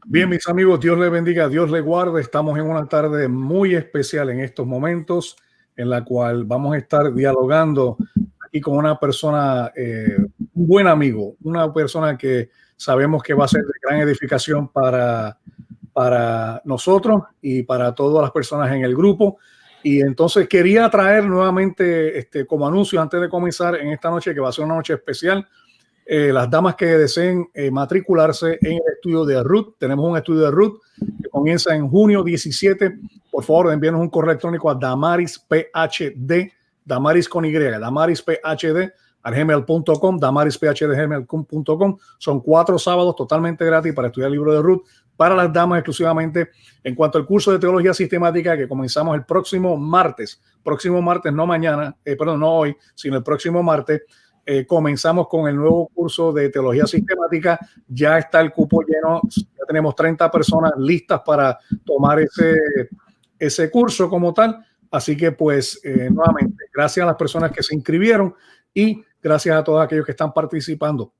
Bien, mis amigos, Dios les bendiga, Dios les guarde. Estamos en una tarde muy especial en estos momentos, en la cual vamos a estar dialogando aquí con una persona, un buen amigo, una persona que sabemos que va a ser de gran edificación para nosotros y para todas las personas en el grupo. Y entonces quería traer nuevamente como anuncio antes de comenzar en esta noche, que va a ser una noche especial. Las damas que deseen matricularse en el estudio de Ruth, tenemos un estudio de Ruth que comienza en junio 17. Por favor, envíenos un correo electrónico a damarisphd, Damaris con Y, damarisphd@gmail.com, damarisphd@gmail.com. Son 4 sábados totalmente gratis para estudiar el libro de Ruth, para las damas exclusivamente. En cuanto al curso de teología sistemática que comenzamos el próximo martes, no mañana, no hoy, sino el próximo martes. Comenzamos con el nuevo curso de teología sistemática. Ya está el cupo lleno, ya tenemos 30 personas listas para tomar ese curso como tal. Así que pues nuevamente, gracias a las personas que se inscribieron y gracias a todos aquellos que están participando.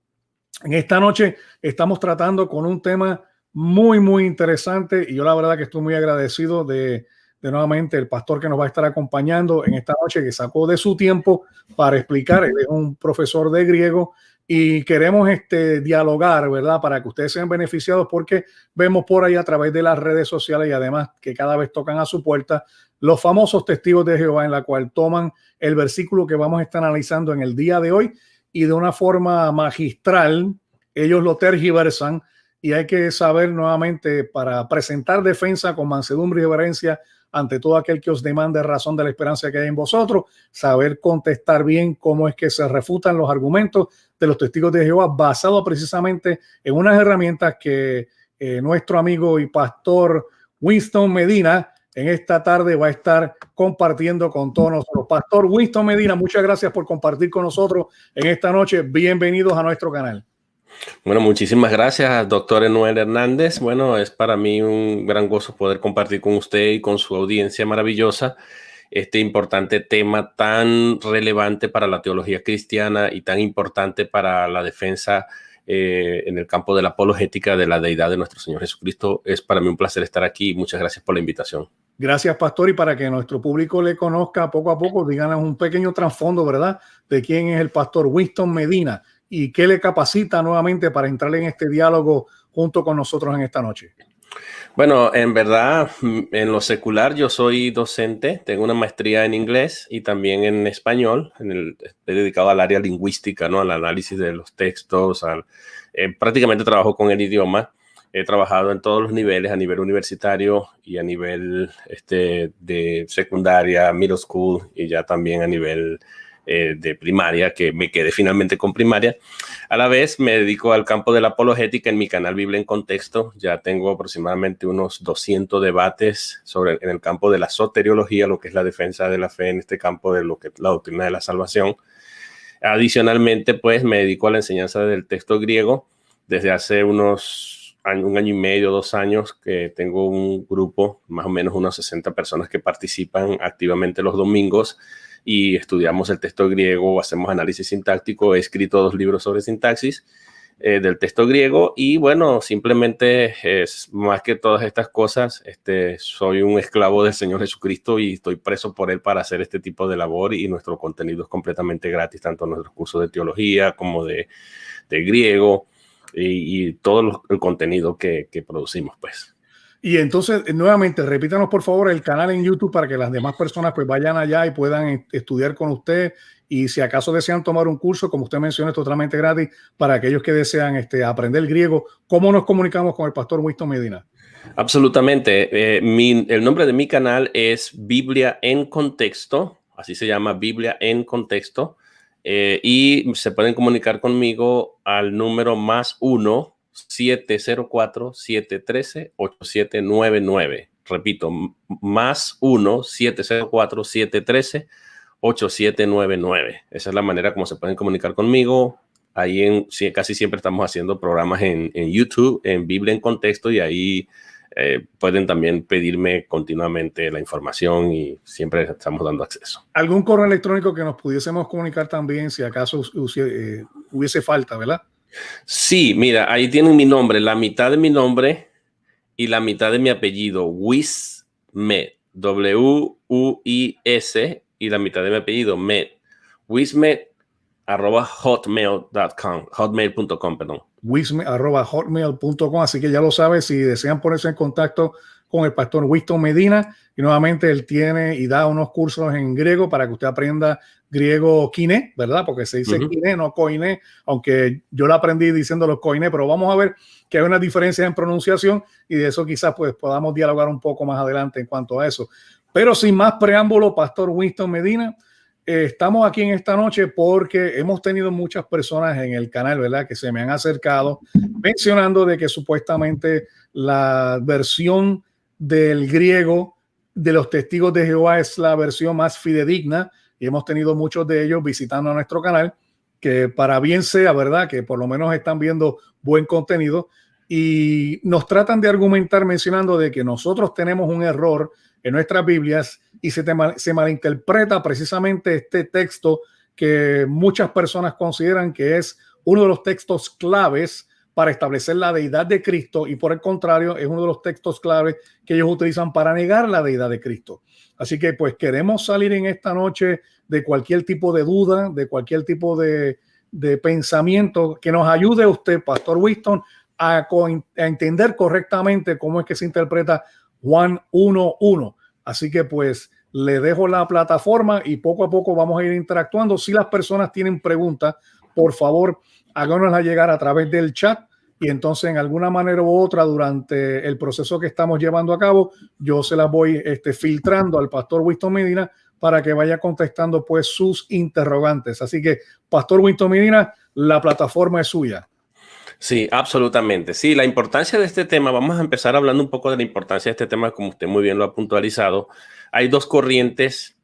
En esta noche estamos tratando con un tema muy, muy interesante y yo la verdad que estoy muy agradecido de nuevamente el pastor que nos va a estar acompañando en esta noche, que sacó de su tiempo para explicar. Él es un profesor de griego y queremos dialogar, ¿verdad? Para que ustedes sean beneficiados, porque vemos por ahí a través de las redes sociales y además que cada vez tocan a su puerta los famosos testigos de Jehová, en la cual toman el versículo que vamos a estar analizando en el día de hoy y de una forma magistral ellos lo tergiversan. Y hay que saber nuevamente, para presentar defensa con mansedumbre y reverencia ante todo aquel que os demande razón de la esperanza que hay en vosotros, saber contestar bien cómo es que se refutan los argumentos de los testigos de Jehová, basado precisamente en unas herramientas que nuestro amigo y pastor Winston Medina en esta tarde va a estar compartiendo con todos nosotros. Pastor Winston Medina, muchas gracias por compartir con nosotros en esta noche. Bienvenidos a nuestro canal. Bueno, muchísimas gracias, doctor Enuel Hernández. Bueno, es para mí un gran gozo poder compartir con usted y con su audiencia maravillosa este importante tema tan relevante para la teología cristiana y tan importante para la defensa en el campo de la apologética de la deidad de nuestro Señor Jesucristo. Es para mí un placer estar aquí y muchas gracias por la invitación. Gracias, pastor. Y para que nuestro público le conozca poco a poco, díganos un pequeño trasfondo, ¿verdad?, de quién es el pastor Winston Medina y qué le capacita nuevamente para entrar en este diálogo junto con nosotros en esta noche. Bueno, en verdad, en lo secular yo soy docente, tengo una maestría en inglés y también en español, estoy dedicado al área lingüística, ¿no?, al análisis de los textos, prácticamente trabajo con el idioma. He trabajado en todos los niveles, a nivel universitario y a nivel de secundaria, middle school y ya también a nivel de primaria, que me quedé finalmente con primaria. A la vez me dedico al campo de la apologética en mi canal Biblia en Contexto. Ya tengo aproximadamente unos 200 debates en el campo de la soteriología, lo que es la defensa de la fe en este campo de lo que es la doctrina de la salvación. Adicionalmente, pues me dedico a la enseñanza del texto griego desde hace un año y medio, 2 años, que tengo un grupo, más o menos unas 60 personas que participan activamente los domingos y estudiamos el texto griego, hacemos análisis sintáctico. He escrito 2 libros sobre sintaxis del texto griego y bueno, simplemente es más que todas estas cosas, soy un esclavo del Señor Jesucristo y estoy preso por él para hacer este tipo de labor, y nuestro contenido es completamente gratis, tanto nuestros cursos de teología como de griego y todo el contenido que producimos, pues. Y entonces, nuevamente, repítanos por favor el canal en YouTube para que las demás personas pues vayan allá y puedan estudiar con usted, y si acaso desean tomar un curso, como usted mencionó, es totalmente gratis para aquellos que desean aprender griego. ¿Cómo nos comunicamos con el pastor Winston Medina? Absolutamente. El nombre de mi canal es Biblia en Contexto, así se llama, Biblia en Contexto, y se pueden comunicar conmigo al número +1 704-713-8799. Repito, +1 704-713-8799. Esa es la manera como se pueden comunicar conmigo. Ahí casi siempre estamos haciendo programas en YouTube, en Biblia en Contexto, y ahí pueden también pedirme continuamente la información y siempre estamos dando acceso. ¿Algún correo electrónico que nos pudiésemos comunicar también si acaso hubiese falta, verdad? Sí, mira, ahí tienen mi nombre, la mitad de mi nombre y la mitad de mi apellido, Wismet, W-U-I-S, y la mitad de mi apellido, Met, Wismet, hotmail.com, perdón. wisme@hotmail.com, así que ya lo sabes, si desean ponerse en contacto con el pastor Winston Medina, y nuevamente él tiene y da unos cursos en griego para que usted aprenda griego koiné, ¿verdad? Porque se dice koiné, no koiné, aunque yo lo aprendí diciendo los koiné, pero vamos a ver que hay una diferencia en pronunciación y de eso quizás pues podamos dialogar un poco más adelante en cuanto a eso. Pero sin más preámbulo, pastor Winston Medina, estamos aquí en esta noche porque hemos tenido muchas personas en el canal, ¿verdad?, que se me han acercado mencionando de que supuestamente la versión del griego de los testigos de Jehová es la versión más fidedigna, y hemos tenido muchos de ellos visitando a nuestro canal, que para bien sea, ¿verdad?, que por lo menos están viendo buen contenido y nos tratan de argumentar mencionando de que nosotros tenemos un error en nuestras Biblias y se malinterpreta precisamente este texto que muchas personas consideran que es uno de los textos claves para establecer la deidad de Cristo, y por el contrario es uno de los textos claves que ellos utilizan para negar la deidad de Cristo. Así que pues queremos salir en esta noche de cualquier tipo de duda, de cualquier tipo de pensamiento que nos ayude a usted, Pastor Winston, a entender correctamente cómo es que se interpreta Juan 1:1. Así que pues le dejo la plataforma y poco a poco vamos a ir interactuando. Si las personas tienen preguntas, por favor, háganoslas llegar a través del chat, y entonces en alguna manera u otra durante el proceso que estamos llevando a cabo, yo se las voy filtrando al pastor Winston Medina para que vaya contestando pues sus interrogantes. Así que, pastor Winston Medina, la plataforma es suya. Sí, absolutamente. Sí, la importancia de este tema, vamos a empezar hablando un poco de la importancia de este tema, como usted muy bien lo ha puntualizado. Hay dos corrientes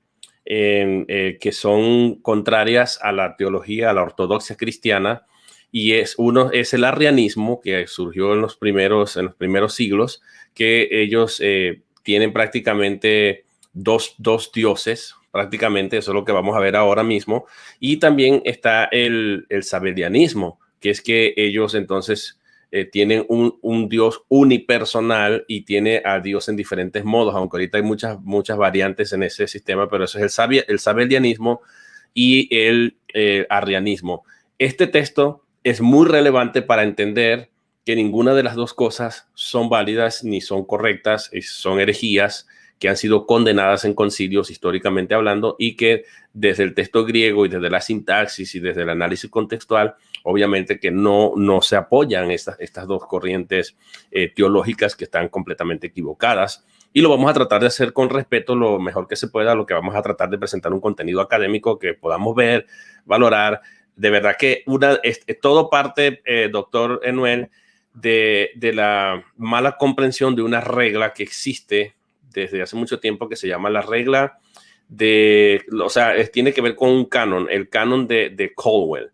que son contrarias a la teología, a la ortodoxia cristiana, y uno es el arrianismo, que surgió en los primeros siglos, que ellos tienen prácticamente dos dioses, prácticamente, eso es lo que vamos a ver ahora mismo, y también está el sabelianismo, que es que ellos entonces tienen un Dios unipersonal y tiene a Dios en diferentes modos, aunque ahorita hay muchas variantes en ese sistema, pero eso es el sabelianismo y el arrianismo. Este texto es muy relevante para entender que ninguna de las dos cosas son válidas ni son correctas, son herejías que han sido condenadas en concilios históricamente hablando, y que desde el texto griego y desde la sintaxis y desde el análisis contextual, obviamente que no se apoyan estas dos corrientes teológicas que están completamente equivocadas. Y lo vamos a tratar de hacer con respeto lo mejor que se pueda, lo que vamos a tratar de presentar un contenido académico que podamos ver, valorar. De verdad que todo parte, doctor Enuel, de la mala comprensión de una regla que existe desde hace mucho tiempo, que se llama la regla tiene que ver con un canon, el canon de Caldwell.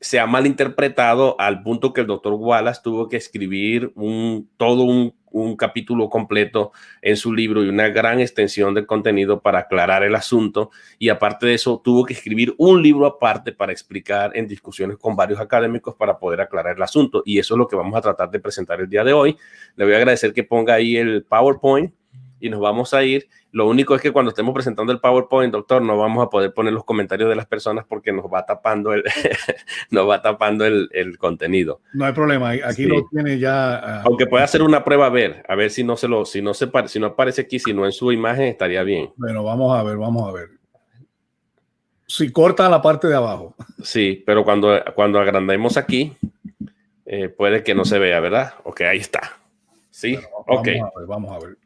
Se ha malinterpretado al punto que el doctor Wallace tuvo que escribir todo un capítulo completo en su libro y una gran extensión de contenido para aclarar el asunto, y aparte de eso tuvo que escribir un libro aparte para explicar en discusiones con varios académicos para poder aclarar el asunto, y eso es lo que vamos a tratar de presentar el día de hoy. Le voy a agradecer que ponga ahí el PowerPoint y nos vamos a ir. Lo único es que cuando estemos presentando el PowerPoint, doctor, no vamos a poder poner los comentarios de las personas porque nos va tapando el contenido. No hay problema, aquí sí lo tiene ya. Aunque puede hacer una prueba a ver si no aparece aquí, si no en su imagen, estaría bien. Bueno, vamos a ver. Si corta la parte de abajo. Sí, pero cuando agrandemos aquí, puede que no se vea, ¿verdad? Ok, ahí está. Sí, bueno, vamos a ver.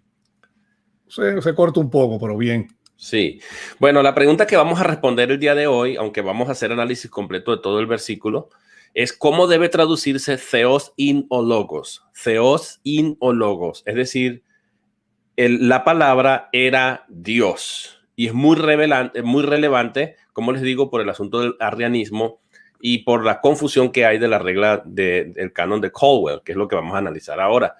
Se corta un poco, pero bien. Sí. Bueno, la pregunta que vamos a responder el día de hoy, aunque vamos a hacer análisis completo de todo el versículo, es cómo debe traducirse theos in o logos. Theos in o logos. Es decir, la palabra era Dios. Y es muy relevante, como les digo, por el asunto del arrianismo y por la confusión que hay de la regla del canon de Caldwell, que es lo que vamos a analizar ahora.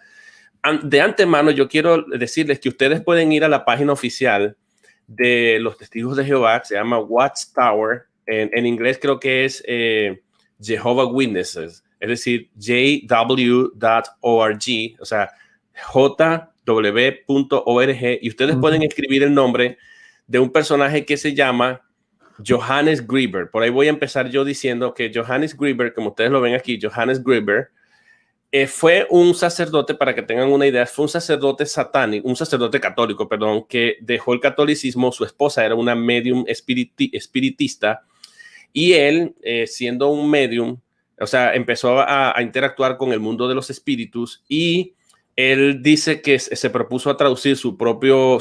De antemano, yo quiero decirles que ustedes pueden ir a la página oficial de los Testigos de Jehová, que se llama Watchtower. En inglés creo que es Jehovah's Witnesses. es decir, jw.org, o sea, jw.org, y ustedes pueden escribir el nombre de un personaje que se llama Johannes Gruber. Por ahí voy a empezar yo diciendo que Johannes Gruber, como ustedes lo ven aquí, Johannes Gruber, fue un sacerdote, para que tengan una idea, fue un sacerdote satánico, un sacerdote católico, perdón, que dejó el catolicismo. Su esposa era una medium espiritista, y él, siendo un medium, o sea, empezó a interactuar con el mundo de los espíritus, y él dice que se propuso a traducir su propio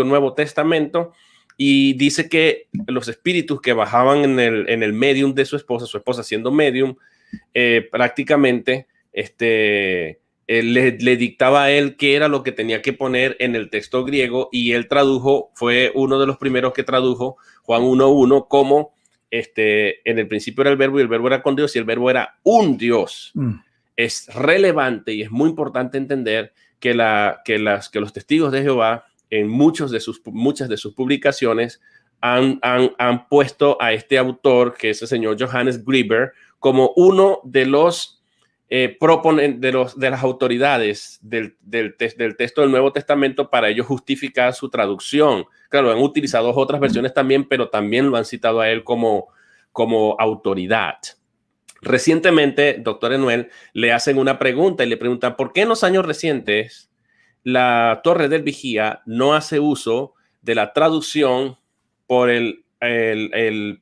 Nuevo Testamento, y dice que los espíritus que bajaban en el medium de su esposa siendo medium, prácticamente le dictaba a él qué era lo que tenía que poner en el texto griego, y él tradujo, fue uno de los primeros que tradujo Juan 1:1 como en el principio era el verbo, y el verbo era con Dios, y el verbo era un Dios. Es relevante y es muy importante entender que los testigos de Jehová en muchas de sus publicaciones han puesto a este autor, que es el señor Johannes Gruber, como uno de los de las autoridades del texto del Nuevo Testamento para ellos justificar su traducción. Claro, han utilizado otras versiones también, pero también lo han citado a él como autoridad. Recientemente, doctor Enuel, le hacen una pregunta y le preguntan por qué en los años recientes la Torre del Vigía no hace uso de la traducción por el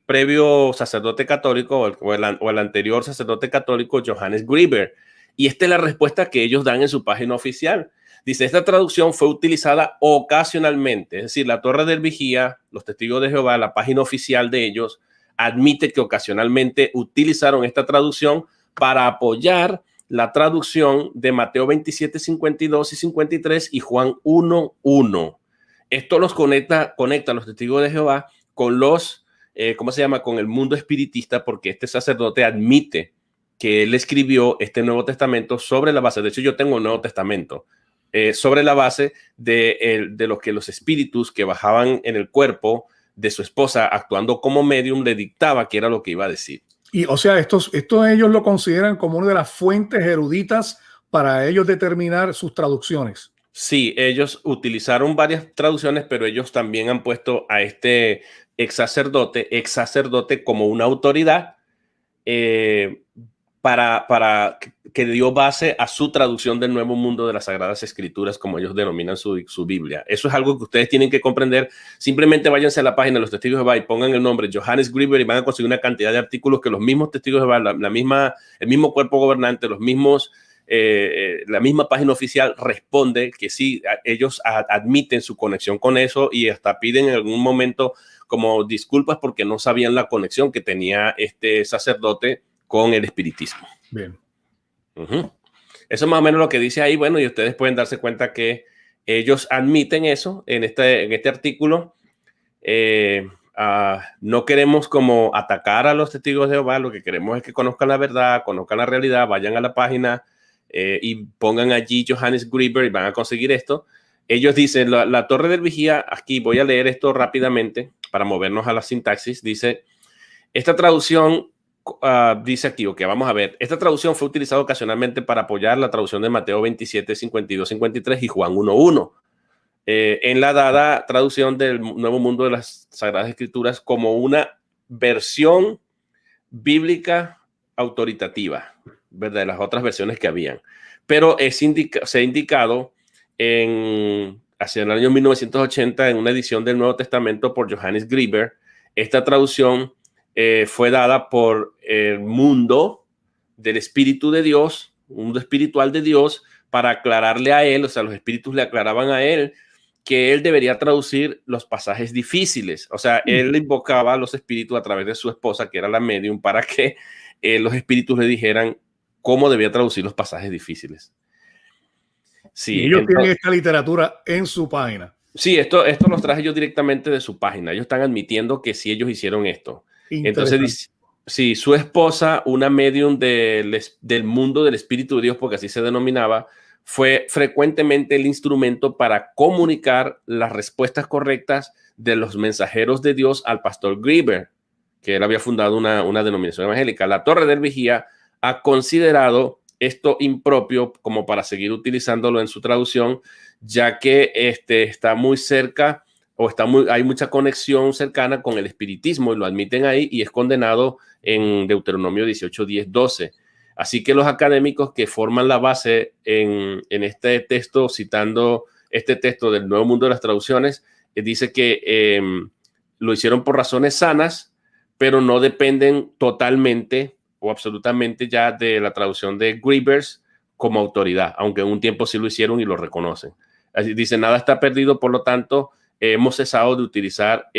previo sacerdote católico o el anterior sacerdote católico Johannes Gruber. Y esta es la respuesta que ellos dan en su página oficial. Dice, esta traducción fue utilizada ocasionalmente, es decir, la Torre del Vigía, los Testigos de Jehová, la página oficial de ellos, admite que ocasionalmente utilizaron esta traducción para apoyar la traducción de Mateo 27, 52 y 53 y Juan 1:1. Esto los conecta a los Testigos de Jehová con con el mundo espiritista, porque este sacerdote admite que él escribió este Nuevo Testamento sobre la base, de hecho yo tengo un Nuevo Testamento, sobre la base de lo que los espíritus que bajaban en el cuerpo de su esposa actuando como medium le dictaba que era lo que iba a decir. Y o sea, esto ellos lo consideran como una de las fuentes eruditas para ellos determinar sus traducciones. Sí, ellos utilizaron varias traducciones, pero ellos también han puesto a este ex sacerdote como una autoridad para que dio base a su traducción del Nuevo Mundo de las Sagradas Escrituras, como ellos denominan su Biblia. Eso es algo que ustedes tienen que comprender. Simplemente váyanse a la página de los Testigos de Jehová y pongan el nombre Johannes Gruber y van a conseguir una cantidad de artículos que los mismos Testigos de Jehová, el mismo cuerpo gobernante, la misma página oficial responde que sí, ellos admiten su conexión con eso y hasta piden en algún momento como disculpas porque no sabían la conexión que tenía este sacerdote con el espiritismo. Bien. Eso es más o menos lo que dice ahí. Bueno, y ustedes pueden darse cuenta que ellos admiten eso en este artículo. No queremos como atacar a los Testigos de Jehová, lo que queremos es que conozcan la verdad, conozcan la realidad, vayan a la página y pongan allí Johannes Gruber y van a conseguir esto. Ellos dicen, la Torre del Vigía, aquí voy a leer esto rápidamente para movernos a la sintaxis, dice, esta traducción, dice aquí, ok, vamos a ver, esta traducción fue utilizada ocasionalmente para apoyar la traducción de Mateo 27, 52, 53 y Juan 1:1. En la dada traducción del Nuevo Mundo de las Sagradas Escrituras como una versión bíblica autoritativa, ¿verdad? De las otras versiones que habían. Pero se ha indicado hacia el año 1980 en una edición del Nuevo Testamento por Johannes Gruber. Esta traducción fue dada por el mundo del Espíritu de Dios, un mundo espiritual de Dios, para aclararle a él, o sea, los espíritus le aclaraban a él que él debería traducir los pasajes difíciles. O sea, él invocaba a los espíritus a través de su esposa, que era la medium, para que los espíritus le dijeran cómo debía traducir los pasajes difíciles. Sí, y ellos tienen esta literatura en su página. Sí, esto los traje yo directamente de su página. Ellos están admitiendo que sí, ellos hicieron esto. Entonces, sí, su esposa, una medium del mundo del Espíritu de Dios, porque así se denominaba, fue frecuentemente el instrumento para comunicar las respuestas correctas de los mensajeros de Dios al pastor Gruber, que él había fundado una denominación evangélica. La Torre del Vigía ha considerado esto impropio como para seguir utilizándolo en su traducción, ya que está muy cerca o hay mucha conexión cercana con el espiritismo y lo admiten ahí y es condenado en Deuteronomio 18, 10, 12. Así que los académicos que forman la base en este texto, citando este texto del Nuevo Mundo de las Traducciones, dice que lo hicieron por razones sanas, pero no dependen totalmente o absolutamente ya de la traducción de Grivers como autoridad, aunque en un tiempo sí lo hicieron y lo reconocen. Así dice, nada está perdido, por lo tanto, hemos cesado de utilizar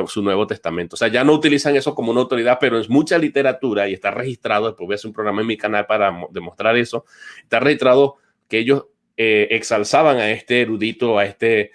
su Nuevo Testamento. O sea, ya no utilizan eso como una autoridad, pero es mucha literatura y está registrado, después voy a hacer un programa en mi canal para demostrar eso, está registrado que ellos exalzaban a este erudito, a este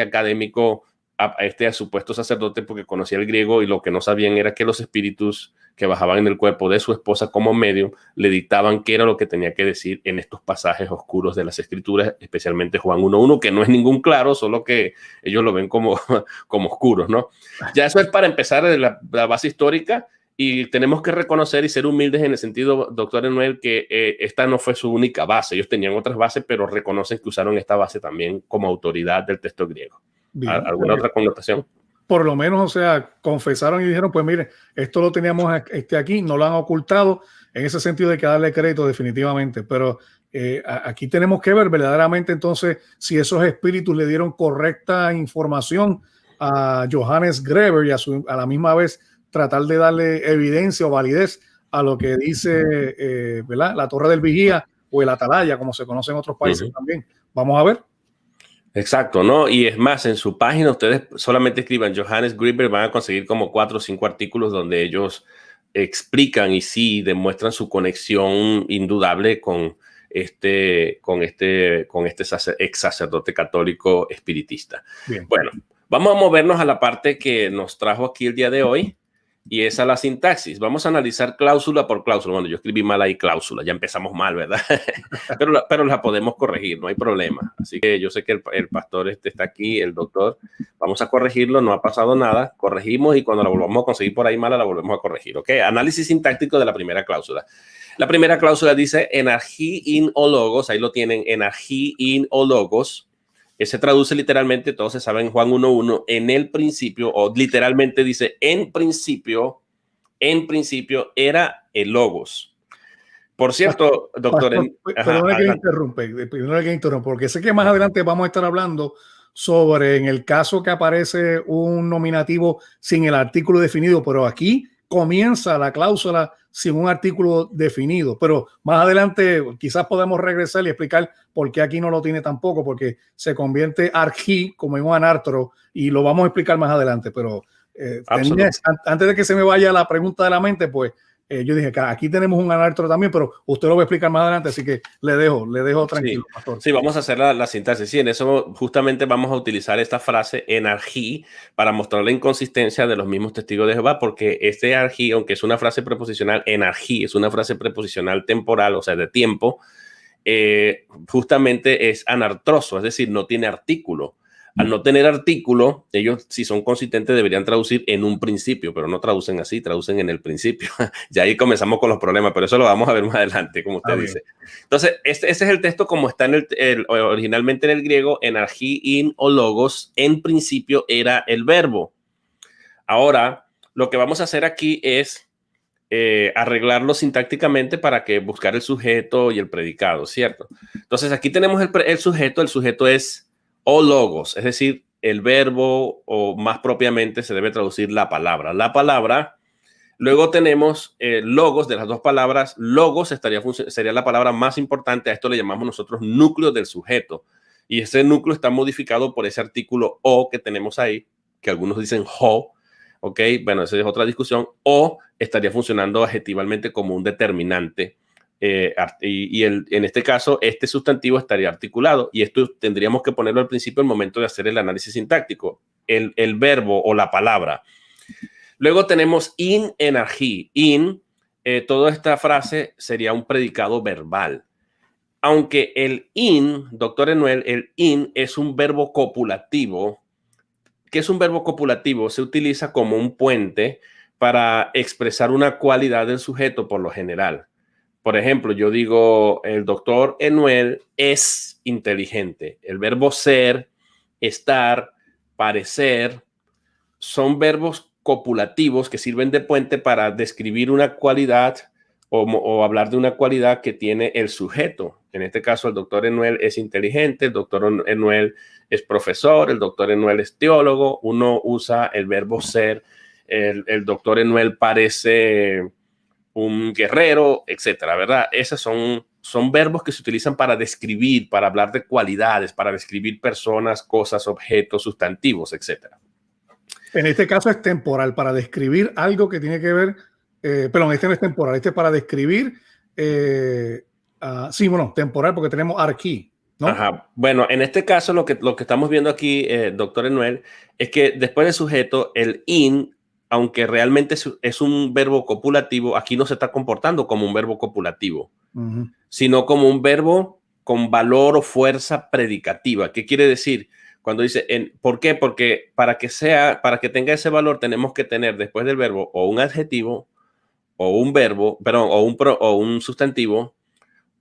académico, a este supuesto sacerdote porque conocía el griego y lo que no sabían era que los espíritus que bajaban en el cuerpo de su esposa como medium le dictaban qué era lo que tenía que decir en estos pasajes oscuros de las escrituras, especialmente Juan 1.1, que no es ningún claro, solo que ellos lo ven como oscuros, ¿no? Ya eso es para empezar de la base histórica y tenemos que reconocer y ser humildes en el sentido, doctor Emanuel, que esta no fue su única base. Ellos tenían otras bases, pero reconocen que usaron esta base también como autoridad del texto griego. Bien, ¿alguna otra connotación? Por lo menos, o sea, confesaron y dijeron, pues mire, esto lo teníamos aquí, no lo han ocultado, en ese sentido hay que darle crédito definitivamente, pero aquí tenemos que ver verdaderamente entonces si esos espíritus le dieron correcta información a Johannes Greber y a la misma vez tratar de darle evidencia o validez a lo que dice ¿verdad? La Torre del Vigía o el Atalaya, como se conoce en otros países también. Vamos a ver. Exacto, ¿no? Y es más, en su página ustedes solamente escriban Johannes Greber, van a conseguir como 4 o 5 artículos donde ellos explican y sí demuestran su conexión indudable con este ex sacerdote católico espiritista. Bien. Bueno, vamos a movernos a la parte que nos trajo aquí el día de hoy y es a la sintaxis. Vamos a analizar cláusula por cláusula. Bueno, yo escribí mal ahí cláusula, ya empezamos mal, ¿verdad? pero la podemos corregir, no hay problema. Así que yo sé que el pastor está aquí, el doctor. Vamos a corregirlo, no ha pasado nada. Corregimos y cuando la volvamos a conseguir por ahí mala, la volvemos a corregir, ¿ok? Análisis sintáctico de la primera cláusula. La primera cláusula dice enargí in o logos, ahí lo tienen, enargí in o logos. Se traduce literalmente, todos se saben, Juan 1.1, en el principio, o literalmente dice, en principio era el logos. Por cierto, doctor... Perdón que interrumpa, porque sé que más adelante vamos a estar hablando sobre, en el caso que aparece un nominativo sin el artículo definido, pero aquí comienza la cláusula sin un artículo definido, pero más adelante quizás podemos regresar y explicar por qué aquí no lo tiene tampoco, porque se convierte argí como en un anartro y lo vamos a explicar más adelante, pero antes de que se me vaya la pregunta de la mente, pues yo dije que aquí tenemos un anartro también, pero usted lo va a explicar más adelante, así que le dejo tranquilo, sí, pastor. Sí, vamos a hacer la sintaxis. Sí, en eso justamente vamos a utilizar esta frase enargí para mostrar la inconsistencia de los mismos testigos de Jehová, porque este argí, aunque es una frase preposicional, enargí es una frase preposicional temporal, o sea, de tiempo, justamente es anartroso, es decir, no tiene artículo. Al no tener artículo, ellos, si son consistentes, deberían traducir en un principio, pero no traducen así, traducen en el principio. Ya ahí comenzamos con los problemas, pero eso lo vamos a ver más adelante, como usted dice. Entonces, ese es el texto como está originalmente en el griego, enargí in o logos, en principio era el verbo. Ahora, lo que vamos a hacer aquí es arreglarlo sintácticamente para que buscar el sujeto y el predicado, ¿cierto? Entonces, aquí tenemos el sujeto es o logos, es decir, el verbo, o más propiamente se debe traducir la palabra. La palabra, luego tenemos logos de las dos palabras. Logos sería la palabra más importante, a esto le llamamos nosotros núcleo del sujeto. Y ese núcleo está modificado por ese artículo o que tenemos ahí, que algunos dicen ho, ¿ok? Bueno, esa es otra discusión. O estaría funcionando adjetivamente como un determinante. En este caso, este sustantivo estaría articulado y esto tendríamos que ponerlo al principio al momento de hacer el análisis sintáctico, el verbo o la palabra. Luego tenemos in enargí. Toda esta frase sería un predicado verbal. Aunque el doctor Emanuel, el in es un verbo copulativo. ¿Qué es un verbo copulativo? Se utiliza como un puente para expresar una cualidad del sujeto por lo general. Por ejemplo, yo digo, el doctor Enuel es inteligente. El verbo ser, estar, parecer, son verbos copulativos que sirven de puente para describir una cualidad o hablar de una cualidad que tiene el sujeto. En este caso, el doctor Enuel es inteligente, el doctor Enuel es profesor, el doctor Enuel es teólogo. Uno usa el verbo ser, el doctor Enuel parece un guerrero, etcétera, ¿verdad? Esos son verbos que se utilizan para describir, para hablar de cualidades, para describir personas, cosas, objetos, sustantivos, etcétera. En este caso es temporal, para describir algo que tiene que ver, perdón, este no es temporal, este es para describir, sí, bueno, temporal porque tenemos arqui, ¿no? Ajá. Bueno, en este caso lo que estamos viendo aquí, doctor Enuel, es que después del sujeto, el in, aunque realmente es un verbo copulativo, aquí no se está comportando como un verbo copulativo, sino como un verbo con valor o fuerza predicativa. ¿Qué quiere decir? Cuando dice, ¿por qué? Porque para que tenga ese valor, tenemos que tener después del verbo o un adjetivo, o un verbo, perdón, o un sustantivo,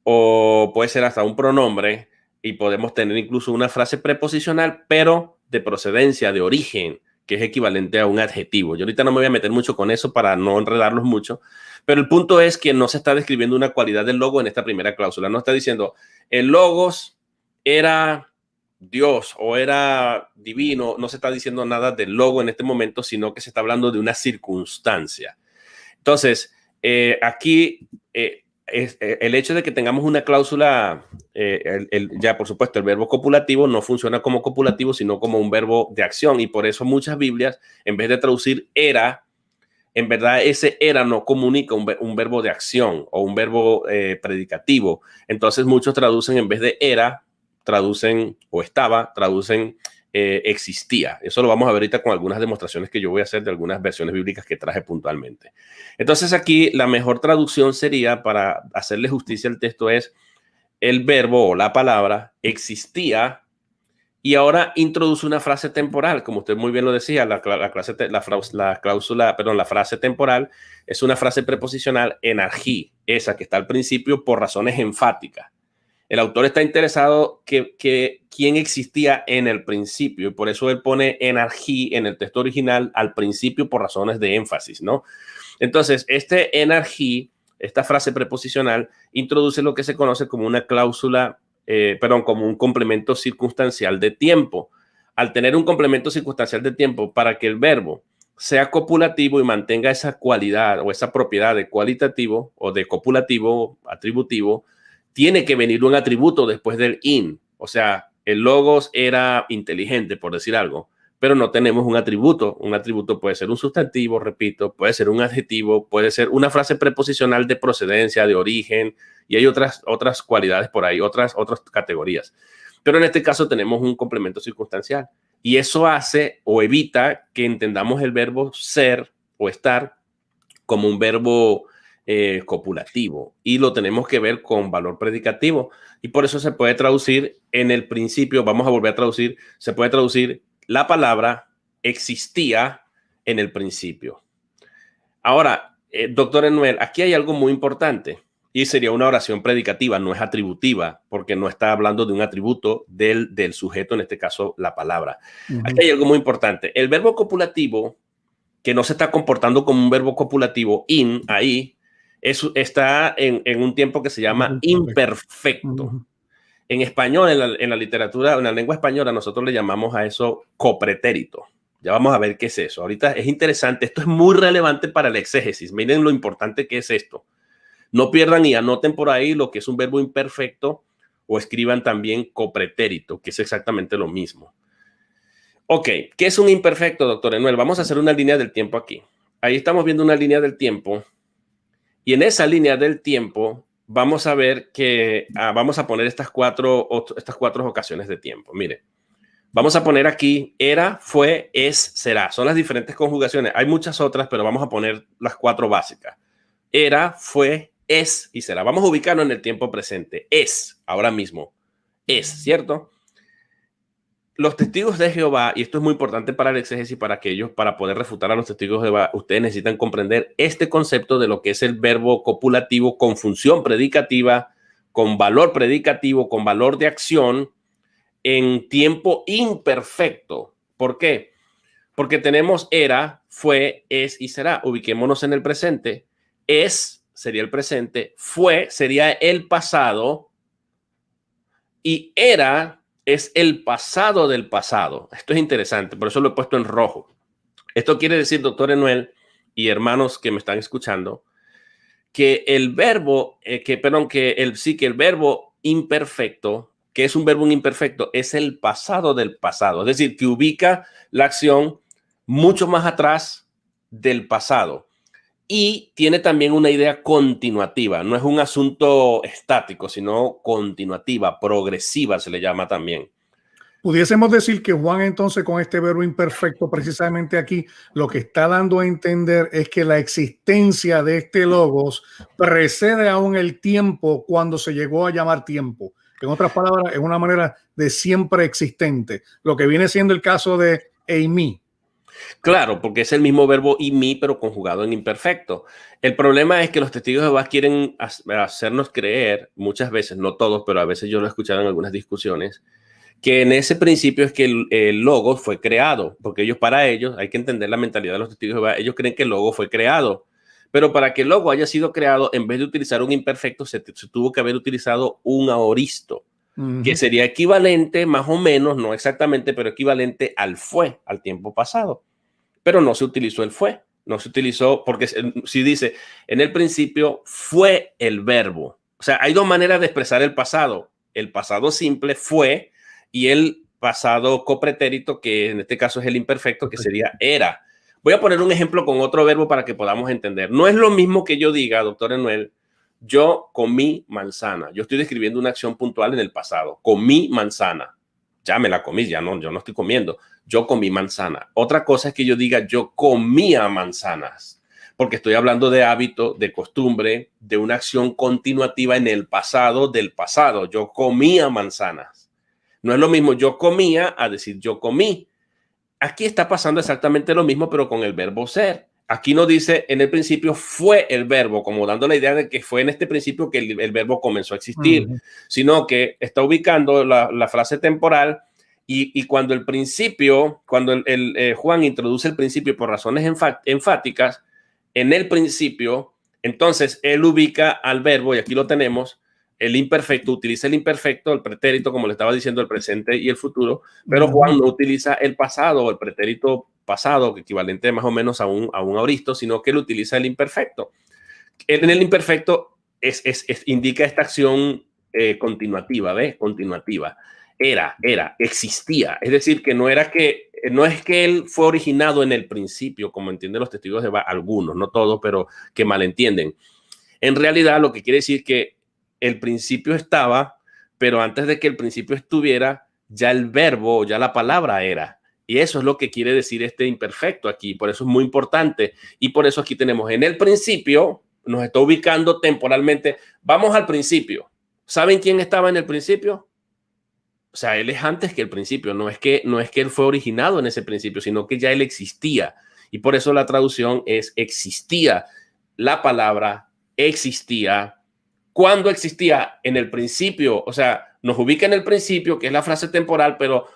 o puede ser hasta un pronombre, y podemos tener incluso una frase preposicional, pero de procedencia, de origen, que es equivalente a un adjetivo. Yo ahorita no me voy a meter mucho con eso para no enredarlos mucho, pero el punto es que no se está describiendo una cualidad del logo en esta primera cláusula. No está diciendo, el logos era Dios o era divino. No se está diciendo nada del logo en este momento, sino que se está hablando de una circunstancia. Entonces, aquí el hecho de que tengamos una cláusula, ya por supuesto el verbo copulativo no funciona como copulativo, sino como un verbo de acción, y por eso muchas Biblias, en vez de traducir era, en verdad ese era no comunica un verbo de acción o un verbo predicativo. Entonces muchos traducen, en vez de era, traducen o estaba, traducen existía. Eso lo vamos a ver ahorita con algunas demostraciones que yo voy a hacer de algunas versiones bíblicas que traje puntualmente. Entonces aquí la mejor traducción sería, para hacerle justicia al texto, es el verbo o la palabra existía y ahora introduce una frase temporal, como usted muy bien lo decía. La frase temporal es una frase preposicional en arjí, esa que está al principio por razones enfáticas. El autor está interesado que quién existía en el principio, y por eso él pone energía en el texto original al principio por razones de énfasis, ¿no? Entonces, este energía, esta frase preposicional, introduce lo que se conoce como una cláusula, como un complemento circunstancial de tiempo. Al tener un complemento circunstancial de tiempo, para que el verbo sea copulativo y mantenga esa cualidad o esa propiedad de cualitativo o de copulativo, atributivo, tiene que venir un atributo después del in. O sea, el logos era inteligente, por decir algo, pero no tenemos un atributo. Un atributo puede ser un sustantivo, repito, puede ser un adjetivo, puede ser una frase preposicional de procedencia, de origen, y hay otras cualidades por ahí, otras categorías. Pero en este caso tenemos un complemento circunstancial, y eso hace o evita que entendamos el verbo ser o estar como un verbo copulativo, y lo tenemos que ver con valor predicativo, y por eso se puede traducir en el principio. Vamos a volver a traducir. Se puede traducir la palabra existía en el principio. Ahora, doctor Enuel, aquí hay algo muy importante, y sería una oración predicativa, no es atributiva, porque no está hablando de un atributo del sujeto, en este caso la palabra. Aquí hay algo muy importante. El verbo copulativo, que no se está comportando como un verbo copulativo, in, ahí, está en un tiempo que se llama imperfecto. En español, en la literatura, en la lengua española, nosotros le llamamos a eso copretérito. Ya vamos a ver qué es eso. Ahorita es interesante. Esto es muy relevante para el exégesis. Miren lo importante que es esto. No pierdan y anoten por ahí lo que es un verbo imperfecto, o escriban también copretérito, que es exactamente lo mismo. Ok, ¿qué es un imperfecto, doctor Enuel? Vamos a hacer una línea del tiempo aquí. Ahí estamos viendo una línea del tiempo, y en esa línea del tiempo vamos a ver que vamos a poner estas cuatro ocasiones de tiempo. Mire, vamos a poner aquí era, fue, es, será. Son las diferentes conjugaciones. Hay muchas otras, pero vamos a poner las cuatro básicas. Era, fue, es y será. Vamos a ubicarnos en el tiempo presente. Es, ahora mismo. Es, ¿cierto? los testigos de Jehová, y esto es muy importante para el exégesis, para aquellos, para poder refutar a los testigos de Jehová, ustedes necesitan comprender este concepto de lo que es el verbo copulativo con función predicativa, con valor predicativo, con valor de acción en tiempo imperfecto. ¿Por qué? Porque tenemos era, fue, es y será. Ubiquémonos en el presente. Es sería el presente, fue sería el pasado y era es el pasado del pasado. Esto es interesante, por eso lo he puesto en rojo. Esto quiere decir, doctor Enuel y hermanos que me están escuchando, que el verbo, que el verbo imperfecto, que es un verbo imperfecto, es el pasado del pasado. Es decir, que ubica la acción mucho más atrás del pasado. Y tiene también una idea continuativa. No es un asunto estático, sino continuativa, progresiva se le llama también. Pudiésemos decir que Juan entonces con este verbo imperfecto precisamente aquí lo que está dando a entender es que la existencia de este logos precede aún el tiempo cuando se llegó a llamar tiempo. En otras palabras, es una manera de siempre existente, lo que viene siendo el caso de eimi. Claro, porque es el mismo verbo imi, pero conjugado en imperfecto. El problema es que los testigos de Jehová quieren hacernos creer, muchas veces, no todos, pero a veces yo lo he escuchado en algunas discusiones, que en ese principio es que el logo fue creado, porque para ellos, hay que entender la mentalidad de los testigos de Jehová, ellos creen que el logo fue creado, pero para que el logo haya sido creado, en vez de utilizar un imperfecto, se tuvo que haber utilizado un aoristo, que sería equivalente, más o menos, no exactamente, pero equivalente al fue, al tiempo pasado. Pero no se utilizó el fue, no se utilizó, porque si dice, en el principio fue el verbo. O sea, hay dos maneras de expresar el pasado simple fue, y el pasado copretérito, que en este caso es el imperfecto, que sería era. Voy a poner un ejemplo con otro verbo para que podamos entender. No es lo mismo que yo diga, doctor Enuel, yo comí manzana. Yo estoy describiendo una acción puntual en el pasado. Comí manzana. Ya me la comí, yo no estoy comiendo. Yo comí manzana. Otra cosa es que yo diga yo comía manzanas, porque estoy hablando de hábito, de costumbre, de una acción continuativa en el pasado del pasado. Yo comía manzanas. No es lo mismo yo comía a decir yo comí. Aquí está pasando exactamente lo mismo, pero con el verbo ser. Aquí no dice en el principio fue el verbo, como dando la idea de que fue en este principio que el verbo comenzó a existir, sino que está ubicando la frase temporal y cuando el principio, cuando Juan introduce el principio por razones enfáticas, en el principio, entonces él ubica al verbo, y aquí lo tenemos, el imperfecto, utiliza el imperfecto, el pretérito, como le estaba diciendo, el presente y el futuro, pero Juan no utiliza el pasado o el pretérito pasado, que equivalente más o menos a un aoristo, sino que él utiliza el imperfecto. En el imperfecto indica esta acción continuativa, ¿ves? Continuativa. Era, existía. Es decir, que no es que él fue originado en el principio, como entienden los testigos de Jehová, algunos, no todos, pero que malentienden. En realidad, lo que quiere decir que el principio estaba, pero antes de que el principio estuviera, ya el verbo, ya la palabra era. Y eso es lo que quiere decir este imperfecto aquí. Por eso es muy importante. Y por eso aquí tenemos en el principio, nos está ubicando temporalmente. Vamos al principio. ¿Saben quién estaba en el principio? O sea, él es antes que el principio. No es que él fue originado en ese principio, sino que ya él existía. Y por eso la traducción es existía. La palabra existía. ¿Cuándo existía? En el principio. O sea, nos ubica en el principio, que es la frase temporal, pero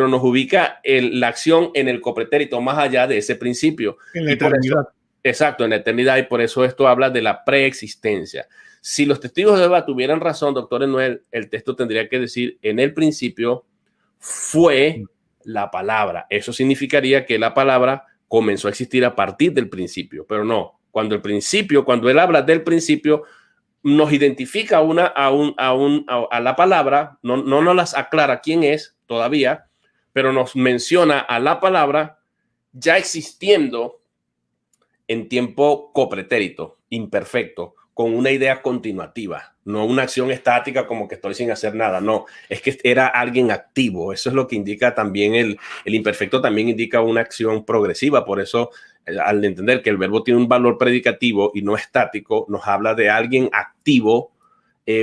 nos ubica la acción en el copretérito más allá de ese principio. En la eternidad. Exacto, en la eternidad. Y por eso esto habla de la preexistencia. Si los testigos de Jehová tuvieran razón, doctor Enuel, el texto tendría que decir, en el principio fue la palabra. Eso significaría que la palabra comenzó a existir a partir del principio, pero no. Cuando él habla del principio, nos identifica a la palabra, no nos las aclara quién es todavía, pero nos menciona a la palabra ya existiendo en tiempo copretérito, imperfecto, con una idea continuativa, no una acción estática como que estoy sin hacer nada, no, es que era alguien activo. Eso es lo que indica también el imperfecto, también indica una acción progresiva. Por eso, al entender que el verbo tiene un valor predicativo y no estático, nos habla de alguien activo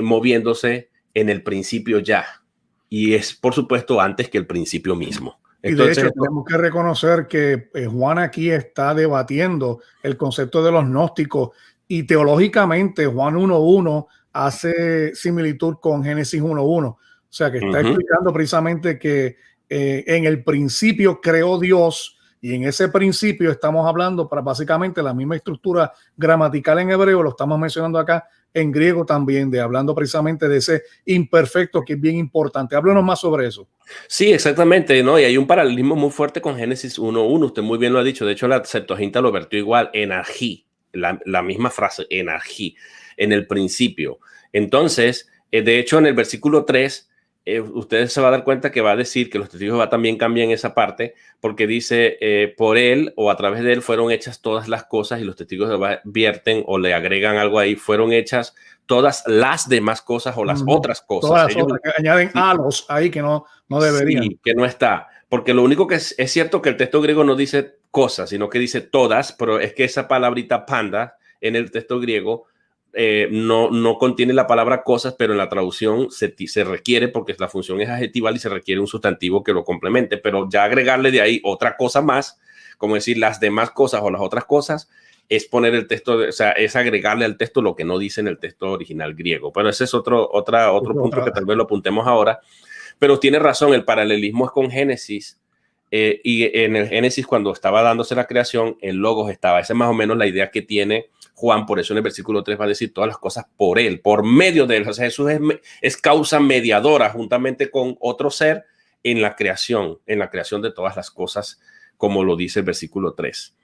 moviéndose en el principio ya. y es, por supuesto, antes que el principio mismo. Entonces, y de hecho, tenemos que reconocer que Juan aquí está debatiendo el concepto de los gnósticos, y teológicamente Juan 1.1 hace similitud con Génesis 1.1. O sea, que está explicando precisamente que en el principio creó Dios, y en ese principio estamos hablando para básicamente la misma estructura gramatical en hebreo, lo estamos mencionando acá en griego también, hablando precisamente de ese imperfecto que es bien importante. Háblanos más sobre eso. Sí, exactamente, ¿no? Y hay un paralelismo muy fuerte con Génesis 1.1, usted muy bien lo ha dicho. De hecho, la Septuaginta lo vertió igual, enargí, la misma frase, enargí, en el principio. Entonces, de hecho, en el versículo 3, ustedes se van a dar cuenta que va a decir que los testigos de Jehová también cambian esa parte, porque dice, por él o a través de él fueron hechas todas las cosas, y los testigos de Jehová vierten o le agregan algo ahí, fueron hechas todas las demás cosas o las otras cosas. Todas las otras, que añaden alos ahí que no deberían. Sí, que no está. Porque lo único que es cierto que el texto griego no dice cosas, sino que dice todas, pero es que esa palabrita panda en el texto griego no contiene la palabra cosas, pero en la traducción se requiere, porque la función es adjetival y se requiere un sustantivo que lo complemente, pero ya agregarle de ahí otra cosa más, como decir las demás cosas o las otras cosas, es poner el texto, o sea, es agregarle al texto lo que no dice en el texto original griego. Pero ese es otro punto que tal vez lo apuntemos ahora. Pero tiene razón, el paralelismo es con Génesis, y en el Génesis, cuando estaba dándose la creación, el Logos estaba. Esa es más o menos la idea que tiene Juan. Por eso en el versículo 3 va a decir todas las cosas por él, por medio de él. O sea, Jesús es causa mediadora juntamente con otro ser en la creación de todas las cosas, como lo dice el versículo 3.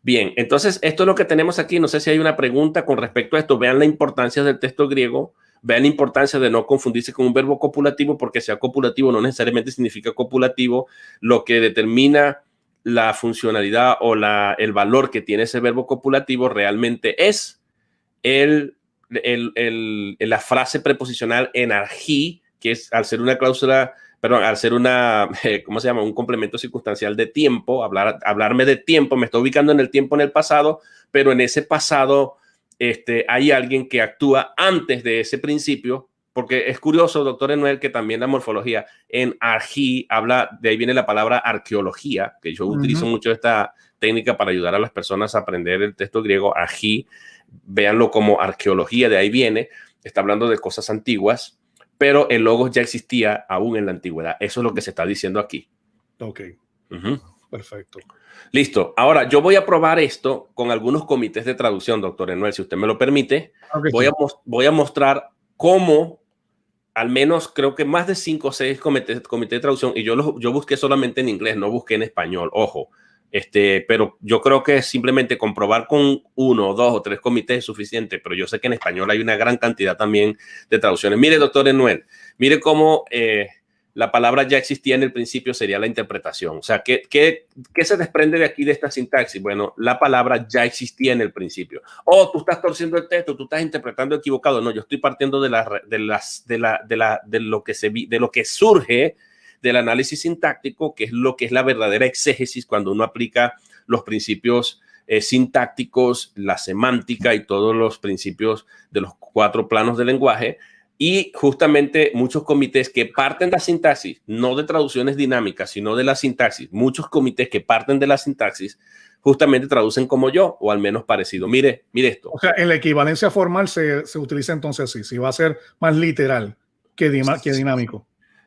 Bien, entonces esto es lo que tenemos aquí. No sé si hay una pregunta con respecto a esto. Vean la importancia del texto griego. Vean la importancia de no confundirse con un verbo copulativo, porque sea copulativo no necesariamente significa copulativo. Lo que determina la funcionalidad o el valor que tiene ese verbo copulativo realmente es la frase preposicional enargí, que es al ser una cláusula, perdón, al ser una, ¿cómo se llama? Un complemento circunstancial de tiempo, hablarme de tiempo, me estoy ubicando en el tiempo, en el pasado, pero en ese pasado hay alguien que actúa antes de ese principio, porque es curioso, doctor Emanuel, que también la morfología en argí habla, de ahí viene la palabra arqueología, que yo utilizo mucho esta técnica para ayudar a las personas a aprender el texto griego, argí, véanlo como arqueología, de ahí viene, está hablando de cosas antiguas, pero el logos ya existía aún en la antigüedad. Eso es lo que se está diciendo aquí. Ok. Perfecto. Listo. Ahora, yo voy a probar esto con algunos comités de traducción, doctor Emanuel, si usted me lo permite. Okay, voy a mostrar cómo, al menos creo que más de 5 o 6 comités de traducción, y yo busqué solamente en inglés, no busqué en español, ojo. Pero yo creo que simplemente comprobar con 1, 2 o 3 comités es suficiente, pero yo sé que en español hay una gran cantidad también de traducciones. Mire, doctor Emanuel, mire cómo la palabra ya existía en el principio, sería la interpretación. O sea, ¿qué se desprende de aquí de esta sintaxis? Bueno, la palabra ya existía en el principio. Oh, tú estás torciendo el texto, tú estás interpretando equivocado. No, yo estoy partiendo de lo que surge del análisis sintáctico, que es la verdadera exégesis cuando uno aplica los principios sintácticos, la semántica y todos los principios de los 4 planos del lenguaje. Y justamente muchos comités que parten de la sintaxis, no de traducciones dinámicas, sino de la sintaxis, muchos comités que parten de la sintaxis justamente traducen como yo, o al menos parecido. Mire esto. O sea, en la equivalencia formal se utiliza entonces así, si va a ser más literal que dinámico.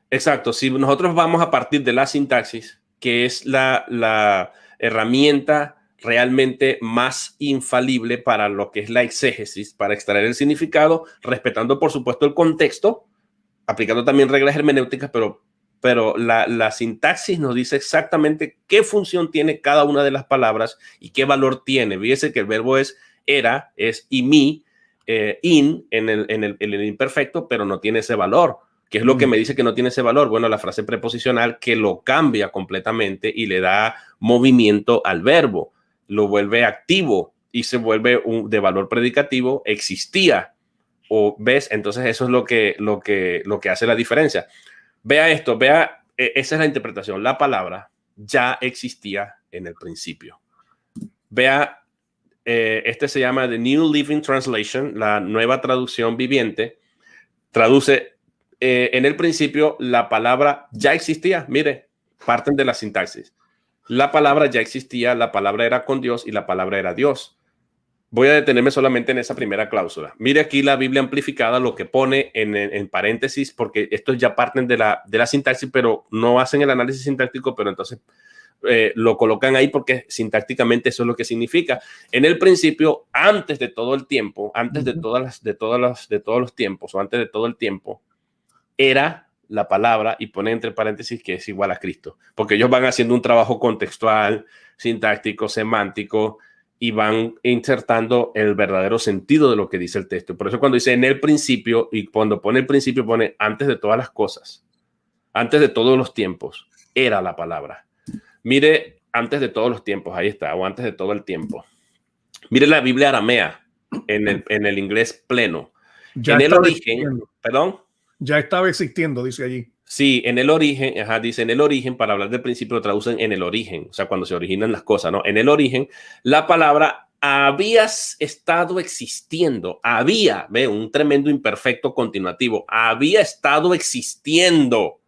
Exacto, si nosotros vamos a partir de la sintaxis, que es la herramienta realmente más infalible para lo que es la exégesis, para extraer el significado, respetando por supuesto el contexto, aplicando también reglas hermenéuticas, pero la sintaxis nos dice exactamente qué función tiene cada una de las palabras y qué valor tiene. Fíjese que el verbo es era, es imi, in en el imperfecto, pero no tiene ese valor. ¿Qué es lo que me dice que no tiene ese valor? Bueno, la frase preposicional que lo cambia completamente y le da movimiento al verbo, lo vuelve activo y se vuelve de valor predicativo, existía. O ves, entonces eso es lo que hace la diferencia. Vea esto, esa es la interpretación. La palabra ya existía en el principio. Vea, se llama The New Living Translation, la nueva traducción viviente. Traduce en el principio la palabra ya existía. Mire, parten de la sintaxis. La palabra ya existía, la palabra era con Dios y la palabra era Dios. Voy a detenerme solamente en esa primera cláusula. Mire aquí la Biblia amplificada, lo que pone en paréntesis, porque estos ya parten de la sintaxis, pero no hacen el análisis sintáctico, pero entonces lo colocan ahí porque sintácticamente eso es lo que significa. En el principio, antes de todo el tiempo, antes de todos los tiempos, o antes de todo el tiempo, era la palabra, y pone entre paréntesis que es igual a Cristo, porque ellos van haciendo un trabajo contextual, sintáctico, semántico, y van insertando el verdadero sentido de lo que dice el texto. Por eso cuando dice en el principio, y cuando pone el principio pone antes de todas las cosas, antes de todos los tiempos, era la palabra. Mire, antes de todos los tiempos, ahí está, o antes de todo el tiempo. Mire la Biblia aramea en el inglés pleno. Ya en el origen, perdón. Ya estaba existiendo, dice allí. Sí, en el origen, dice en el origen, para hablar del principio lo traducen en el origen, o sea, cuando se originan las cosas, ¿no? En el origen, la palabra había estado existiendo, ve, un tremendo imperfecto continuativo, había estado existiendo.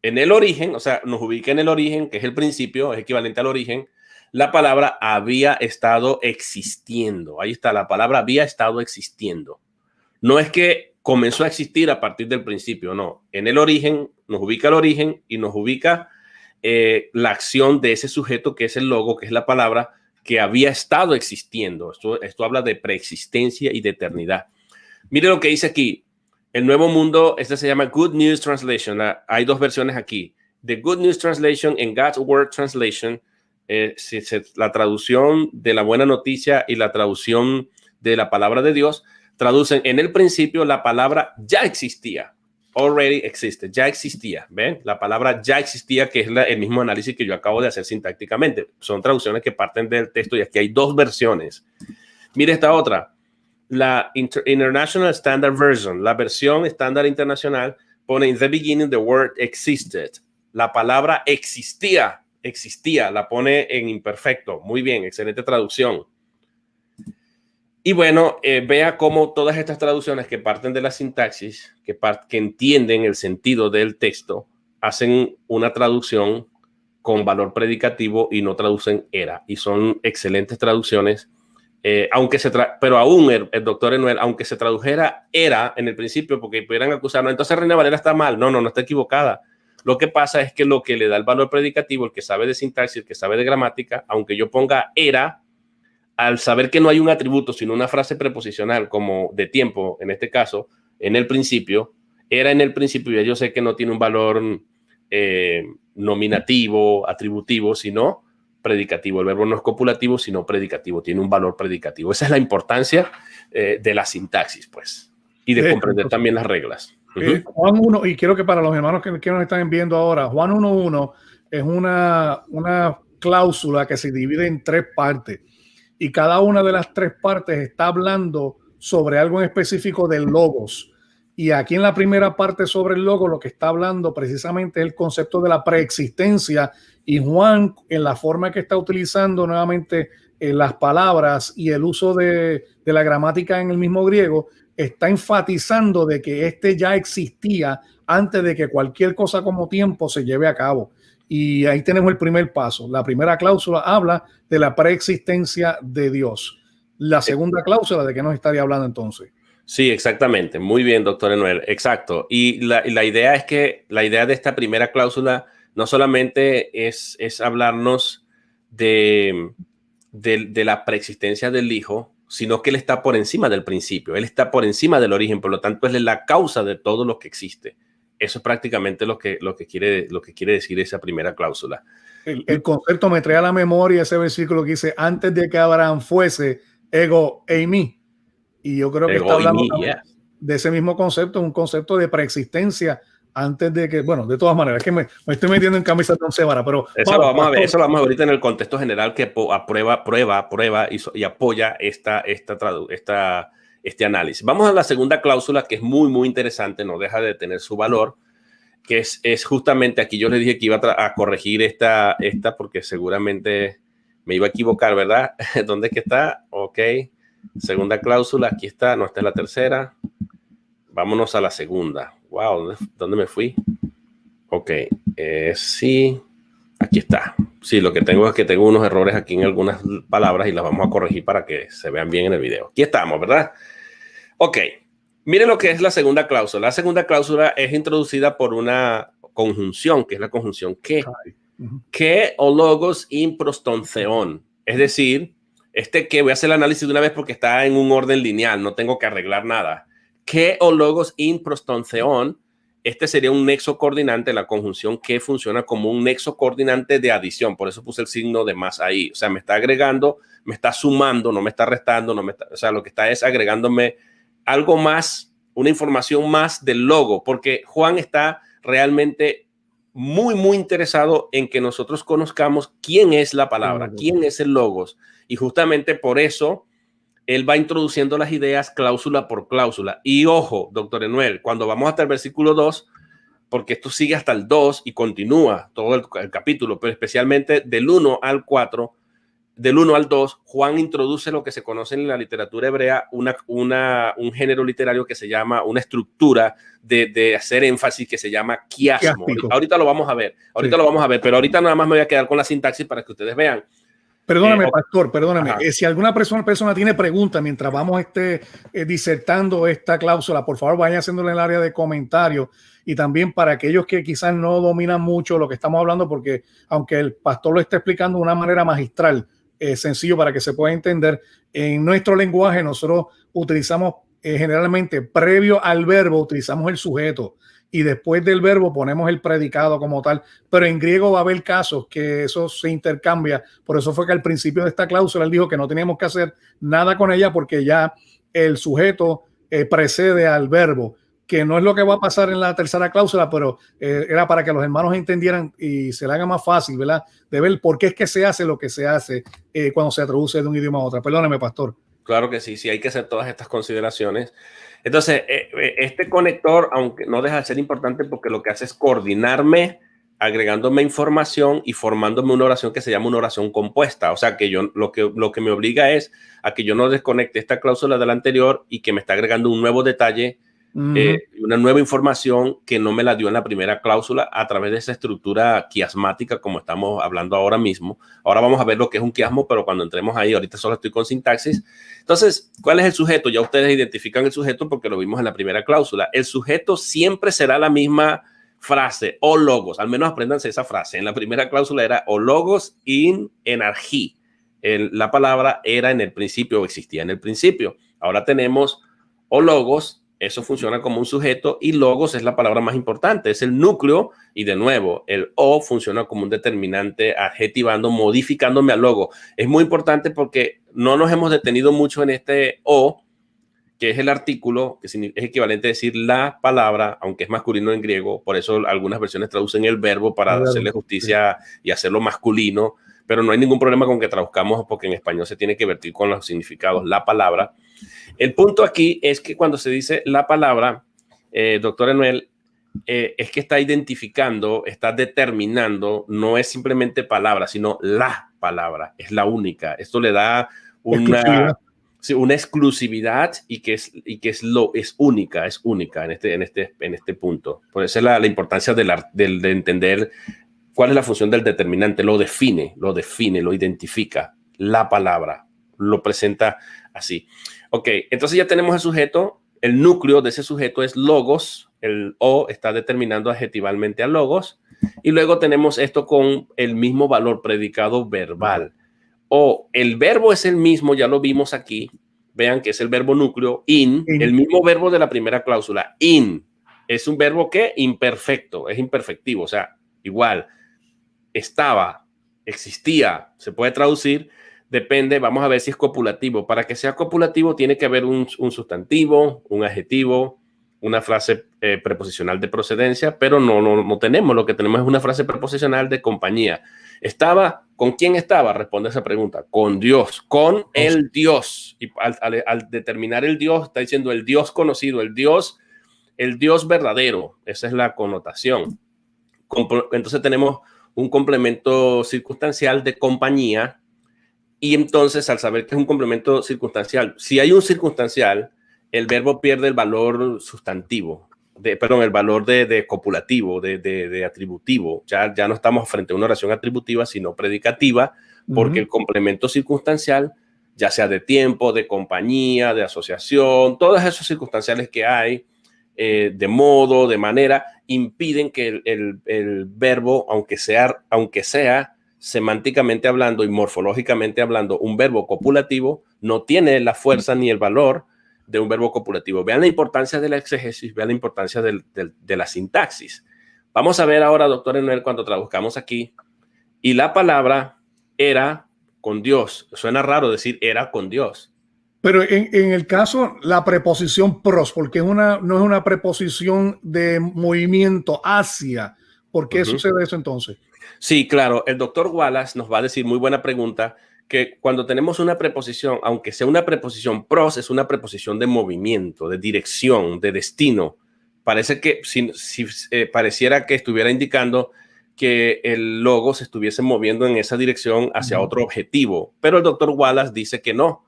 En el origen, o sea, nos ubica en el origen, que es el principio, es equivalente al origen, la palabra había estado existiendo. Ahí está, la palabra había estado existiendo. No es que comenzó a existir a partir del principio, no. En el origen, nos ubica el origen y nos ubica la acción de ese sujeto que es el logo, que es la palabra, que había estado existiendo. Esto habla de preexistencia y de eternidad. Mire lo que dice aquí. El Nuevo Mundo, este se llama Good News Translation. Hay dos versiones aquí. The Good News Translation and God's Word Translation, la traducción de la buena noticia y la traducción de la palabra de Dios, traducen en el principio la palabra ya existía. Already existed, ya existía. ¿Ven? La palabra ya existía, que es el mismo análisis que yo acabo de hacer sintácticamente. Son traducciones que parten del texto y aquí hay dos versiones. Mire esta otra. La International Standard Version, la versión estándar internacional, pone in the beginning the word existed. La palabra existía, la pone en imperfecto. Muy bien, excelente traducción. Y bueno, vea cómo todas estas traducciones que parten de la sintaxis, que entienden el sentido del texto, hacen una traducción con valor predicativo y no traducen era. Y son excelentes traducciones. Pero aún el doctor Enuel, aunque se tradujera era en el principio, porque pudieran acusarnos, entonces Reina Valera está mal. No está equivocada. Lo que pasa es que lo que le da el valor predicativo, el que sabe de sintaxis, el que sabe de gramática, aunque yo ponga era, al saber que no hay un atributo, sino una frase preposicional como de tiempo, en este caso, en el principio, era en el principio, ya yo sé que no tiene un valor nominativo, atributivo, sino predicativo. El verbo no es copulativo, sino predicativo, tiene un valor predicativo. Esa es la importancia de la sintaxis, pues, y de comprender también las reglas. Juan 1, y quiero que para los hermanos que nos están viendo ahora, Juan 1.1 es una cláusula que se divide en tres partes. Y cada una de las tres partes está hablando sobre algo en específico del logos. Y aquí en la primera parte sobre el logos, lo que está hablando precisamente es el concepto de la preexistencia. Y Juan, en la forma que está utilizando nuevamente las palabras y el uso de la gramática en el mismo griego, está enfatizando de que este ya existía antes de que cualquier cosa como tiempo se lleve a cabo. Y ahí tenemos el primer paso. La primera cláusula habla de la preexistencia de Dios. La segunda cláusula, ¿de qué nos estaría hablando entonces? Sí, exactamente. Muy bien, doctor Enuel. Exacto. Y la idea es que la idea de esta primera cláusula no solamente es hablarnos de la preexistencia del Hijo, sino que Él está por encima del principio. Él está por encima del origen. Por lo tanto, Él es la causa de todo lo que existe. Eso es prácticamente lo que quiere decir esa primera cláusula. El concepto me trae a la memoria ese versículo que dice, antes de que Abraham fuese, ego eimi. Y yo creo que está hablando de ese mismo concepto, un concepto de preexistencia antes de que, bueno, de todas maneras, es que me estoy metiendo en camisa de once varas, pero eso lo vamos a ver, eso lo vamos a ver ahorita en el contexto general que prueba y apoya este análisis. Vamos a la segunda cláusula, que es muy, muy interesante, no deja de tener su valor, que es justamente aquí. Yo les dije que iba a corregir esta porque seguramente me iba a equivocar, ¿verdad? ¿Dónde es que está? Ok. Segunda cláusula, aquí está, no, esta es la tercera. vámonos a la segunda. Wow, ¿dónde me fui? Ok, sí, aquí está. Sí, lo que tengo es que tengo unos errores aquí en algunas palabras y las vamos a corregir para que se vean bien en el video. Aquí estamos, ¿verdad? Ok, miren lo que es la segunda cláusula. La segunda cláusula es introducida por una conjunción, que es la conjunción que. Que o logos in prostontheon. Es decir, que voy a hacer el análisis de una vez porque está en un orden lineal, no tengo que arreglar nada. Que o logos in prostontheon. Este sería un nexo coordinante, la conjunción que funciona como un nexo coordinante de adición. Por eso puse el signo de más ahí. O sea, me está agregando, me está sumando, no me está restando, o sea, lo que está es agregándome algo más, una información más del logo, porque Juan está realmente muy interesado en que nosotros conozcamos quién es la palabra, quién es el logos. Y justamente por eso él va introduciendo las ideas cláusula por cláusula. Y ojo, doctor Enuel, cuando vamos hasta el versículo 2, porque esto sigue hasta el 2 y continúa todo el capítulo, pero especialmente del 1 al 4, del 1 al 2, Juan introduce lo que se conoce en la literatura hebrea, un género literario que se llama, una estructura de hacer énfasis que se llama quiasmo. Ahorita lo vamos a ver, lo vamos a ver, pero ahorita nada más me voy a quedar con la sintaxis para que ustedes vean. Perdóname, pastor, perdóname. Si alguna persona tiene preguntas mientras vamos disertando esta cláusula, por favor vayan haciéndolo en el área de comentarios. Y también para aquellos que quizás no dominan mucho lo que estamos hablando, porque aunque el pastor lo está explicando de una manera magistral, sencillo para que se pueda entender, en nuestro lenguaje nosotros utilizamos generalmente previo al verbo, utilizamos el sujeto. Y después del verbo ponemos el predicado como tal, pero en griego va a haber casos que eso se intercambia. Por eso fue que al principio de esta cláusula él dijo que no teníamos que hacer nada con ella porque ya el sujeto precede al verbo, que no es lo que va a pasar en la tercera cláusula, pero era para que los hermanos entendieran y se le haga más fácil, ¿verdad? De ver por qué es que se hace lo que se hace cuando se traduce de un idioma a otro. Perdóneme, pastor. Claro que sí, hay que hacer todas estas consideraciones. Entonces, este conector, aunque no deja de ser importante porque lo que hace es coordinarme, agregándome información y formándome una oración que se llama una oración compuesta. O sea, que yo lo que me obliga es a que yo no desconecte esta cláusula de la anterior y que me está agregando un nuevo detalle, una nueva información que no me la dio en la primera cláusula a través de esa estructura quiasmática como estamos hablando ahora mismo. Ahora vamos a ver lo que es un quiasmo, pero cuando entremos ahí, ahorita solo estoy con sintaxis. Entonces, ¿cuál es el sujeto? Ya ustedes identifican el sujeto porque lo vimos en la primera cláusula. El sujeto siempre será la misma frase o logos, al menos apréndanse esa frase. En la primera cláusula era o logos in enargí. La palabra era en el principio o existía en el principio. Ahora tenemos o logos. Eso funciona como un sujeto y logos es la palabra más importante, es el núcleo y de nuevo el o funciona como un determinante adjetivando, modificándome al logo. Es muy importante porque no nos hemos detenido mucho en este o, que es el artículo, que es equivalente a decir la palabra, aunque es masculino en griego, por eso algunas versiones traducen el verbo para hacerle justicia y hacerlo masculino, pero no hay ningún problema con que traduzcamos porque en español se tiene que vertir con los significados la palabra. El punto aquí es que cuando se dice la palabra, doctor Enuel, es que está identificando, está determinando, no es simplemente palabra, sino la palabra, es la única. Esto le da una exclusividad y que es única en este punto. Por eso es la importancia de entender cuál es la función del determinante. Lo define, lo identifica. La palabra lo presenta así. Ok, entonces ya tenemos el sujeto. El núcleo de ese sujeto es logos. El o está determinando adjetivalmente a logos. Y luego tenemos esto con el mismo valor predicado verbal. O el verbo es el mismo, ya lo vimos aquí. Vean que es el verbo núcleo, in, el mismo verbo de la primera cláusula. In es un verbo que imperfecto, es imperfectivo, o sea, igual. Estaba, existía, se puede traducir, depende, vamos a ver si es copulativo. Para que sea copulativo tiene que haber un sustantivo, un adjetivo, una frase preposicional de procedencia, pero no tenemos. Lo que tenemos es una frase preposicional de compañía. Estaba, ¿con quién estaba? Responde a esa pregunta. Con Dios, con el Dios. Y al determinar el Dios, está diciendo el Dios conocido, el Dios verdadero. Esa es la connotación. Entonces tenemos un complemento circunstancial de compañía. Y entonces, al saber que es un complemento circunstancial, si hay un circunstancial, el verbo pierde el valor sustantivo, perdón, el valor de copulativo, de atributivo. Ya no estamos frente a una oración atributiva, sino predicativa, porque el complemento circunstancial, ya sea de tiempo, de compañía, de asociación, todas esas circunstanciales que hay, de modo, de manera, impiden que el verbo, aunque sea semánticamente hablando y morfológicamente hablando, un verbo copulativo no tiene la fuerza ni el valor de un verbo copulativo. Vean la importancia de la exégesis, vean la importancia de la sintaxis. Vamos a ver ahora, doctor Enoel, cuando traduzcamos aquí, y la palabra era con Dios. Suena raro decir era con Dios. Pero en el caso, la preposición pros, porque no es una preposición de movimiento hacia. ¿Por qué sucede eso entonces? Sí, claro. El doctor Wallace nos va a decir, muy buena pregunta, que cuando tenemos una preposición, aunque sea una preposición pros, es una preposición de movimiento, de dirección, de destino. Parece que pareciera que estuviera indicando que el logo se estuviese moviendo en esa dirección hacia otro objetivo. Pero el doctor Wallace dice que no.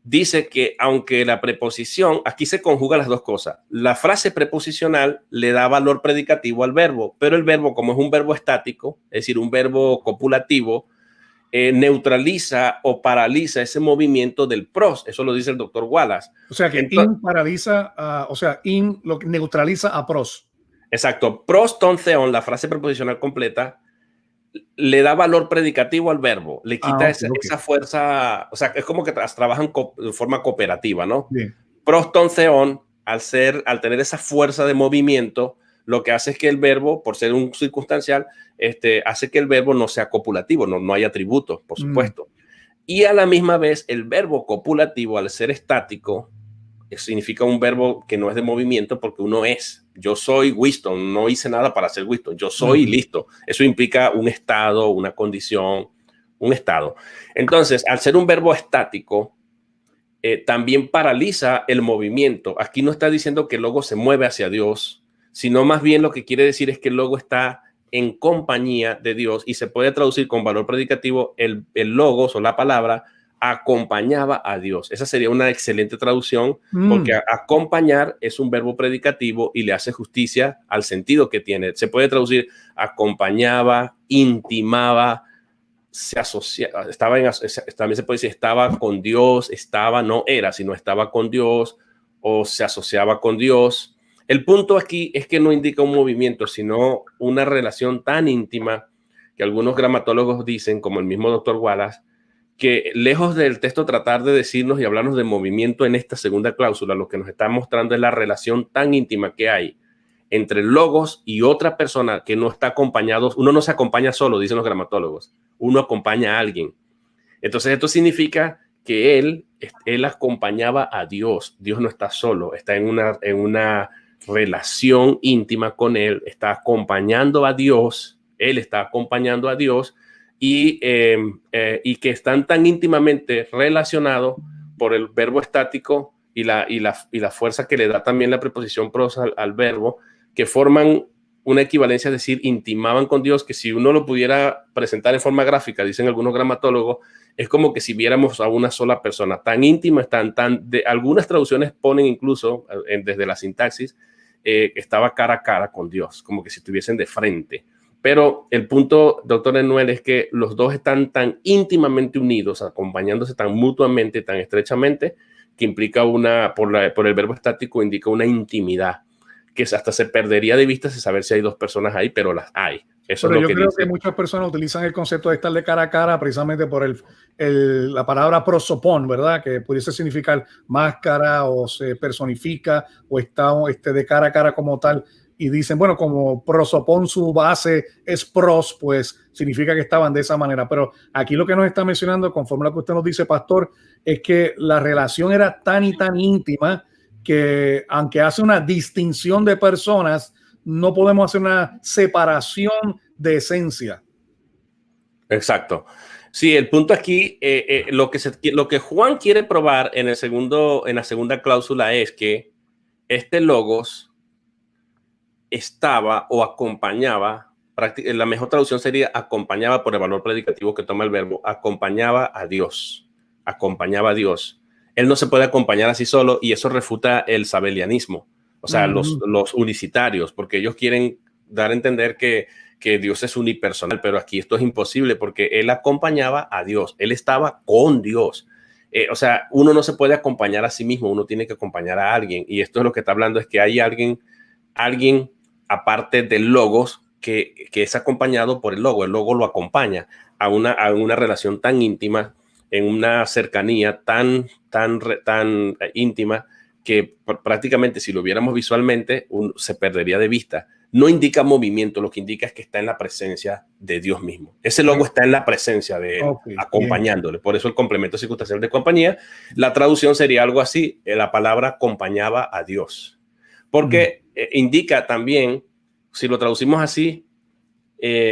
Dice que aunque la preposición, aquí se conjugan las dos cosas. La frase preposicional le da valor predicativo al verbo, pero el verbo, como es un verbo estático, es decir, un verbo copulativo, neutraliza o paraliza ese movimiento del pros. Eso lo dice el doctor Wallace. O sea que entonces, in paraliza, lo neutraliza a pros. Exacto. Pros ton theon, la frase preposicional completa, le da valor predicativo al verbo, le quita esa fuerza, o sea, es como que trabajan de forma cooperativa, ¿no? Bien. Pros ton theon, al tener esa fuerza de movimiento, lo que hace es que el verbo, por ser un circunstancial, hace que el verbo no sea copulativo, no hay atributos, por supuesto. Y a la misma vez, el verbo copulativo, al ser estático, significa un verbo que no es de movimiento porque uno es. Yo soy Winston, no hice nada para ser Winston, yo soy listo. Eso implica un estado, una condición, un estado. Entonces, al ser un verbo estático, también paraliza el movimiento. Aquí no está diciendo que el logo se mueve hacia Dios, sino más bien lo que quiere decir es que el logo está en compañía de Dios y se puede traducir con valor predicativo el logos o la palabra acompañaba a Dios. Esa sería una excelente traducción porque acompañar es un verbo predicativo y le hace justicia al sentido que tiene. Se puede traducir acompañaba, intimaba, se asociaba, también se puede decir estaba con Dios, no era, sino estaba con Dios o se asociaba con Dios. El punto aquí es que no indica un movimiento, sino una relación tan íntima que algunos gramatólogos dicen, como el mismo doctor Wallace, que lejos del texto tratar de decirnos y hablarnos de movimiento en esta segunda cláusula, lo que nos está mostrando es la relación tan íntima que hay entre el logos y otra persona que no está acompañado. Uno no se acompaña solo, dicen los gramatólogos, uno acompaña a alguien. Entonces esto significa que él acompañaba a Dios. Dios no está solo, está en una relación íntima con él, está acompañando a Dios, él está acompañando a Dios. Y que están tan íntimamente relacionados por el verbo estático y la fuerza que le da también la preposición pros al verbo, que forman una equivalencia, es decir, intimaban con Dios, que si uno lo pudiera presentar en forma gráfica, dicen algunos gramatólogos, es como que si viéramos a una sola persona, tan íntima, algunas traducciones ponen incluso, desde la sintaxis, que estaba cara a cara con Dios, como que si estuviesen de frente. Pero el punto, doctor Enoel, es que los dos están tan íntimamente unidos, acompañándose tan mutuamente, tan estrechamente, que implica por el verbo estático, indica una intimidad, que hasta se perdería de vista sin saber si hay dos personas ahí, pero las hay. Eso es lo que yo creo dice. que muchas personas utilizan el concepto de estar de cara a cara precisamente por la palabra prosopón, ¿verdad? Que pudiese significar máscara o se personifica o está de cara a cara como tal. Y dicen, bueno, como prosopón su base es pros, pues significa que estaban de esa manera. Pero aquí lo que nos está mencionando, conforme a lo que usted nos dice, pastor, es que la relación era tan y tan íntima que aunque hace una distinción de personas, no podemos hacer una separación de esencia. Exacto. Sí, el punto aquí, lo que Juan quiere probar en la segunda cláusula es que este logos estaba o acompañaba, la mejor traducción sería acompañaba por el valor predicativo que toma el verbo, acompañaba a Dios. Él no se puede acompañar así solo y eso refuta el sabelianismo, o sea, los unicitarios, porque ellos quieren dar a entender que Dios es unipersonal, pero aquí esto es imposible porque Él acompañaba a Dios, Él estaba con Dios. O sea, uno no se puede acompañar a sí mismo, uno tiene que acompañar a alguien y esto es lo que está hablando, es que hay alguien aparte del logos que es acompañado por el logo lo acompaña a una relación tan íntima, en una cercanía tan íntima que prácticamente si lo viéramos visualmente se perdería de vista. No indica movimiento, lo que indica es que está en la presencia de Dios mismo. Ese logo está en la presencia de Él, acompañándole. Por eso el complemento circunstancial de compañía, la traducción sería algo así, la palabra acompañaba a Dios. Porque indica también, si lo traducimos así,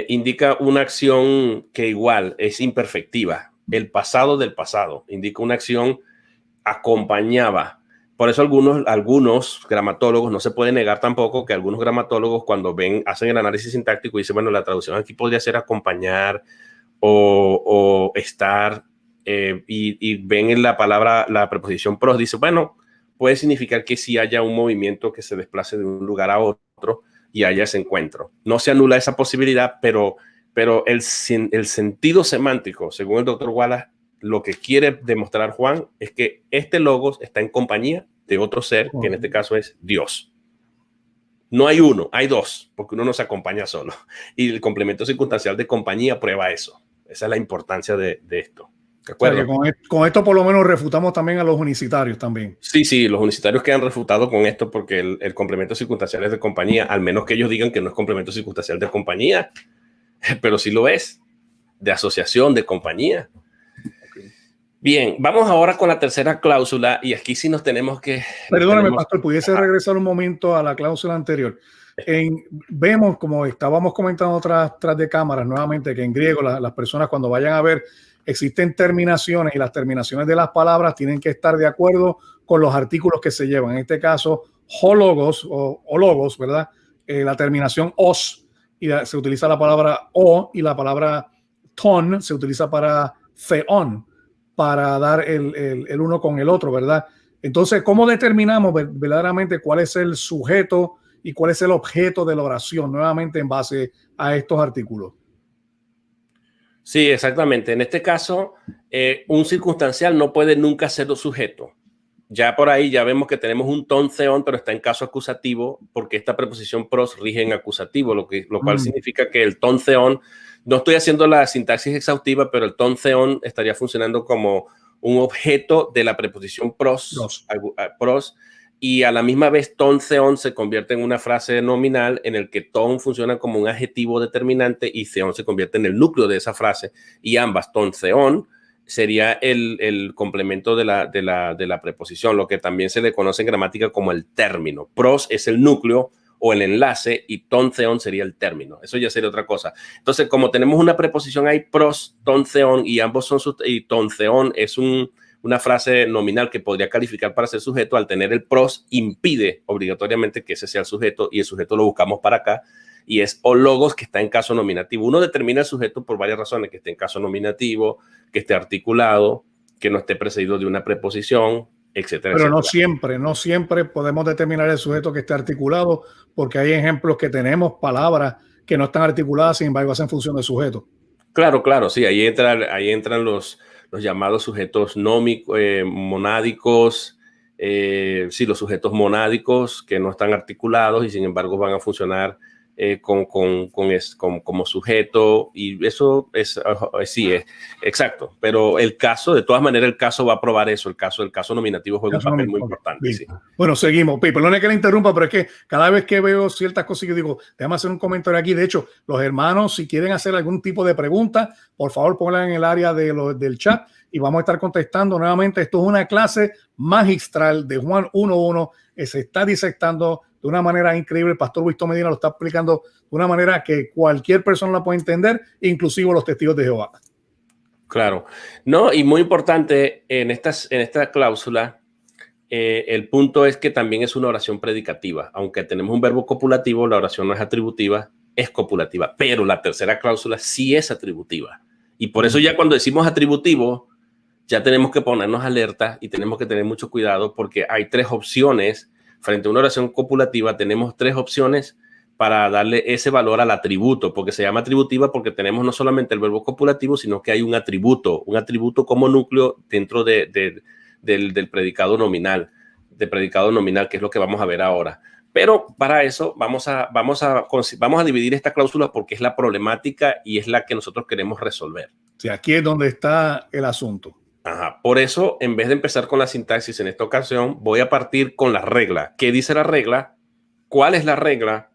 indica una acción que igual es imperfectiva. El pasado del pasado indica una acción acompañaba. Por eso algunos gramatólogos, no se puede negar tampoco que algunos gramatólogos cuando hacen el análisis sintáctico dicen, bueno, la traducción aquí podría ser acompañar o estar y ven en la palabra, la preposición pros, dice, bueno, puede significar que sí haya un movimiento que se desplace de un lugar a otro y haya ese encuentro. No se anula esa posibilidad, pero el sentido semántico, según el doctor Wallace, lo que quiere demostrar Juan es que este logos está en compañía de otro ser, que en este caso es Dios. No hay uno, hay dos, porque uno no se acompaña solo. Y el complemento circunstancial de compañía prueba eso. Esa es la importancia de esto. ¿De acuerdo? O sea, con esto por lo menos refutamos también a los unicitarios también. Sí, los unicitarios quedan refutados con esto porque el complemento circunstancial es de compañía, al menos que ellos digan que no es complemento circunstancial de compañía, pero sí lo es, de asociación, de compañía. Bien, vamos ahora con la tercera cláusula y aquí sí nos tenemos que... Perdóname, pastor, ¿pudiese regresar un momento a la cláusula anterior? Vemos, como estábamos comentando tras de cámaras nuevamente, que en griego las personas cuando vayan a ver existen terminaciones y las terminaciones de las palabras tienen que estar de acuerdo con los artículos que se llevan. En este caso, hologos o logos, ¿verdad? La terminación os y se utiliza la palabra o y la palabra ton se utiliza para theon, para dar el uno con el otro, ¿verdad? Entonces, ¿cómo determinamos verdaderamente cuál es el sujeto y cuál es el objeto de la oración, nuevamente en base a estos artículos? Sí, exactamente. En este caso, un circunstancial no puede nunca ser sujeto. Ya por ahí ya vemos que tenemos un ton theon, pero está en caso acusativo porque esta preposición pros rige en acusativo, lo cual significa que el ton theon, no estoy haciendo la sintaxis exhaustiva, pero el ton theon estaría funcionando como un objeto de la preposición pros, y a la misma vez ton theon se convierte en una frase nominal en el que ton funciona como un adjetivo determinante y theon se convierte en el núcleo de esa frase, y ambas, ton theon, sería el complemento de la preposición, lo que también se le conoce en gramática como el término. Pros es el núcleo o el enlace y ton theon sería el término. Eso ya sería otra cosa. Entonces, como tenemos una preposición ahí, pros, ton theon, y ambos son y ton theon es una frase nominal que podría calificar para ser sujeto, al tener el pros impide obligatoriamente que ese sea el sujeto y el sujeto lo buscamos para acá. Y es o logos, que está en caso nominativo. Uno determina el sujeto por varias razones, que esté en caso nominativo, que esté articulado, que no esté precedido de una preposición, etcétera. Pero etcétera. no siempre podemos determinar el sujeto que esté articulado, porque hay ejemplos que tenemos palabras que no están articuladas, sin embargo hacen función de sujeto. Claro, sí, ahí entran los llamados sujetos monádicos, sí, los sujetos monádicos que no están articulados y sin embargo van a funcionar como sujeto, y eso sí, es exacto, pero el caso, de todas maneras, el caso va a probar eso, el caso nominativo juega un papel muy importante. Sí. Bueno, seguimos. Perdone que le interrumpa, pero es que cada vez que veo ciertas cosas, yo digo, déjame hacer un comentario aquí. De hecho, los hermanos, si quieren hacer algún tipo de pregunta, por favor, pónganla en el área del chat y vamos a estar contestando nuevamente. Esto es una clase magistral de Juan 1.1 que se está disectando de una manera increíble. El pastor Winston Medina lo está explicando de una manera que cualquier persona la puede entender, inclusive los testigos de Jehová. Claro. No, y muy importante en esta cláusula, el punto es que también es una oración predicativa. Aunque tenemos un verbo copulativo, la oración no es atributiva, es copulativa. Pero la tercera cláusula sí es atributiva. Y por eso ya cuando decimos atributivo, ya tenemos que ponernos alerta y tenemos que tener mucho cuidado porque hay tres opciones. Frente a una oración copulativa tenemos tres opciones para darle ese valor al atributo, porque se llama atributiva porque tenemos no solamente el verbo copulativo, sino que hay un atributo como núcleo dentro del predicado nominal, que es lo que vamos a ver ahora. Pero para eso vamos a dividir esta cláusula porque es la problemática y es la que nosotros queremos resolver. Sí, aquí es donde está el asunto. Ajá. Por eso, en vez de empezar con la sintaxis en esta ocasión, voy a partir con la regla. ¿Qué dice la regla? ¿Cuál es la regla?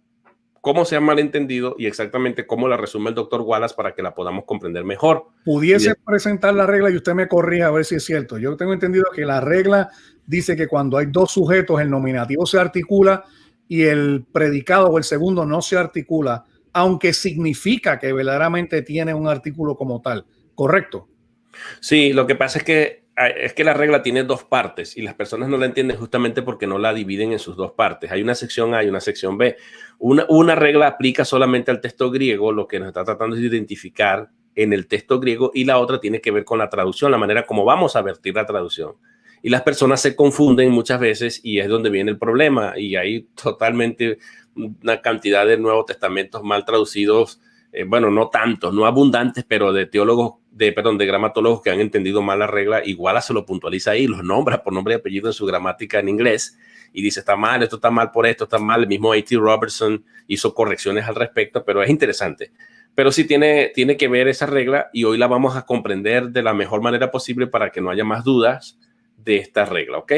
¿Cómo se ha malentendido? Y exactamente cómo la resume el doctor Wallace para que la podamos comprender mejor. Pudiese presentar la regla y usted me corrija a ver si es cierto. Yo tengo entendido que la regla dice que cuando hay dos sujetos, el nominativo se articula y el predicado o el segundo no se articula, aunque significa que verdaderamente tiene un artículo como tal. ¿Correcto? Sí, lo que pasa es que la regla tiene dos partes y las personas no la entienden justamente porque no la dividen en sus dos partes. Hay una sección A y una sección B. Una regla aplica solamente al texto griego, lo que nos está tratando es de identificar en el texto griego, y la otra tiene que ver con la traducción, la manera como vamos a vertir la traducción. Y las personas se confunden muchas veces y es donde viene el problema. Y hay totalmente una cantidad de Nuevos Testamentos mal traducidos. Bueno, no tantos, no abundantes, pero de de gramatólogos que han entendido mal la regla. Igual se lo puntualiza ahí, los nombra por nombre y apellido en su gramática en inglés y dice, está mal, esto está mal por esto, está mal. El mismo A.T. Robertson hizo correcciones al respecto, pero es interesante. Pero sí tiene que ver esa regla y hoy la vamos a comprender de la mejor manera posible para que no haya más dudas de esta regla, ¿ok?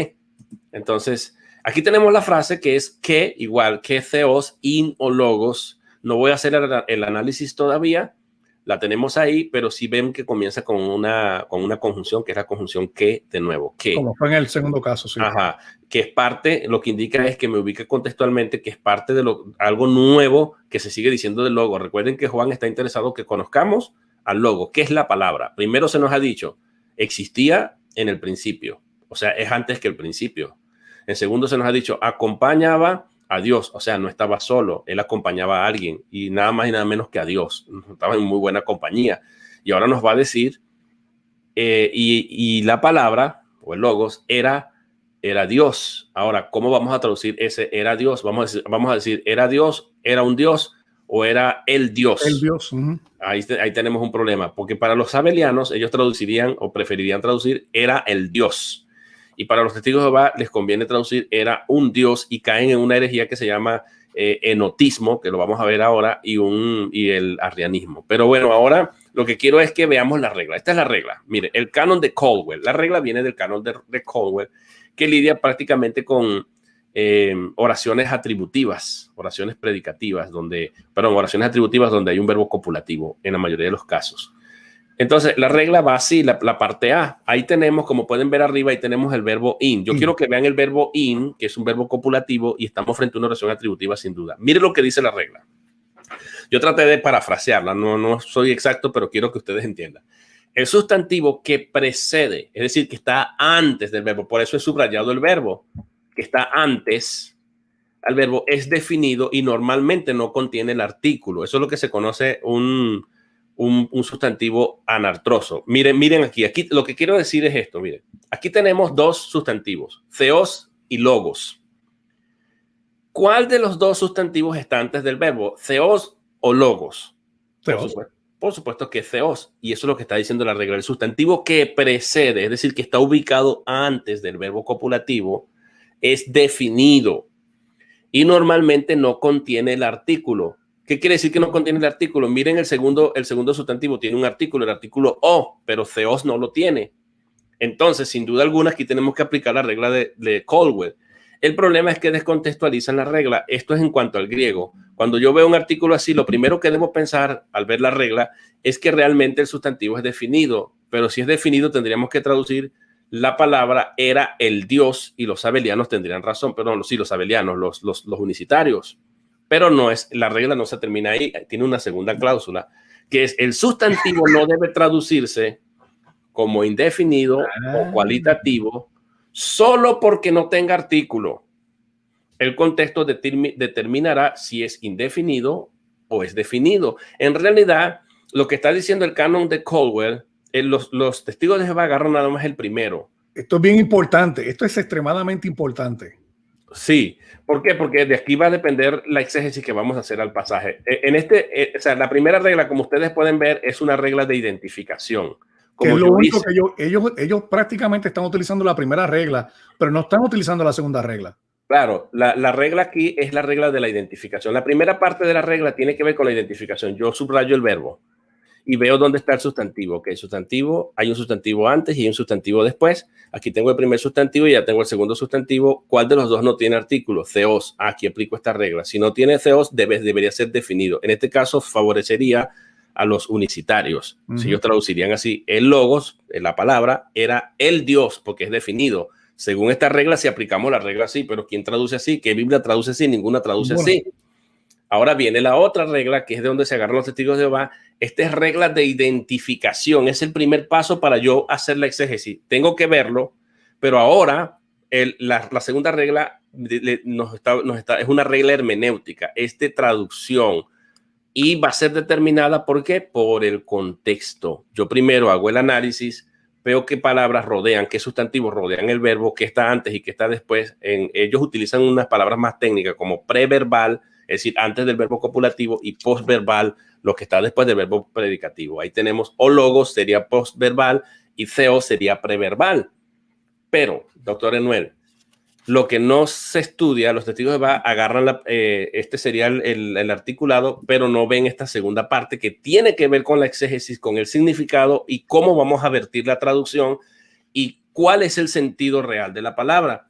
Entonces, aquí tenemos la frase que es que, igual que theos, in o logos. No voy a hacer el análisis todavía, la tenemos ahí, pero sí ven que comienza con una conjunción, que es la conjunción que, de nuevo, que. Como fue en el segundo caso, sí. Ajá, que es parte, lo que indica es que me ubica contextualmente, que es parte de algo nuevo que se sigue diciendo del logo. Recuerden que Juan está interesado que conozcamos al logo. ¿Qué es la palabra? Primero se nos ha dicho, existía en el principio, o sea, es antes que el principio. En segundo se nos ha dicho, acompañaba a Dios, o sea, no estaba solo, él acompañaba a alguien y nada más y nada menos que a Dios, estaba en muy buena compañía. Y ahora nos va a decir, y la palabra o el logos era Dios. Ahora, ¿cómo vamos a traducir ese era Dios? Vamos a decir, ¿era Dios, era un Dios o era el Dios? El Dios. Ahí tenemos un problema, porque para los sabelianos ellos traducirían o preferirían traducir era el Dios. Y para los testigos de Jehová les conviene traducir era un Dios y caen en una herejía que se llama enotismo, que lo vamos a ver ahora, y el arrianismo. Pero bueno, ahora lo que quiero es que veamos la regla. Esta es la regla. Mire, el canon de Caldwell. La regla viene del canon de Caldwell, que lidia prácticamente con oraciones atributivas, oraciones predicativas, oraciones atributivas donde hay un verbo copulativo en la mayoría de los casos. Entonces, la regla va así, la parte A. Ahí tenemos, como pueden ver arriba, ahí tenemos el verbo in. Yo quiero que vean el verbo in, que es un verbo copulativo, y estamos frente a una oración atributiva sin duda. Mire lo que dice la regla. Yo traté de parafrasearla, no soy exacto, pero quiero que ustedes entiendan. El sustantivo que precede, es decir, que está antes del verbo, por eso he subrayado el verbo, que está antes al verbo, es definido y normalmente no contiene el artículo. Eso es lo que se conoce un sustantivo anartroso. Miren aquí lo que quiero decir es esto, miren. Aquí tenemos dos sustantivos, theos y logos. ¿Cuál de los dos sustantivos está antes del verbo? ¿Theos o logos? Theos. Por supuesto que theos. Y eso es lo que está diciendo la regla. El sustantivo que precede, es decir, que está ubicado antes del verbo copulativo, es definido y normalmente no contiene el artículo. ¿Qué quiere decir que no contiene el artículo? Miren el segundo sustantivo tiene un artículo, el artículo o, pero theos no lo tiene. Entonces, sin duda alguna, aquí tenemos que aplicar la regla de Caldwell. El problema es que descontextualizan la regla. Esto es en cuanto al griego. Cuando yo veo un artículo así, lo primero que debo pensar al ver la regla es que realmente el sustantivo es definido. Pero si es definido, tendríamos que traducir la palabra era el Dios y los sabelianos tendrían razón. Perdón, sí, los sabelianos, los unicitarios. Pero no es, la regla no se termina ahí, tiene una segunda cláusula, que es el sustantivo no debe traducirse como indefinido o cualitativo solo porque no tenga artículo. El contexto determinará si es indefinido o es definido. En realidad, lo que está diciendo el canon de Caldwell los testigos de Jehová agarran nada más el primero. Esto es bien importante. Esto es extremadamente importante. Sí. ¿Por qué? Porque de aquí va a depender la exégesis que vamos a hacer al pasaje. O sea, la primera regla, como ustedes pueden ver, es una regla de identificación. Que es lo único que ellos prácticamente están utilizando la primera regla, pero no están utilizando la segunda regla. Claro, la regla aquí es la regla de la identificación. La primera parte de la regla tiene que ver con la identificación. Yo subrayo el verbo y veo dónde está el sustantivo. Que el sustantivo, hay un sustantivo antes y hay un sustantivo después. Aquí tengo el primer sustantivo y ya tengo el segundo sustantivo. ¿Cuál de los dos no tiene artículo? Theos. Aquí aplico esta regla. Si no tiene theos, debería ser definido. En este caso, favorecería a los unicitarios. Si ellos traducirían así, el logos, la palabra, era el Dios, porque es definido. Según esta regla, si aplicamos la regla así, pero ¿quién traduce así? ¿Qué Biblia traduce así? Ninguna traduce así. Ahora viene la otra regla, que es de donde se agarran los testigos de Jehová. Esta es regla de identificación. Es el primer paso para yo hacer la exégesis. Tengo que verlo, pero ahora la segunda regla es una regla hermenéutica, es de traducción. Y va a ser determinada, ¿por qué? Por el contexto. Yo primero hago el análisis, veo qué palabras rodean, qué sustantivos rodean el verbo, qué está antes y qué está después. Ellos utilizan unas palabras más técnicas como preverbal, es decir, antes del verbo copulativo, y postverbal, lo que está después del verbo predicativo. Ahí tenemos o logos sería postverbal y theo sería preverbal. Pero, doctor Enuel, lo que no se estudia, los testigos de Jehová agarran este sería el articulado, pero no ven esta segunda parte que tiene que ver con la exégesis, con el significado y cómo vamos a vertir la traducción y cuál es el sentido real de la palabra.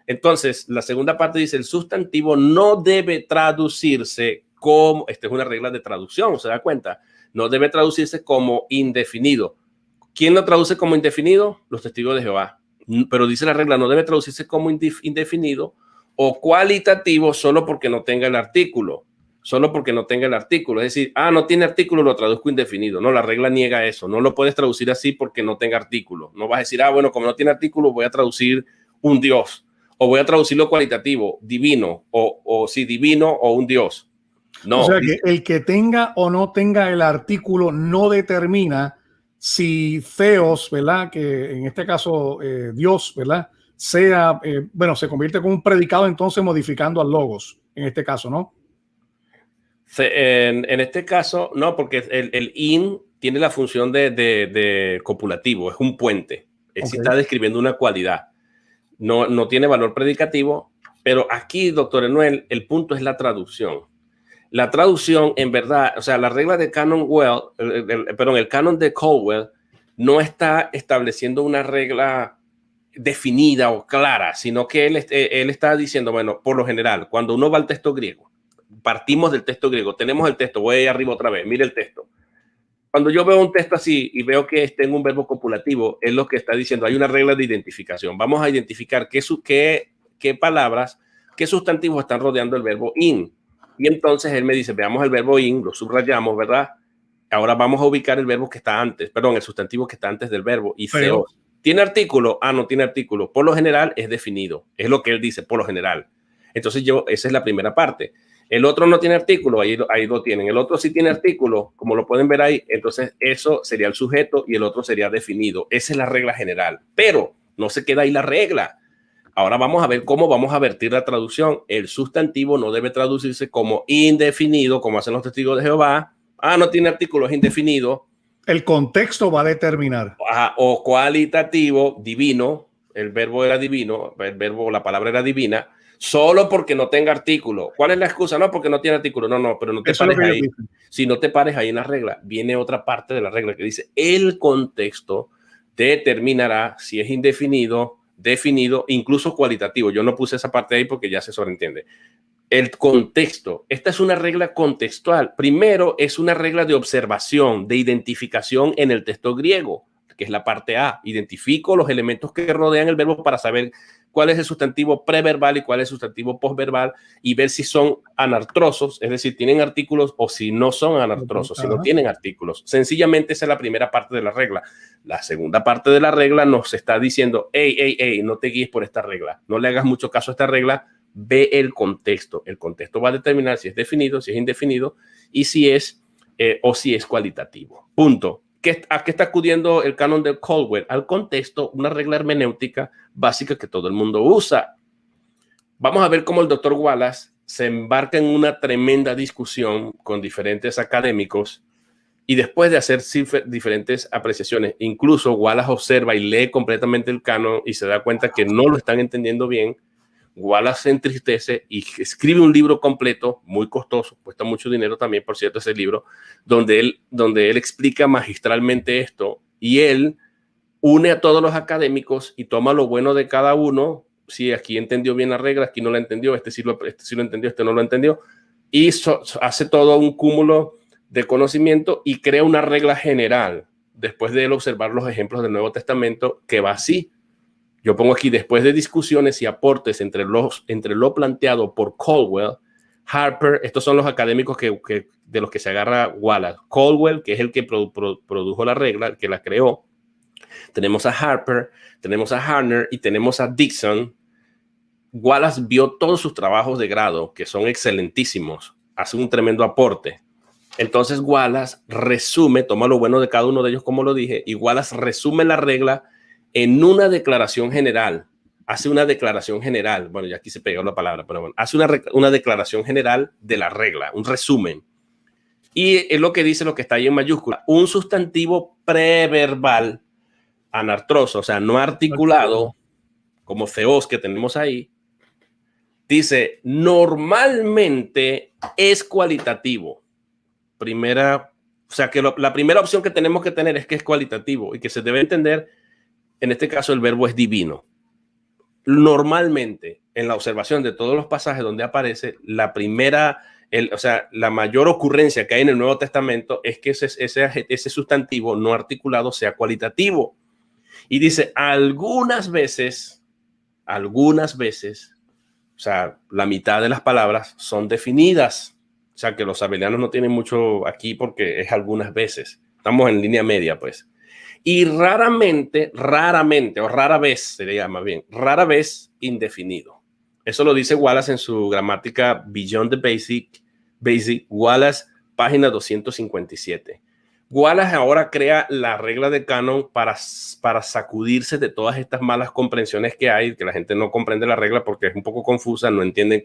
Entonces, la segunda parte dice, el sustantivo no debe traducirse como, esta es una regla de traducción, ¿se da cuenta? No debe traducirse como indefinido. ¿Quién lo traduce como indefinido? Los testigos de Jehová. Pero dice la regla, no debe traducirse como indefinido o cualitativo solo porque no tenga el artículo. Solo porque no tenga el artículo. Es decir, no tiene artículo, lo traduzco indefinido. No, la regla niega eso. No lo puedes traducir así porque no tenga artículo. No vas a decir, bueno, como no tiene artículo, voy a traducir un Dios. O voy a traducirlo cualitativo, divino, o si divino o un Dios. No. O sea, que el que tenga o no tenga el artículo no determina si theos, ¿verdad? Que en este caso Dios, ¿verdad? Sea, se convierte como un predicado, entonces modificando al logos, en este caso, ¿no? En este caso, no, porque el in tiene la función de copulativo, es un puente. Okay. Está describiendo una cualidad. No tiene valor predicativo, pero aquí, doctor Enuel, el punto es la traducción. La traducción, en verdad, o sea, la regla de el canon de Caldwell no está estableciendo una regla definida o clara, sino que él está diciendo, bueno, por lo general, cuando uno va al texto griego, partimos del texto griego, tenemos el texto, voy ahí arriba otra vez, mire el texto. Cuando yo veo un texto así y veo que está en un verbo copulativo, es lo que está diciendo, hay una regla de identificación. Vamos a identificar qué palabras, qué sustantivos están rodeando el verbo in. Y entonces él me dice, veamos el verbo in, lo subrayamos, ¿verdad? Ahora vamos a ubicar el verbo que está antes, perdón, el sustantivo que está antes del verbo. Y theos. ¿Tiene artículo? No tiene artículo. Por lo general es definido. Es lo que él dice, por lo general. Entonces esa es la primera parte. El otro no tiene artículo, ahí lo tienen. El otro sí tiene artículo, como lo pueden ver ahí. Entonces eso sería el sujeto y el otro sería definido. Esa es la regla general. Pero no se queda ahí la regla. Ahora vamos a ver cómo vamos a vertir la traducción. El sustantivo no debe traducirse como indefinido, como hacen los testigos de Jehová. No tiene artículo, es indefinido. El contexto va a determinar. O cualitativo, divino. El verbo era divino, la palabra era divina. Solo porque no tenga artículo. ¿Cuál es la excusa? No, porque no tiene artículo. No, pero no te pares ahí. Si no te pares ahí en la regla, viene otra parte de la regla que dice el contexto determinará si es indefinido, definido, incluso cualitativo. Yo no puse esa parte ahí porque ya se sobreentiende. El contexto. Esta es una regla contextual. Primero es una regla de observación, de identificación en el texto griego, que es la parte A. Identifico los elementos que rodean el verbo para saber cuál es el sustantivo preverbal y cuál es el sustantivo postverbal y ver si son anartrosos, es decir, tienen artículos o si no son anartrosos, si no tienen artículos. Sencillamente esa es la primera parte de la regla. La segunda parte de la regla nos está diciendo, hey, no te guíes por esta regla, no le hagas mucho caso a esta regla, ve el contexto. El contexto va a determinar si es definido, si es indefinido y si es o si es cualitativo. Punto. ¿A qué está acudiendo el canon de Caldwell? Al contexto, una regla hermenéutica básica que todo el mundo usa. Vamos a ver cómo el doctor Wallace se embarca en una tremenda discusión con diferentes académicos y después de hacer diferentes apreciaciones, incluso Wallace observa y lee completamente el canon y se da cuenta que no lo están entendiendo bien. Wallace se entristece y escribe un libro completo, muy costoso, cuesta mucho dinero también, por cierto, ese libro, donde él explica magistralmente esto y él une a todos los académicos y toma lo bueno de cada uno. Si aquí entendió bien la regla, aquí no la entendió, este sí lo entendió, este no lo entendió, y hace todo un cúmulo de conocimiento y crea una regla general después de él observar los ejemplos del Nuevo Testamento que va así. Yo pongo aquí, después de discusiones y aportes entre lo planteado por Caldwell, Harper, estos son los académicos de los que se agarra Wallace. Caldwell, que es el que produjo la regla, el que la creó. Tenemos a Harper, tenemos a Harner y tenemos a Dixon. Wallace vio todos sus trabajos de grado, que son excelentísimos, hace un tremendo aporte. Entonces Wallace resume, toma lo bueno de cada uno de ellos, como lo dije, y Wallace resume la regla en una declaración general. Hace una declaración general, bueno, ya aquí se pegó la palabra, pero bueno, hace una declaración general de la regla, un resumen. Y es lo que dice, lo que está ahí en mayúscula, un sustantivo preverbal anartroso, o sea, no articulado, como theos que tenemos ahí, dice, normalmente es cualitativo. O sea, que la primera opción que tenemos que tener es que es cualitativo y que se debe entender, en este caso, el verbo es divino. Normalmente, en la observación de todos los pasajes donde aparece, la mayor ocurrencia que hay en el Nuevo Testamento es que ese sustantivo no articulado sea cualitativo. Y dice, algunas veces, o sea, la mitad de las palabras son definidas. O sea, que los sabelianos no tienen mucho aquí porque es algunas veces. Estamos en línea media, pues. Y raramente, o rara vez, se le llama bien, rara vez indefinido. Eso lo dice Wallace en su gramática Beyond the Basic, Wallace, página 257. Wallace ahora crea la regla de canon para sacudirse de todas estas malas comprensiones que hay, que la gente no comprende la regla porque es un poco confusa, no entienden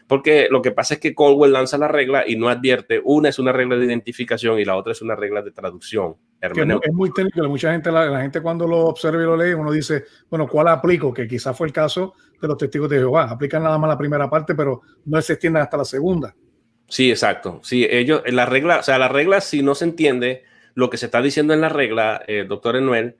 porque lo que pasa es que Caldwell lanza la regla y no advierte, una es una regla de identificación y la otra es una regla de traducción. Es muy técnico, mucha gente, la gente cuando lo observa y lo lee, uno dice, bueno, ¿cuál aplico? Que quizás fue el caso de los testigos de Jehová, aplican nada más la primera parte, pero no se extienden hasta la segunda. Sí, exacto. Sí, la regla, si no se entiende lo que se está diciendo en la regla, doctor Enuel,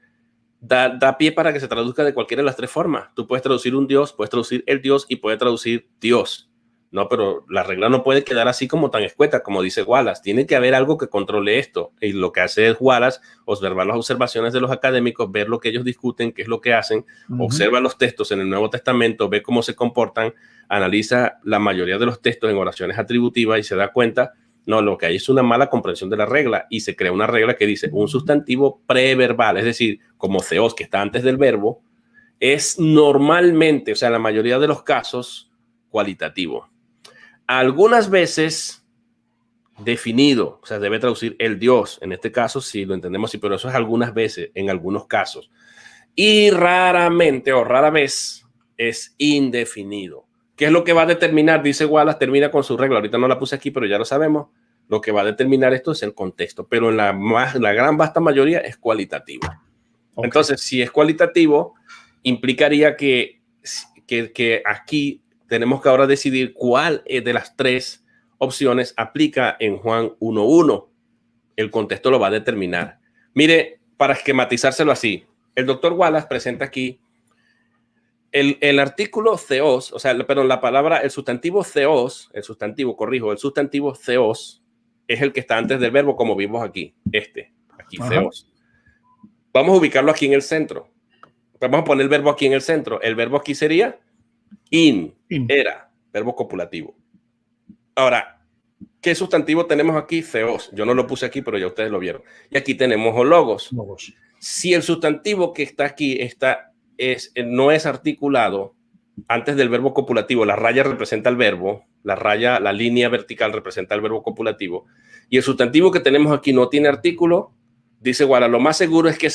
da pie para que se traduzca de cualquiera de las tres formas. Tú puedes traducir un Dios, puedes traducir el Dios y puedes traducir Dios. No, pero la regla no puede quedar así como tan escueta, como dice Wallace. Tiene que haber algo que controle esto. Y lo que hace es Wallace observar las observaciones de los académicos, ver lo que ellos discuten, qué es lo que hacen, observa los textos en el Nuevo Testamento, ve cómo se comportan, analiza la mayoría de los textos en oraciones atributivas y se da cuenta, no, lo que hay es una mala comprensión de la regla y se crea una regla que dice un sustantivo preverbal, es decir, como theos, que está antes del verbo, es normalmente, o sea, la mayoría de los casos, cualitativo. Algunas veces definido, o sea, debe traducir el Dios, en este caso sí lo entendemos así, pero eso es algunas veces, en algunos casos. Y raramente o rara vez es indefinido. ¿Qué es lo que va a determinar? Dice Wallace, termina con su regla, ahorita no la puse aquí, pero ya lo sabemos, lo que va a determinar esto es el contexto, pero en la gran vasta mayoría es cualitativo. Okay. Entonces, si es cualitativo, implicaría que aquí tenemos que ahora decidir cuál de las tres opciones aplica en Juan 1.1. El contexto lo va a determinar. Mire, para esquematizárselo así, el doctor Wallace presenta aquí el artículo theos, o sea, perdón, la palabra, el sustantivo theos, el sustantivo theos es el que está antes del verbo, como vimos aquí, aquí theos. Vamos a ubicarlo aquí en el centro. Vamos a poner el verbo aquí en el centro. El verbo aquí sería era, verbo copulativo. Ahora, ¿qué sustantivo tenemos aquí? Theos. Yo no lo puse aquí, pero ya ustedes lo vieron. Y aquí tenemos logos. Si el sustantivo que está aquí no es articulado antes del verbo copulativo, la raya representa el verbo, la línea vertical representa el verbo copulativo, y el sustantivo que tenemos aquí no tiene artículo, Dice Wallace, lo más seguro es que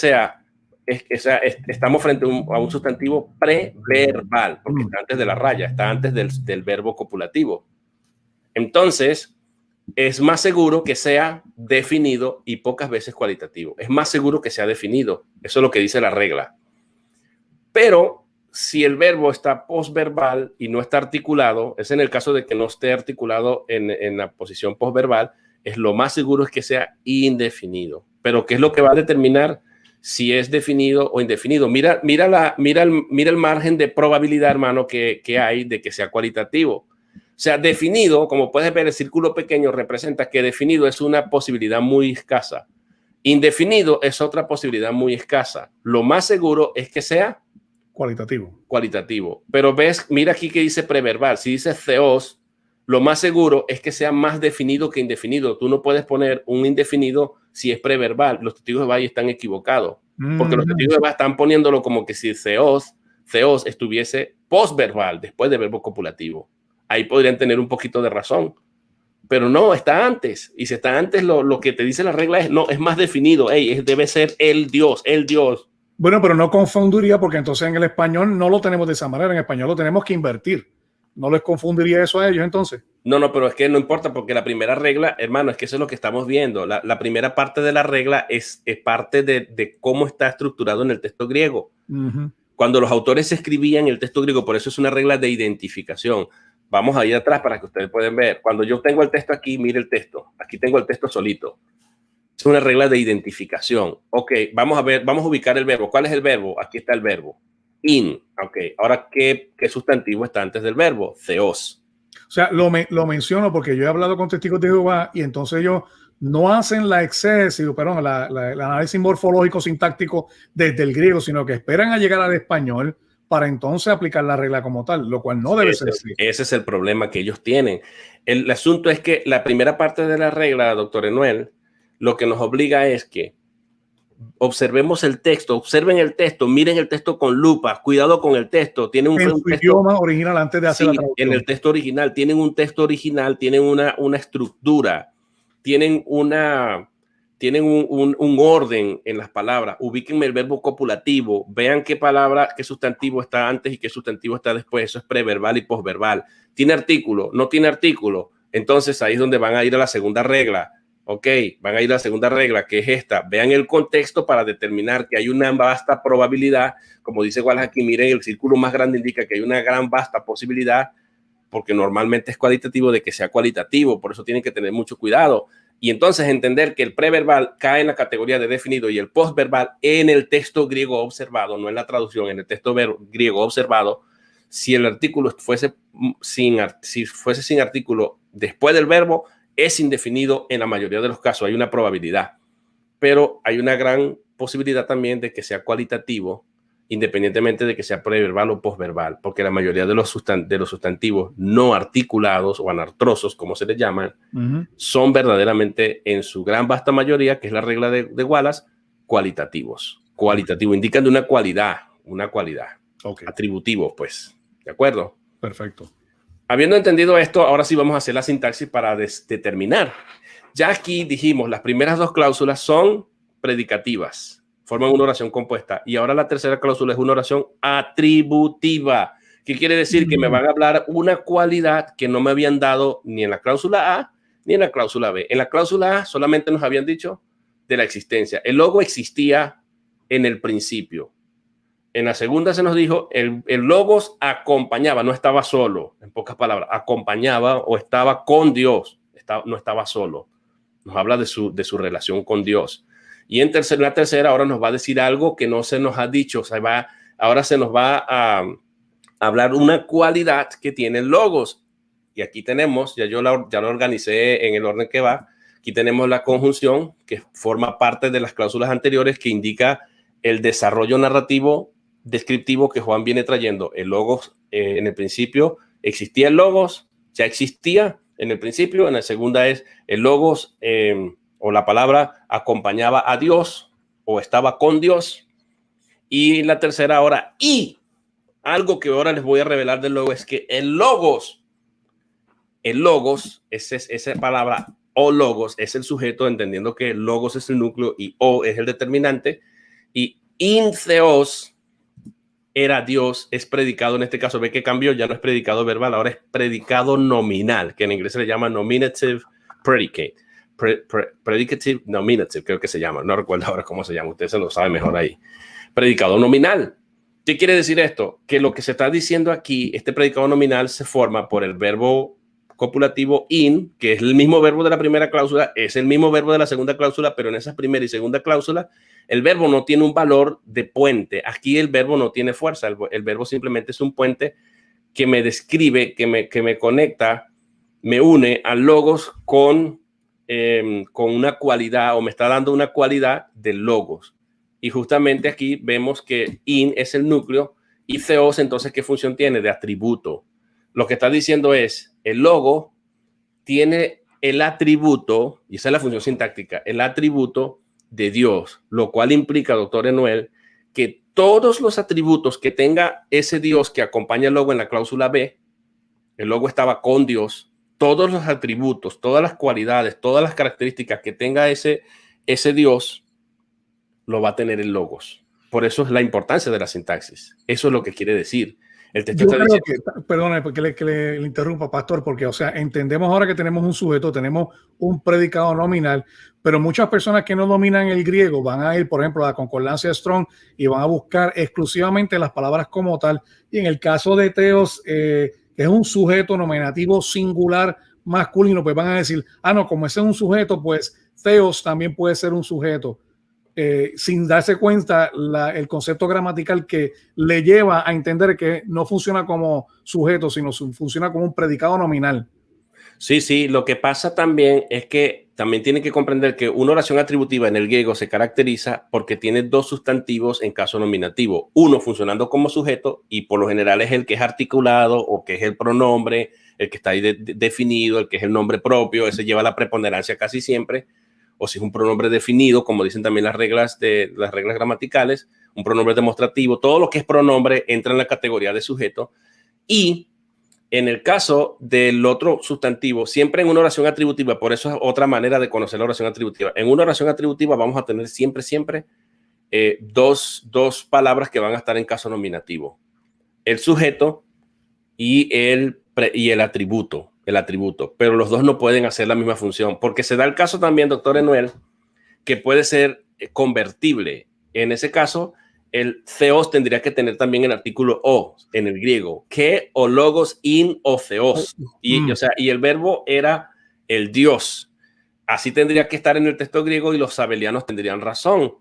estamos frente a un sustantivo preverbal, porque está antes de la raya, está antes del verbo copulativo. Entonces, es más seguro que sea definido y pocas veces cualitativo. Es más seguro que sea definido. Eso es lo que dice la regla. Pero si el verbo está postverbal y no está articulado, es en el caso de que no esté articulado en la posición postverbal, es lo más seguro es que sea indefinido. Pero ¿qué es lo que va a determinar si es definido o indefinido? Mira el margen de probabilidad, hermano, que hay de que sea cualitativo. O sea, definido, como puedes ver, el círculo pequeño representa que definido es una posibilidad muy escasa. Indefinido es otra posibilidad muy escasa. Lo más seguro es que sea cualitativo. Pero ves, mira aquí que dice preverbal. Si dice theos, lo más seguro es que sea más definido que indefinido. Tú no puedes poner un indefinido si es preverbal. Los testigos de Jehová están equivocados. Porque los testigos de Jehová están poniéndolo como que si theos estuviese postverbal, después del verbo copulativo. Ahí podrían tener un poquito de razón. Pero no, está antes. Y si está antes, lo que te dice la regla es, no, es más definido. Debe ser el Dios. Bueno, pero no confundiría, porque entonces en el español no lo tenemos de esa manera. En español lo tenemos que invertir. ¿No les confundiría eso a ellos entonces? No, pero es que no importa, porque la primera regla, hermano, es que eso es lo que estamos viendo. La primera parte de la regla es parte de cómo está estructurado en el texto griego. Cuando los autores escribían el texto griego, por eso es una regla de identificación. Vamos a ir atrás para que ustedes puedan ver. Cuando yo tengo el texto aquí, mire el texto. Aquí tengo el texto solito. Es una regla de identificación. Ok, vamos a ubicar el verbo. ¿Cuál es el verbo? Aquí está el verbo. In. Ok, ahora, ¿qué sustantivo está antes del verbo? Theos. O sea, lo menciono porque yo he hablado con testigos de Jehová y entonces ellos no hacen el análisis morfológico sintáctico desde el griego, sino que esperan a llegar al español para entonces aplicar la regla como tal, lo cual no debe ser así. Ese es el problema que ellos tienen. El asunto es que la primera parte de la regla, doctor Enuel, lo que nos obliga es que observemos el texto, observen el texto, miren el texto con lupa, cuidado con el texto. Tienen un idioma original antes de hacer la traducción. En el texto original, tienen un texto original, tienen una estructura, tienen un orden en las palabras. Ubíquenme el verbo copulativo, vean qué palabra, qué sustantivo está antes y qué sustantivo está después. Eso es preverbal y posverbal. ¿Tiene artículo? ¿No tiene artículo? Entonces ahí es donde van a ir a la segunda regla. Ok, van a ir a la segunda regla, que es esta. Vean el contexto para determinar que hay una vasta probabilidad. Como dice Wallace aquí, miren, el círculo más grande indica que hay una gran vasta posibilidad, porque normalmente es cualitativo, de que sea cualitativo. Por eso tienen que tener mucho cuidado. Y entonces entender que el preverbal cae en la categoría de definido y el postverbal en el texto griego observado, no en la traducción, en el texto griego observado. Si el artículo fuese sin artículo después del verbo, es indefinido en la mayoría de los casos. Hay una probabilidad, pero hay una gran posibilidad también de que sea cualitativo, independientemente de que sea preverbal o postverbal, porque la mayoría de los sustantivos no articulados o anartrosos, como se les llaman, son verdaderamente, en su gran vasta mayoría, que es la regla de Wallace, cualitativos. Cualitativo, indican de una cualidad. Okay. Atributivo, pues. ¿De acuerdo? Perfecto. Habiendo entendido esto, ahora sí vamos a hacer la sintaxis para determinar. Ya aquí dijimos, las primeras dos cláusulas son predicativas, forman una oración compuesta. Y ahora la tercera cláusula es una oración atributiva. ¿Qué quiere decir? Que me van a hablar una cualidad que no me habían dado ni en la cláusula A ni en la cláusula B. En la cláusula A solamente nos habían dicho de la existencia. El logo existía en el principio. En la segunda se nos dijo, el logos acompañaba, no estaba solo, en pocas palabras, acompañaba o estaba con Dios, no estaba solo. Nos habla de su relación con Dios. Y en la tercera ahora nos va a decir algo que no se nos ha dicho. Ahora se nos va a hablar una cualidad que tiene el logos. Y aquí tenemos, ya lo organicé en el orden que va. Aquí tenemos la conjunción que forma parte de las cláusulas anteriores, que indica el desarrollo narrativo descriptivo que Juan viene trayendo. El logos, en el principio existía el logos, ya existía en el principio. En la segunda es el logos o la palabra acompañaba a Dios o estaba con Dios. Y la tercera ahora, y algo que ahora les voy a revelar del logos, es que el logos es esa palabra o logos es el sujeto, entendiendo que logos es el núcleo y o es el determinante, y in theos era Dios, es predicado en este caso, ve que cambió, ya no es predicado verbal, ahora es predicado nominal, que en inglés se le llama nominative predicate. Predicative nominative, creo que se llama, no recuerdo ahora cómo se llama, usted se lo sabe mejor ahí. Predicado nominal. ¿Qué quiere decir esto? Que lo que se está diciendo aquí, este predicado nominal se forma por el verbo copulativo in, que es el mismo verbo de la primera cláusula, es el mismo verbo de la segunda cláusula, pero en esa primera y segunda cláusula el verbo no tiene un valor de puente. Aquí el verbo no tiene fuerza, el verbo simplemente es un puente que me describe, que me conecta, me une al logos con una cualidad, o me está dando una cualidad del logos. Y justamente aquí vemos que in es el núcleo y theos, entonces, ¿qué función tiene? De atributo. Lo que está diciendo es, el logo tiene el atributo, y esa es la función sintáctica, el atributo de Dios, lo cual implica, doctor Enoel, que todos los atributos que tenga ese Dios que acompaña el logo en la cláusula B, el logo estaba con Dios, todos los atributos, todas las cualidades, todas las características que tenga ese Dios, lo va a tener el logos. Por eso es la importancia de la sintaxis. Eso es lo que quiere decir. El texto está diciendo... Perdone, porque le interrumpa, pastor, porque, o sea, entendemos ahora que tenemos un sujeto, tenemos un predicado nominal, pero muchas personas que no dominan el griego van a ir, por ejemplo, a la concordancia Strong y van a buscar exclusivamente las palabras como tal. Y en el caso de teos, que es un sujeto nominativo singular masculino, pues van a decir, no, como ese es un sujeto, pues teos también puede ser un sujeto. Sin darse cuenta el concepto gramatical que le lleva a entender que no funciona como sujeto, sino funciona como un predicado nominal. Sí, lo que pasa también es que también tiene que comprender que una oración atributiva en el griego se caracteriza porque tiene dos sustantivos en caso nominativo, uno funcionando como sujeto y por lo general es el que es articulado o que es el pronombre, el que está ahí definido, el que es el nombre propio, ese lleva la preponderancia casi siempre. O si es un pronombre definido, como dicen también las reglas gramaticales, un pronombre demostrativo, todo lo que es pronombre entra en la categoría de sujeto. Y en el caso del otro sustantivo, siempre en una oración atributiva, por eso es otra manera de conocer la oración atributiva. En una oración atributiva vamos a tener siempre dos palabras que van a estar en caso nominativo. El sujeto y el atributo. Pero los dos no pueden hacer la misma función, porque se da el caso también, doctor Enoel, que puede ser convertible. En ese caso, el theos tendría que tener también el artículo o en el griego, que o logos in o theos. Y el verbo era el Dios. Así tendría que estar en el texto griego y los sabelianos tendrían razón.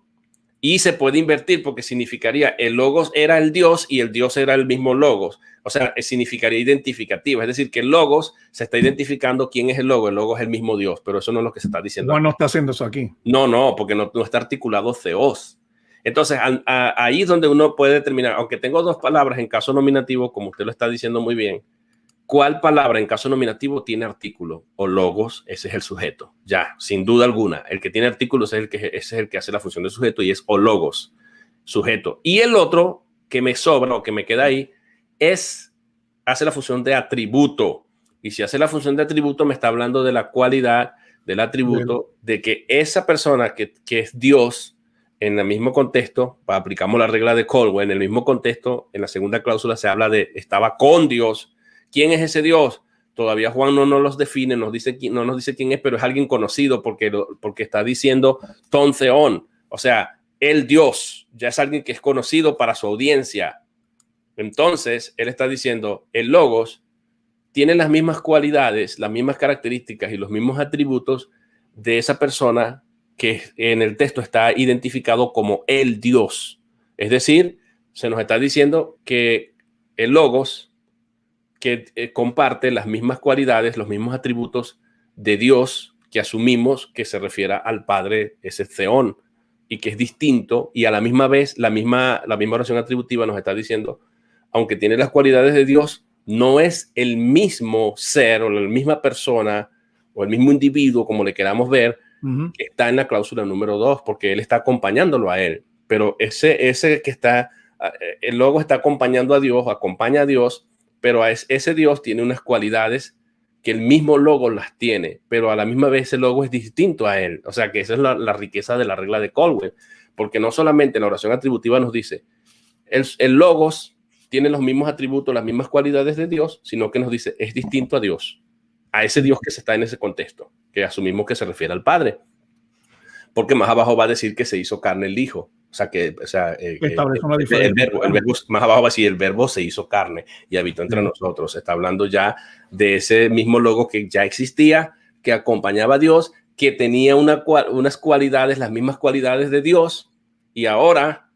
Y se puede invertir porque significaría el logos era el Dios y el Dios era el mismo logos. O sea, significaría identificativo. Es decir, que el logos se está identificando quién es el logo. El logo es el mismo Dios, pero eso no es lo que se está diciendo. Juan no está haciendo eso aquí. No, porque no está articulado theos. Entonces, ahí es donde uno puede determinar, aunque tengo dos palabras en caso nominativo, como usted lo está diciendo muy bien, ¿cuál palabra en caso nominativo tiene artículo o logos? Ese es el sujeto. Ya, sin duda alguna. El que tiene artículos ese es el que hace la función de sujeto y es o logos, sujeto. Y el otro que me sobra o que me queda ahí hace la función de atributo. Y si hace la función de atributo, me está hablando de la cualidad del atributo, de que esa persona que es Dios, en el mismo contexto, aplicamos la regla de Caldwell, en el mismo contexto, en la segunda cláusula se habla de estaba con Dios. ¿Quién es ese Dios? Todavía Juan no nos los define, no nos dice quién es, pero es alguien conocido porque está diciendo ton theon, o sea, el Dios, ya es alguien que es conocido para su audiencia. Entonces, él está diciendo, el logos tiene las mismas cualidades, las mismas características y los mismos atributos de esa persona que en el texto está identificado como el Dios. Es decir, se nos está diciendo que el logos que comparte las mismas cualidades, los mismos atributos de Dios que asumimos que se refiere al Padre, ese theon, y que es distinto, y a la misma vez la misma oración atributiva nos está diciendo, aunque tiene las cualidades de Dios, no es el mismo ser o la misma persona o el mismo individuo, como le queramos ver, que está en la cláusula número 2, porque él está acompañándolo a él. Pero ese que está, el logo está acompañando a Dios, acompaña a Dios, pero ese Dios tiene unas cualidades que el mismo logo las tiene, pero a la misma vez el logo es distinto a él. O sea que esa es la riqueza de la regla de Caldwell, porque no solamente la oración atributiva nos dice, el logos tiene los mismos atributos, las mismas cualidades de Dios, sino que nos dice, es distinto a Dios, a ese Dios que se está en ese contexto, que asumimos que se refiere al Padre. Porque más abajo va a decir que se hizo carne el Hijo. O sea, establece una diferencia. El verbo, más abajo va a decir, el verbo se hizo carne y habitó entre nosotros. Está hablando ya de ese mismo logo que ya existía, que acompañaba a Dios, que tenía unas cualidades, las mismas cualidades de Dios, y ahora,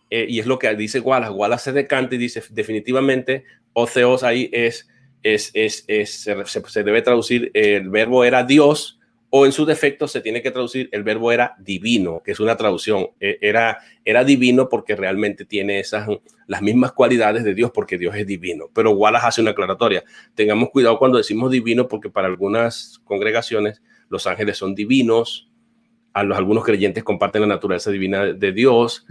y es lo que dice Wallace se decanta y dice, definitivamente, Otheos ahí se debe traducir, el verbo era Dios, o en su defecto se tiene que traducir el verbo era divino, que es una traducción. Era divino porque realmente tiene las mismas cualidades de Dios, porque Dios es divino. Pero Wallace hace una aclaratoria. Tengamos cuidado cuando decimos divino, porque para algunas congregaciones los ángeles son divinos, algunos creyentes comparten la naturaleza divina de Dios,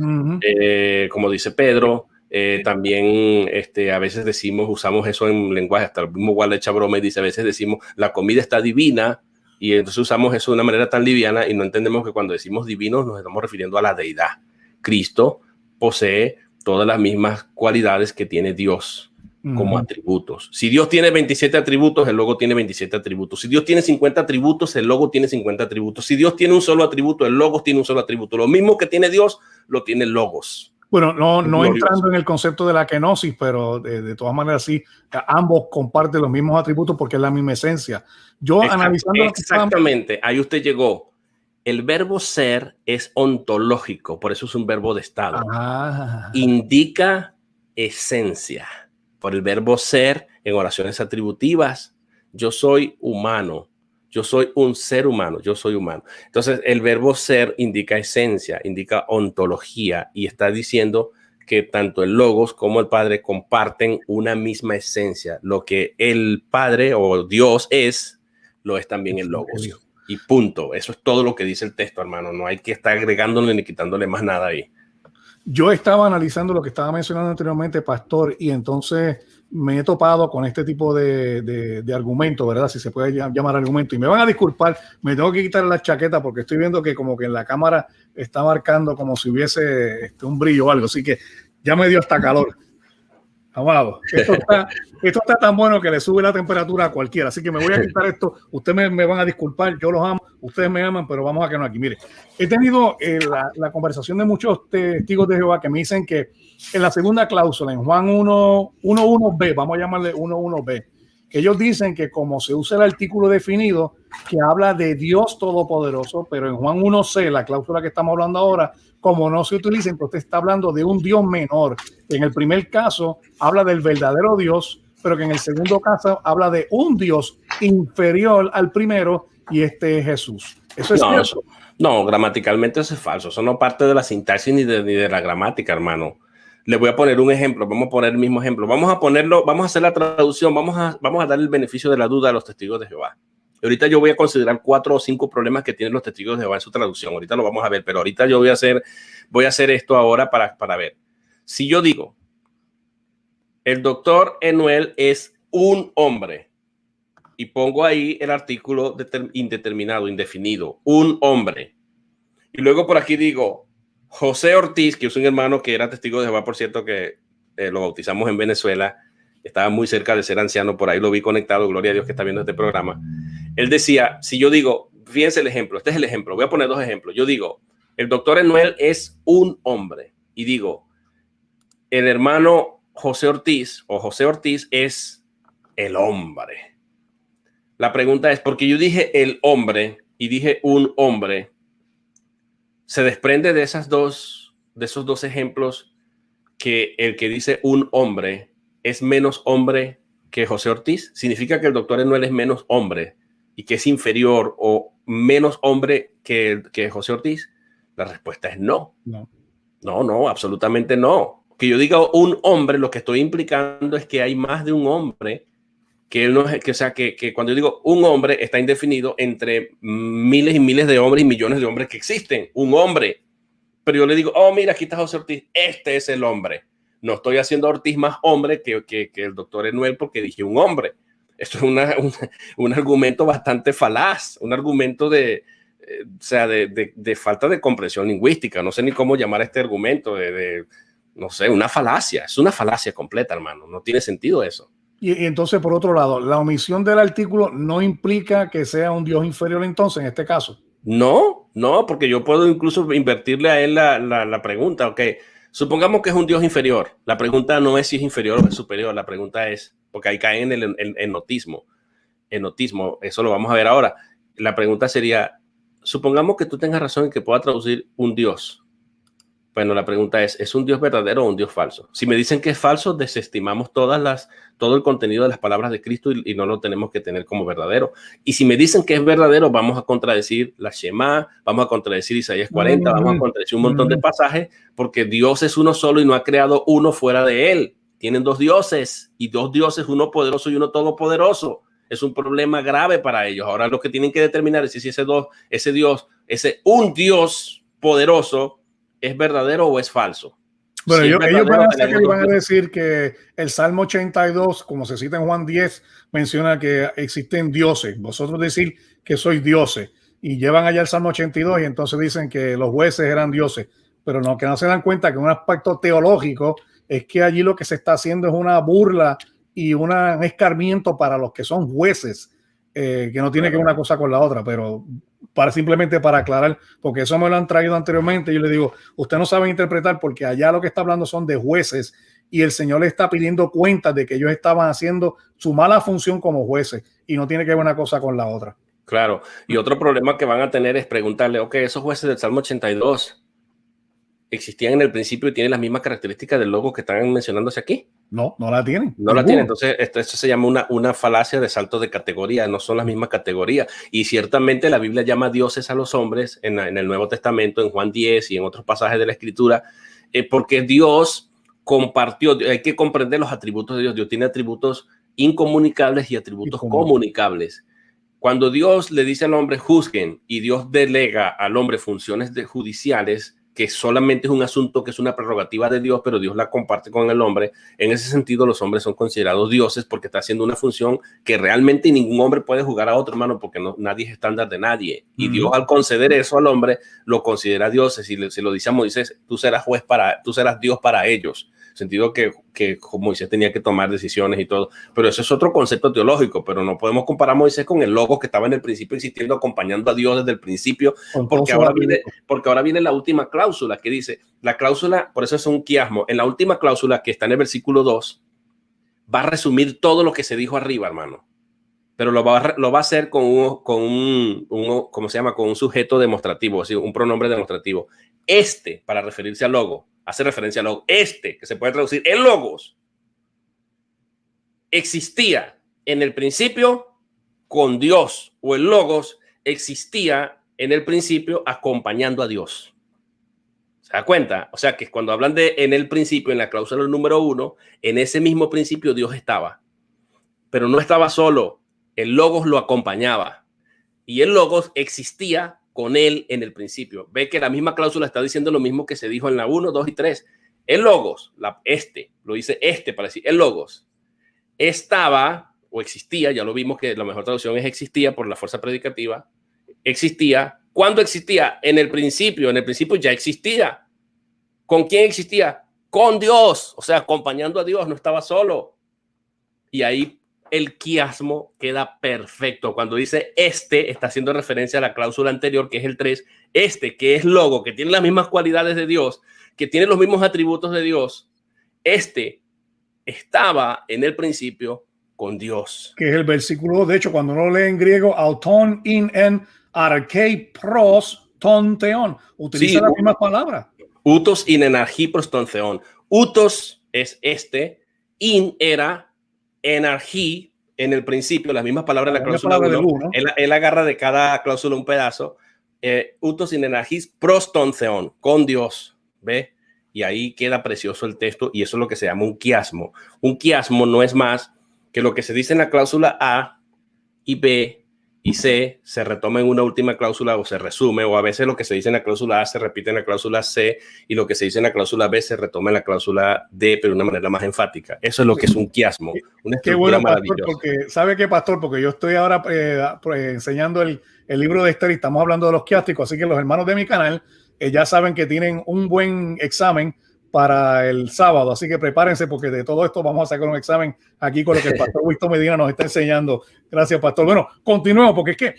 como dice Pedro. También a veces usamos eso en lenguaje, hasta el mismo Wallace echa broma y dice, a veces decimos la comida está divina, y entonces usamos eso de una manera tan liviana y no entendemos que cuando decimos divinos nos estamos refiriendo a la deidad. Cristo posee todas las mismas cualidades que tiene Dios como atributos. Si Dios tiene 27 atributos, el logo tiene 27 atributos. Si Dios tiene 50 atributos, el logo tiene 50 atributos. Si Dios tiene un solo atributo, el logos tiene un solo atributo. Lo mismo que tiene Dios, lo tiene el logos. Bueno, no entrando en el concepto de la kenosis, pero de todas maneras sí, ambos comparten los mismos atributos porque es la misma esencia. Analizando... Exactamente, ahí usted llegó. El verbo ser es ontológico, por eso es un verbo de estado. Indica esencia. Por el verbo ser, en oraciones atributivas, yo soy humano. Yo soy un ser humano, yo soy humano. Entonces, el verbo ser indica esencia, indica ontología, y está diciendo que tanto el logos como el Padre comparten una misma esencia. Lo que el Padre o Dios es, lo es también el logos. Y punto. Eso es todo lo que dice el texto, hermano. No hay que estar agregándole ni quitándole más nada ahí. Yo estaba analizando lo que estaba mencionando anteriormente, Pastor, y entonces me he topado con este tipo de argumento, ¿verdad? Si se puede llamar argumento. Y me van a disculpar, me tengo que quitar la chaqueta porque estoy viendo que como que en la cámara está marcando como si hubiese un brillo o algo. Así que ya me dio hasta calor. Amado, esto está tan bueno que le sube la temperatura a cualquiera. Así que me voy a quitar esto. Ustedes me van a disculpar, yo los amo, ustedes me aman, pero vamos a quedarnos aquí. Mire, he tenido la conversación de muchos testigos de Jehová que me dicen que en la segunda cláusula, en Juan 1.1b, vamos a llamarle 1.1b, que ellos dicen que como se usa el artículo definido que habla de Dios Todopoderoso, pero en Juan 1c, la cláusula que estamos hablando ahora, como no se utiliza, entonces está hablando de un Dios menor. En el primer caso habla del verdadero Dios, pero que en el segundo caso habla de un Dios inferior al primero, y este es Jesús. ¿Eso es cierto? No, gramaticalmente eso es falso. Eso no parte de la sintaxis ni de la gramática, hermano. Le voy a poner un ejemplo. Vamos a poner el mismo ejemplo. Vamos a hacer la traducción. Vamos a dar el beneficio de la duda a los testigos de Jehová. Ahorita yo voy a considerar 4 o 5 problemas que tienen los testigos de Jehová en su traducción. Ahorita lo vamos a ver, pero ahorita yo voy a hacer esto ahora para ver. Si yo digo, el doctor Enuel es un hombre, y pongo ahí el artículo indeterminado, indefinido, un hombre. Y luego por aquí digo, José Ortiz, que es un hermano que era testigo de Jehová, por cierto, que lo bautizamos en Venezuela, estaba muy cerca de ser anciano, por ahí lo vi conectado, gloria a Dios que está viendo este programa. Él decía, si yo digo, fíjense el ejemplo, este es el ejemplo, voy a poner 2 ejemplos. Yo digo, el doctor Enuel es un hombre, y digo, el hermano José Ortiz es el hombre. La pregunta es, porque yo dije el hombre y dije un hombre, se desprende de esos dos ejemplos que el que dice un hombre es menos hombre que José Ortiz. ¿Significa que el doctor Enuel es menos hombre y que es inferior o menos hombre que José Ortiz? La respuesta es no. No, absolutamente no. Que yo diga un hombre, lo que estoy implicando es que hay más de un hombre, que él no es, que cuando yo digo un hombre está indefinido entre miles y miles de hombres y millones de hombres que existen. Un hombre. Pero yo le digo, oh, mira, aquí está José Ortiz. Este es el hombre. No estoy haciendo a Ortiz más hombre que el doctor Enuel porque dije un hombre. Esto es un argumento bastante falaz, un argumento de falta de comprensión lingüística. No sé ni cómo llamar este argumento no sé, una falacia. Es una falacia completa, hermano. No tiene sentido eso. Y entonces, por otro lado, la omisión del artículo no implica que sea un Dios inferior entonces, en este caso. No, porque yo puedo incluso invertirle a él la pregunta. Ok, supongamos que es un Dios inferior. La pregunta no es si es inferior o es superior. La pregunta es, porque ahí cae en el enotismo. Enotismo, eso lo vamos a ver ahora. La pregunta sería, supongamos que tú tengas razón en que pueda traducir un Dios. Bueno, la pregunta ¿es un Dios verdadero o un Dios falso? Si me dicen que es falso, desestimamos todo el contenido de las palabras de Cristo y no lo tenemos que tener como verdadero. Y si me dicen que es verdadero, vamos a contradecir la Shema, vamos a contradecir Isaías 40, vamos a contradecir un montón de pasajes, porque Dios es uno solo y no ha creado uno fuera de él. Tienen dos dioses y dos dioses, uno poderoso y uno todopoderoso. Es un problema grave para ellos. Ahora lo que tienen que determinar es si un Dios poderoso ¿es verdadero o es falso? Bueno, ellos van a decir que el Salmo 82, como se cita en Juan 10, menciona que existen dioses. Vosotros decir que sois dioses. Y llevan allá el Salmo 82 y entonces dicen que los jueces eran dioses. Pero no, que no se dan cuenta que un aspecto teológico es que allí lo que se está haciendo es una burla y un escarmiento para los que son jueces, que no tiene que ver una cosa con la otra, pero simplemente para aclarar, porque eso me lo han traído anteriormente. Yo le digo, usted no sabe interpretar porque allá lo que está hablando son de jueces y el Señor le está pidiendo cuentas de que ellos estaban haciendo su mala función como jueces y no tiene que ver una cosa con la otra. Claro, y otro problema que van a tener es preguntarle, ok, esos jueces del Salmo 82 existían en el principio y tienen las mismas características del logo que están mencionándose aquí. No la tienen. No la tienen. Entonces, esto se llama una falacia de salto de categoría. No son las mismas categorías. Y ciertamente la Biblia llama dioses a los hombres en el Nuevo Testamento, en Juan 10 y en otros pasajes de la Escritura, porque Dios compartió. Hay que comprender los atributos de Dios. Dios tiene atributos incomunicables y atributos comunicables. Cuando Dios le dice al hombre juzguen y Dios delega al hombre funciones judiciales, que solamente es un asunto que es una prerrogativa de Dios, pero Dios la comparte con el hombre. En ese sentido, los hombres son considerados dioses porque está haciendo una función que realmente ningún hombre puede jugar a otro, hermano, porque nadie es estándar de nadie. Y Dios, al conceder eso al hombre, lo considera dioses y se lo dice a Moisés, tú serás Dios para ellos. Sentido que Moisés tenía que tomar decisiones y todo, pero eso es otro concepto teológico, pero no podemos comparar a Moisés con el logo que estaba en el principio existiendo, acompañando a Dios desde el principio, porque ahora viene la última cláusula que dice, la cláusula, por eso es un quiasmo, en la última cláusula que está en el versículo 2, va a resumir todo lo que se dijo arriba, hermano, pero lo va a hacer con ¿cómo se llama? Con un sujeto demostrativo, así, un pronombre demostrativo, para referirse al logo. Hace referencia al logo. Que se puede traducir en logos, existía en el principio con Dios, o el logos existía en el principio acompañando a Dios. ¿Se da cuenta? O sea que cuando hablan de en el principio, en la cláusula número 1, en ese mismo principio Dios estaba, pero no estaba solo, el logos lo acompañaba y el logos existía con él en el principio. Ve que la misma cláusula está diciendo lo mismo que se dijo en la 1, 2 y 3. El logos, lo dice para decir, el logos estaba o existía, ya lo vimos que la mejor traducción es existía por la fuerza predicativa, existía. ¿Cuándo existía? En el principio ya existía. ¿Con quién existía? Con Dios, o sea, acompañando a Dios, no estaba solo. Y ahí el quiasmo queda perfecto. Cuando dice está haciendo referencia a la cláusula anterior, que es el 3, que es logo, que tiene las mismas cualidades de Dios, que tiene los mismos atributos de Dios, estaba en el principio con Dios. Que es el versículo, de hecho, cuando uno lee en griego, auton in en archei pros ton theon, utiliza las mismas palabras. Utos in en archi pros ton theon. Utos es in era energía en el principio, las mismas palabras de la cláusula 1. Él agarra de cada cláusula un pedazo. Utos in energis pros ton theon, con Dios. ¿Ve? Y ahí queda precioso el texto y eso es lo que se llama un quiasmo. Un quiasmo no es más que lo que se dice en la cláusula A y B y C se retoma en una última cláusula o se resume, o a veces lo que se dice en la cláusula A se repite en la cláusula C y lo que se dice en la cláusula B se retoma en la cláusula D, pero de una manera más enfática. Eso es lo que es un quiasmo, una Qué estructura bueno, pastor, maravillosa. porque ¿sabe qué, pastor? Porque yo estoy ahora enseñando el libro de Esther y estamos hablando de los quiásticos, así que los hermanos de mi canal ya saben que tienen un buen examen para el sábado, así que prepárense porque de todo esto vamos a sacar un examen aquí con lo que el pastor Wisto Medina nos está enseñando. Gracias, pastor. Bueno, continuemos porque es que,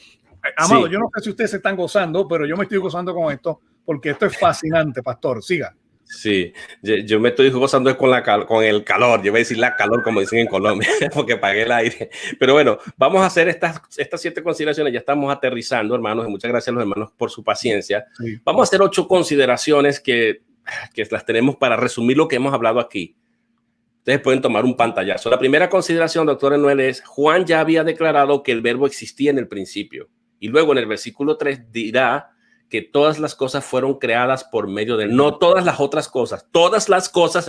amado, yo no sé si ustedes se están gozando, pero yo me estoy gozando con esto porque esto es fascinante, pastor. Siga. Sí, yo me estoy gozando con el calor, yo voy a decir la calor como dicen en Colombia, porque pagué el aire. Pero bueno, vamos a hacer estas 7 consideraciones, ya estamos aterrizando, hermanos, y muchas gracias a los hermanos por su paciencia. Sí. Vamos a hacer 8 consideraciones que las tenemos para resumir lo que hemos hablado aquí. Ustedes pueden tomar un pantallazo. La primera consideración, doctor Emanuel, es Juan ya había declarado que el verbo existía en el principio. Y luego en el versículo 3 dirá que todas las cosas fueron creadas por medio de él. No todas las otras cosas. Todas las cosas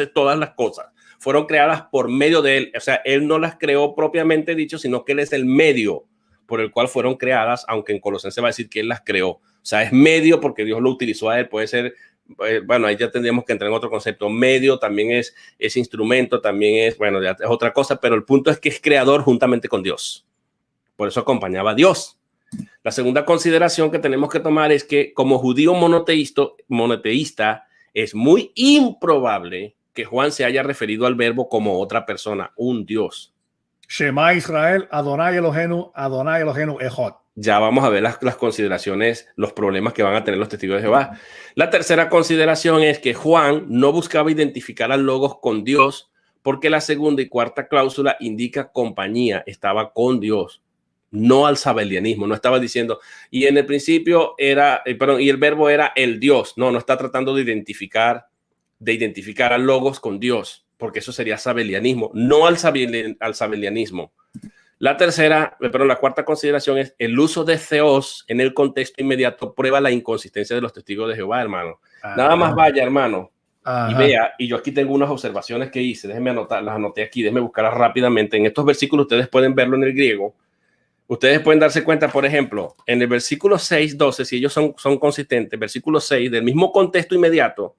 fueron creadas por medio de él. O sea, él no las creó propiamente dicho, sino que él es el medio por el cual fueron creadas, aunque en Colosenses va a decir que él las creó. O sea, es medio porque Dios lo utilizó a él. Puede ser, bueno, ahí ya tendríamos que entrar en otro concepto. Medio también es instrumento, también es, bueno, ya es otra cosa, pero el punto es que es creador juntamente con Dios. Por eso acompañaba a Dios. La segunda consideración que tenemos que tomar es que como judío monoteísta es muy improbable que Juan se haya referido al verbo como otra persona, un Dios. Shema Israel, Adonai Eloheinu Echad. Ya vamos a ver las consideraciones, los problemas que van a tener los testigos de Jehová. La tercera consideración es que Juan no buscaba identificar al Logos con Dios porque la segunda y cuarta cláusula indica compañía, estaba con Dios. No al sabelianismo, no estaba diciendo, y en el principio era, y el verbo era el Dios. No está tratando de identificar al Logos con Dios, porque eso sería sabelianismo, no al sabelianismo. La cuarta consideración es el uso de theos en el contexto inmediato prueba la inconsistencia de los testigos de Jehová, hermano. Nada más vaya, hermano, y vea, y yo aquí tengo unas observaciones que hice, déjenme anotar, las anoté aquí, déjenme buscarlas rápidamente. En estos versículos ustedes pueden verlo en el griego. Ustedes pueden darse cuenta, por ejemplo, en el versículo 6, 12, si ellos son consistentes, versículo 6, del mismo contexto inmediato,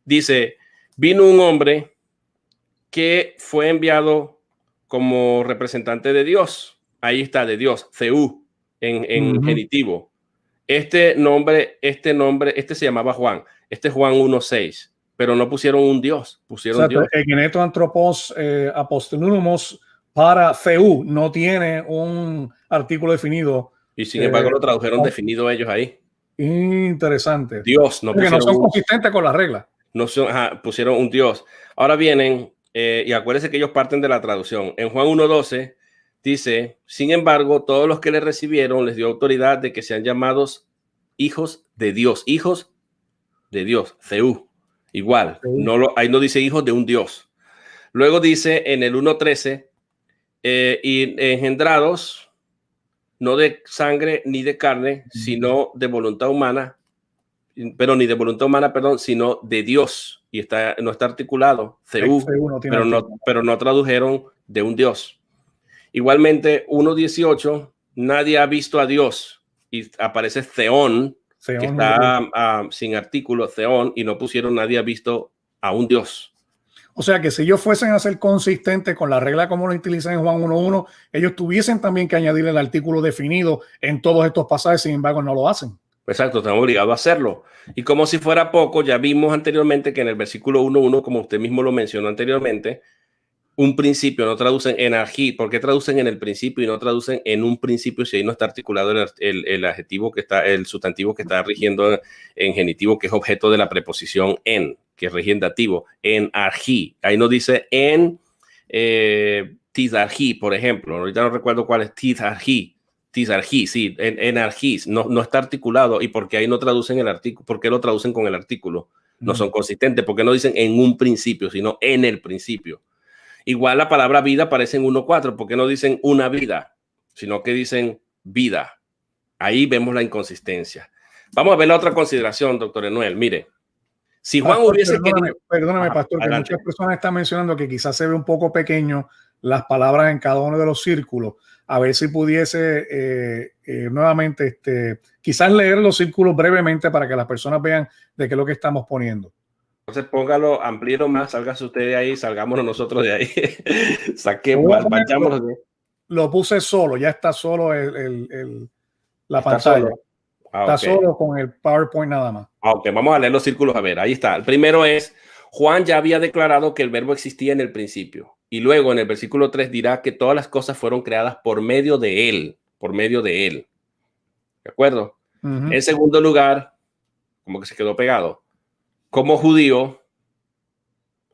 dice, vino un hombre que fue enviado como representante de Dios. Ahí está, de Dios, Theú, en genitivo. Este se llamaba Juan. Este es Juan 1:6, pero no pusieron un Dios, pusieron Dios. Egeneto Anthropos Apostolumos para Theú no tiene un artículo definido. Y sin embargo lo tradujeron definido ellos ahí. Interesante. Dios, no son consistentes con la regla. No son, pusieron un Dios. Ahora vienen, y acuérdense que ellos parten de la traducción. En Juan 1:12 dice, sin embargo, todos los que le recibieron les dio autoridad de que sean llamados hijos de Dios. Hijos de Dios, Theú. Igual, ahí no dice hijos de un Dios. Luego dice en el 1:13, y engendrados no de sangre ni de carne, sino de voluntad humana, sino de Dios. Y no está articulado, Theú, pero no tradujeron de un Dios. Igualmente, 1:18, nadie ha visto a Dios, y aparece Theón, que está sin artículo, Theón, y no pusieron nadie ha visto a un Dios. O sea que si ellos fuesen a ser consistentes con la regla como lo utilizan en Juan 1:1, ellos tuviesen también que añadir el artículo definido en todos estos pasajes, sin embargo no lo hacen. Exacto, están obligados a hacerlo. Y como si fuera poco, ya vimos anteriormente que en el versículo 1:1, como usted mismo lo mencionó anteriormente, un principio no traducen en arjí. ¿Por qué traducen en el principio y no traducen en un principio si ahí no está articulado el adjetivo que está, el sustantivo que está rigiendo en genitivo, que es objeto de la preposición en, que rige en dativo, en arjí? Ahí no dice en tizarjí, por ejemplo. Ahorita no recuerdo cuál es tizarjí, sí, en arjís, no está articulado. ¿Y por qué ahí no traducen el artículo? ¿Por qué lo traducen con el artículo? No son consistentes. ¿Por qué no dicen en un principio, sino en el principio? Igual la palabra vida aparece en 1:4. ¿Por qué no dicen una vida, sino que dicen vida? Ahí vemos la inconsistencia. Vamos a ver la otra consideración, doctor Emanuel. Mire, si Juan hubiese querido... Perdóname, pastor, adelante. Que muchas personas están mencionando que quizás se ve un poco pequeño las palabras en cada uno de los círculos. a ver si pudiese nuevamente quizás leer los círculos brevemente para que las personas vean de qué es lo que estamos poniendo. Entonces póngalo, amplíelo más, sálgase usted de ahí, salgámonos nosotros de ahí. Vayámonos de ahí. Lo puse solo, ya está solo la pantalla. Solo. Está solo con el PowerPoint nada más. Ok, vamos a leer los círculos. A ver, ahí está. El primero es, Juan ya había declarado que el verbo existía en el principio. Y luego en el versículo 3 dirá que todas las cosas fueron creadas por medio de él. Por medio de él. ¿De acuerdo? En segundo lugar, como que se quedó pegado. Como judío,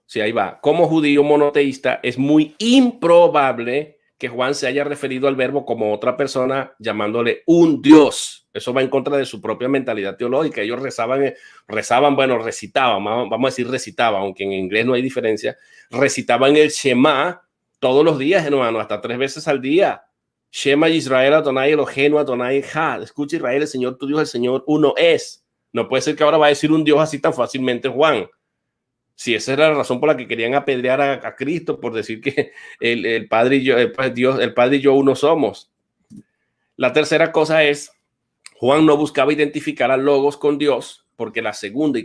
sí, ahí va. Como judío monoteísta, es muy improbable que Juan se haya referido al verbo como otra persona llamándole un Dios. Eso va en contra de su propia mentalidad teológica. Ellos recitaban, vamos a decir recitaban, aunque en inglés no hay diferencia, recitaban el Shema todos los días, hermano, hasta 3 veces al día. Shema Israel Adonai Eloheinu Adonai Echad. Escucha, Israel, el Señor tu Dios, el Señor uno es. No puede ser que ahora va a decir un Dios así tan fácilmente, Juan. Si esa era la razón por la que querían apedrear a Cristo, por decir que el Padre y yo, el Padre y yo uno somos. La tercera cosa es, Juan no buscaba identificar a Logos con Dios, porque la segunda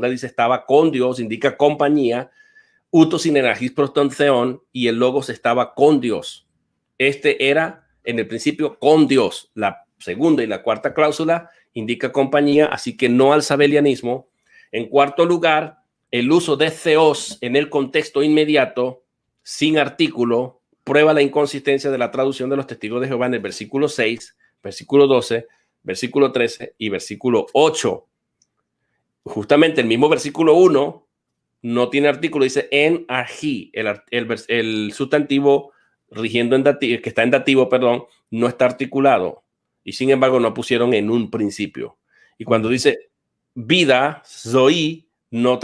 dice estaba con Dios, indica compañía, utos in energis proston theon, y el Logos estaba con Dios. Era en el principio con Dios. La segunda y la cuarta cláusula indica compañía, así que no al sabelianismo. En cuarto lugar, el uso de theos en el contexto inmediato, sin artículo, prueba la inconsistencia de la traducción de los testigos de Jehová en el versículo 6, versículo 12, versículo 13 y versículo 8. Justamente el mismo versículo 1 no tiene artículo, dice en ají, el sustantivo rigiendo en dativo, que está en dativo, perdón, no está articulado. Y sin embargo no pusieron en un principio. Y cuando dice vida, zoí, no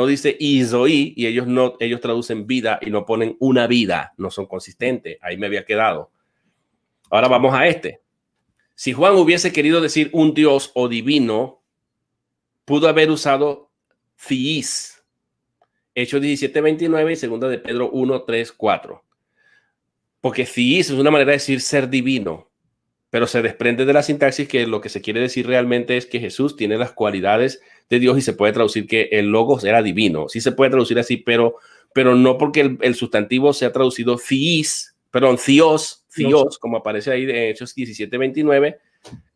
dice y zoí, y ellos traducen vida y no ponen una vida, no son consistentes. Ahí me había quedado. Ahora vamos a este. Si Juan hubiese querido decir un Dios o divino, pudo haber usado theís. Hechos 17:29 y segunda de Pedro 1:3-4. Porque theís es una manera de decir ser divino. Pero se desprende de la sintaxis que lo que se quiere decir realmente es que Jesús tiene las cualidades de Dios y se puede traducir que el Logos era divino. Sí se puede traducir así, pero no porque el sustantivo sea traducido theos, como aparece ahí de Hechos 17:29,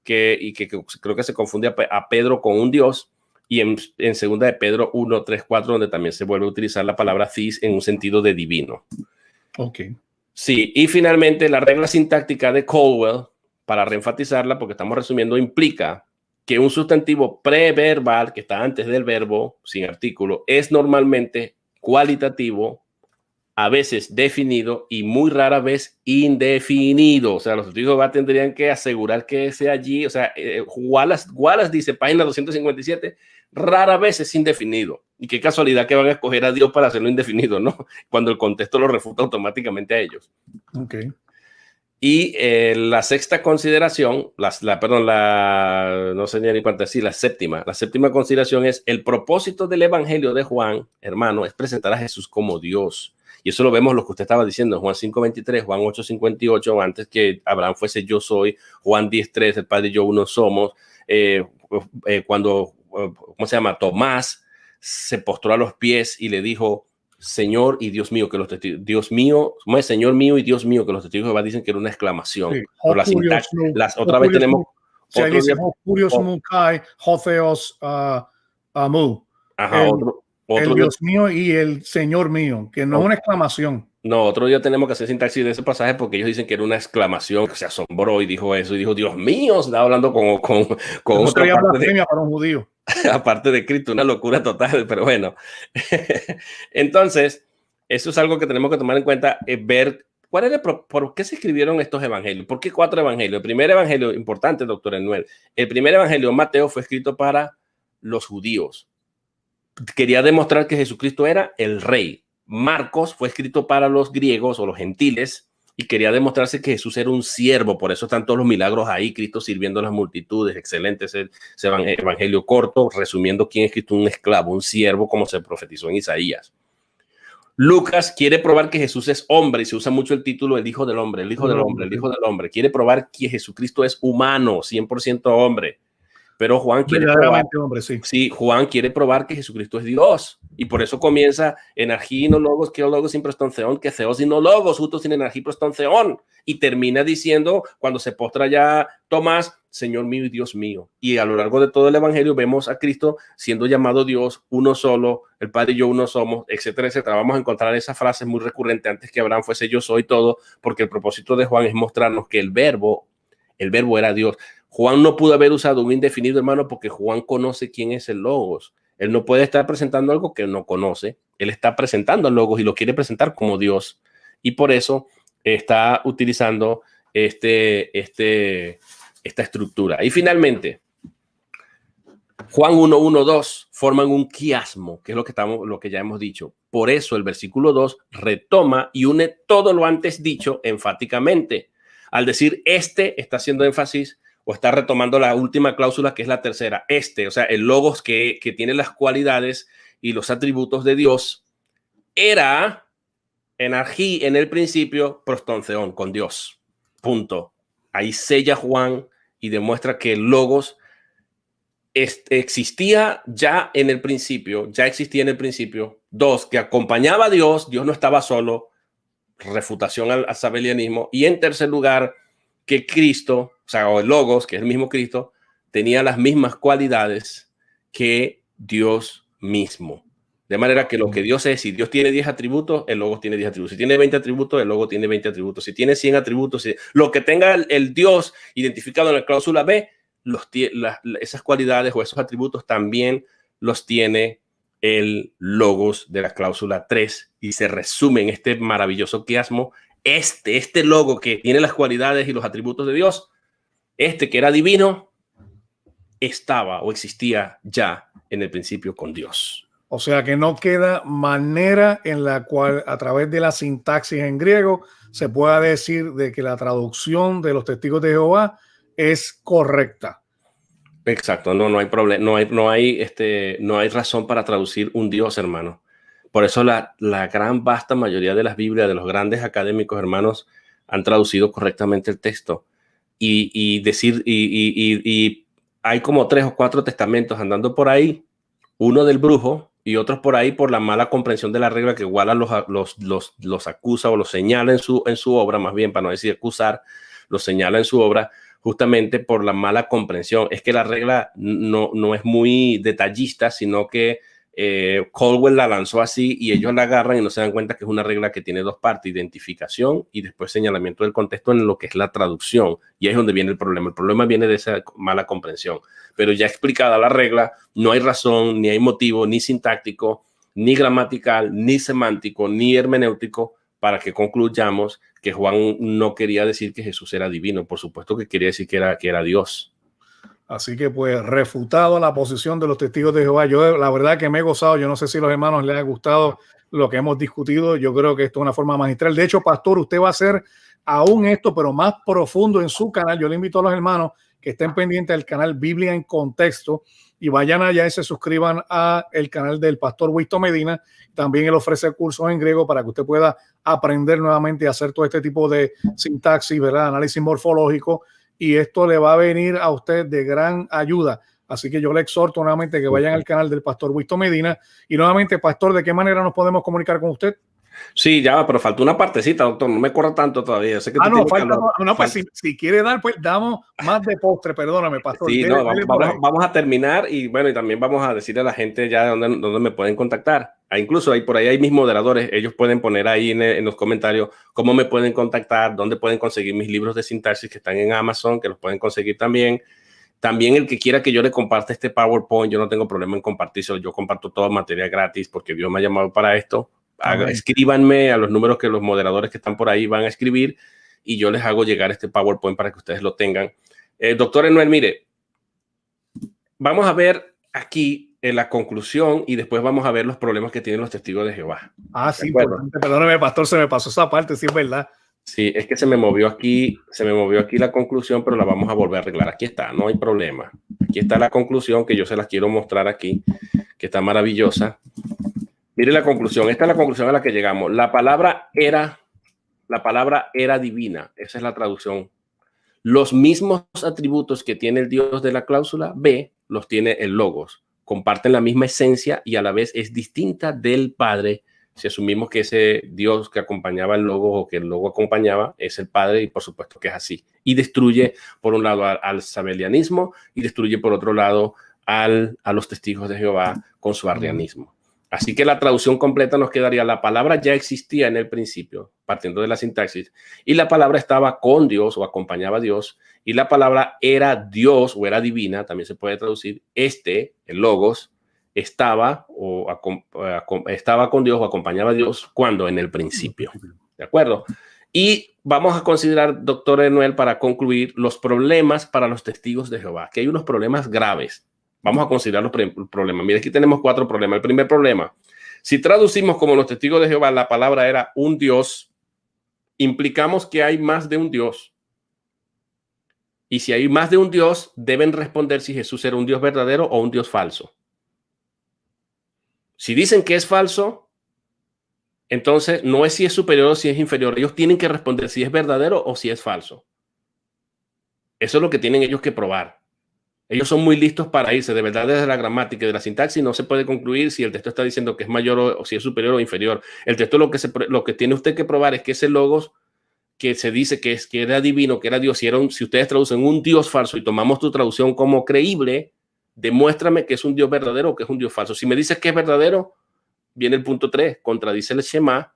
que creo que se confunde a Pedro con un Dios, y en segunda de Pedro 1:3-4, donde también se vuelve a utilizar la palabra theos en un sentido de divino. Ok. Sí, y finalmente la regla sintáctica de Caldwell, para reenfatizarla, porque estamos resumiendo, implica que un sustantivo preverbal que está antes del verbo, sin artículo, es normalmente cualitativo, a veces definido y muy rara vez indefinido. O sea, los testigos tendrían que asegurar que ese allí, o sea, Wallace dice, página 257, rara vez es indefinido. Y qué casualidad que van a escoger a Dios para hacerlo indefinido, ¿no? Cuando el contexto lo refuta automáticamente a ellos. Ok. Y la sexta consideración, no sé ni cuánto decir, la séptima consideración es el propósito del evangelio de Juan, hermano, es presentar a Jesús como Dios. Y eso lo vemos lo que usted estaba diciendo, Juan 5:23, Juan 8:58, antes que Abraham fuese yo soy, Juan 10:3, el Padre y yo uno somos, cuando, ¿cómo se llama? Tomás se postró a los pies y le dijo, Señor y Dios mío, que los testigos, Dios mío, Señor mío y Dios mío, que los testigos de Jehová dicen que era una exclamación. Sí. Otra vez tenemos otro dice, el Dios mío y el Señor mío, que no es una exclamación. No, otro día tenemos que hacer sintaxis de ese pasaje porque ellos dicen que era una exclamación, que se asombró y dijo eso, y dijo, Dios mío, estaba hablando con otra blasfemia para un judío. Aparte de Cristo, una locura total, pero bueno. Entonces, eso es algo que tenemos que tomar en cuenta, ver por qué se escribieron estos evangelios. ¿Por qué 4 evangelios? El primer evangelio, importante, doctor Enuel, el primer evangelio, Mateo, fue escrito para los judíos. Quería demostrar que Jesucristo era el rey. Marcos fue escrito para los griegos o los gentiles y quería demostrarse que Jesús era un siervo. Por eso están todos los milagros ahí, Cristo sirviendo a las multitudes. Excelente ese evangelio corto, resumiendo quién es Cristo, un esclavo, un siervo, como se profetizó en Isaías. Lucas quiere probar que Jesús es hombre y se usa mucho el título el Hijo del Hombre, el Hijo del Hombre, el Hijo del Hombre. Quiere probar que Jesucristo es humano, 100% hombre. Pero Juan quiere probar, hombre, sí. Sí, Juan quiere probar que Jesucristo es Dios. Y por eso comienza energía no logos, que logos sin prostonceón, que theos y no logos, justo sin energía y prostonceón. Y termina diciendo, cuando se postra ya Tomás, Señor mío y Dios mío. Y a lo largo de todo el evangelio vemos a Cristo siendo llamado Dios, uno solo, el Padre y yo uno somos, etcétera, etcétera. Vamos a encontrar esa frase muy recurrente antes que Abraham fuese yo soy todo, porque el propósito de Juan es mostrarnos que el verbo era Dios. Juan no pudo haber usado un indefinido, hermano, porque Juan conoce quién es el Logos. Él no puede estar presentando algo que no conoce. Él está presentando al Logos y lo quiere presentar como Dios. Y por eso está utilizando esta estructura. Y finalmente, Juan 1:1-2 forman un quiasmo, que es lo que ya hemos dicho. Por eso el versículo 2 retoma y une todo lo antes dicho enfáticamente. Al decir está haciendo énfasis o está retomando la última cláusula, que es la tercera. O sea, el logos que tiene las cualidades y los atributos de Dios, era energía en el principio, prostonceón, con Dios. Punto. Ahí sella Juan y demuestra que el logos existía ya en el principio. Dos, que acompañaba a Dios. Dios no estaba solo. Refutación al sabelianismo. Y en tercer lugar, que Cristo, o el Logos, que es el mismo Cristo, tenía las mismas cualidades que Dios mismo. De manera que lo que Dios es, si Dios tiene 10 atributos, el Logos tiene 10 atributos. Si tiene 20 atributos, el Logos tiene 20 atributos. Si tiene 100 atributos, lo que tenga el Dios identificado en la cláusula B, esas cualidades o esos atributos también los tiene el Logos de la cláusula 3 y se resume en este maravilloso quiasmo. Este logo que tiene las cualidades y los atributos de Dios, que era divino, estaba o existía ya en el principio con Dios. O sea que no queda manera en la cual a través de la sintaxis en griego se pueda decir de que la traducción de los testigos de Jehová es correcta. Exacto, no hay problema, no hay razón para traducir un Dios, hermano. Por eso la gran vasta mayoría de las Biblias de los grandes académicos, hermanos, han traducido correctamente el texto. Y hay como 3 o 4 testamentos andando por ahí, uno del brujo y otros por ahí por la mala comprensión de la regla, que igual los acusa o los señala en su obra, más bien para no decir acusar, los señala en su obra justamente por la mala comprensión. Es que la regla no es muy detallista, sino que Caldwell la lanzó así y ellos la agarran y no se dan cuenta que es una regla que tiene 2 partes, identificación y después señalamiento del contexto en lo que es la traducción, y ahí es donde viene el problema viene de esa mala comprensión. Pero ya explicada la regla, no hay razón, ni hay motivo, ni sintáctico, ni gramatical, ni semántico, ni hermenéutico para que concluyamos que Juan no quería decir que Jesús era divino. Por supuesto que quería decir que era Dios. Así que pues refutado la posición de los testigos de Jehová. Yo la verdad que me he gozado. Yo no sé si a los hermanos les ha gustado lo que hemos discutido. Yo creo que esto es una forma magistral. De hecho, pastor, usted va a hacer aún esto, pero más profundo en su canal. Yo le invito a los hermanos que estén pendientes del canal Biblia en Contexto y vayan allá y se suscriban a el canal del pastor Wisto Medina. También él ofrece cursos en griego para que usted pueda aprender nuevamente a hacer todo este tipo de sintaxis, ¿verdad? Análisis morfológico. Y esto le va a venir a usted de gran ayuda. Así que yo le exhorto nuevamente que vayan al canal del pastor Wisto Medina. Y nuevamente, pastor, ¿de qué manera nos podemos comunicar con usted? Sí, ya, pero falta una partecita, doctor. No me corra tanto todavía. Sé que pues si quiere dar, pues damos más de postre, perdóname, pastor. Sí, vamos a terminar y bueno, y también vamos a decirle a la gente ya dónde me pueden contactar. Incluso por ahí hay mis moderadores, ellos pueden poner ahí en los comentarios cómo me pueden contactar, dónde pueden conseguir mis libros de sintaxis que están en Amazon, que los pueden conseguir también. También el que quiera que yo le comparte este PowerPoint, yo no tengo problema en compartirlo. Yo comparto toda materia gratis porque Dios me ha llamado para esto. Escríbanme a los números que los moderadores que están por ahí van a escribir y yo les hago llegar este PowerPoint para que ustedes lo tengan. Doctor Emanuel, mire, vamos a ver aquí en la conclusión y después vamos a ver los problemas que tienen los testigos de Jehová. Sí, perdóneme, pastor, se me pasó esa parte, sí es verdad. Sí, es que se me movió aquí la conclusión, pero la vamos a volver a arreglar. Aquí está, no hay problema. Aquí está la conclusión que yo se las quiero mostrar aquí, que está maravillosa. Mire la conclusión. Esta es la conclusión a la que llegamos. La palabra era divina. Esa es la traducción. Los mismos atributos que tiene el Dios de la cláusula B los tiene el Logos. Comparten la misma esencia y a la vez es distinta del Padre. Si asumimos que ese Dios que acompañaba el Logos o que el Logos acompañaba es el Padre, y por supuesto que es así. Y destruye por un lado al sabelianismo y destruye por otro lado a los testigos de Jehová con su arrianismo. Así que la traducción completa nos quedaría: la palabra ya existía en el principio, partiendo de la sintaxis, y la palabra estaba con Dios o acompañaba a Dios, y la palabra era Dios o era divina, también se puede traducir. El Logos, estaba con Dios o acompañaba a Dios cuando en el principio. ¿De acuerdo? Y vamos a considerar, doctor Emanuel, para concluir, los problemas para los testigos de Jehová, que hay unos problemas graves. Vamos a considerar los problemas. Mira, aquí tenemos 4 problemas. El primer problema: si traducimos como los testigos de Jehová, la palabra era un Dios, implicamos que hay más de un Dios. Y si hay más de un Dios, deben responder si Jesús era un Dios verdadero o un Dios falso. Si dicen que es falso, entonces no es si es superior o si es inferior. Ellos tienen que responder si es verdadero o si es falso. Eso es lo que tienen ellos que probar. Ellos son muy listos para irse. De verdad, desde la gramática y de la sintaxis no se puede concluir si el texto está diciendo que es mayor o si es superior o inferior. El texto lo que tiene usted que probar es que ese Logos que se dice que era divino, que era Dios, si ustedes traducen un Dios falso y tomamos tu traducción como creíble, demuéstrame que es un Dios verdadero o que es un Dios falso. Si me dices que es verdadero, viene el punto 3, contradice el Shema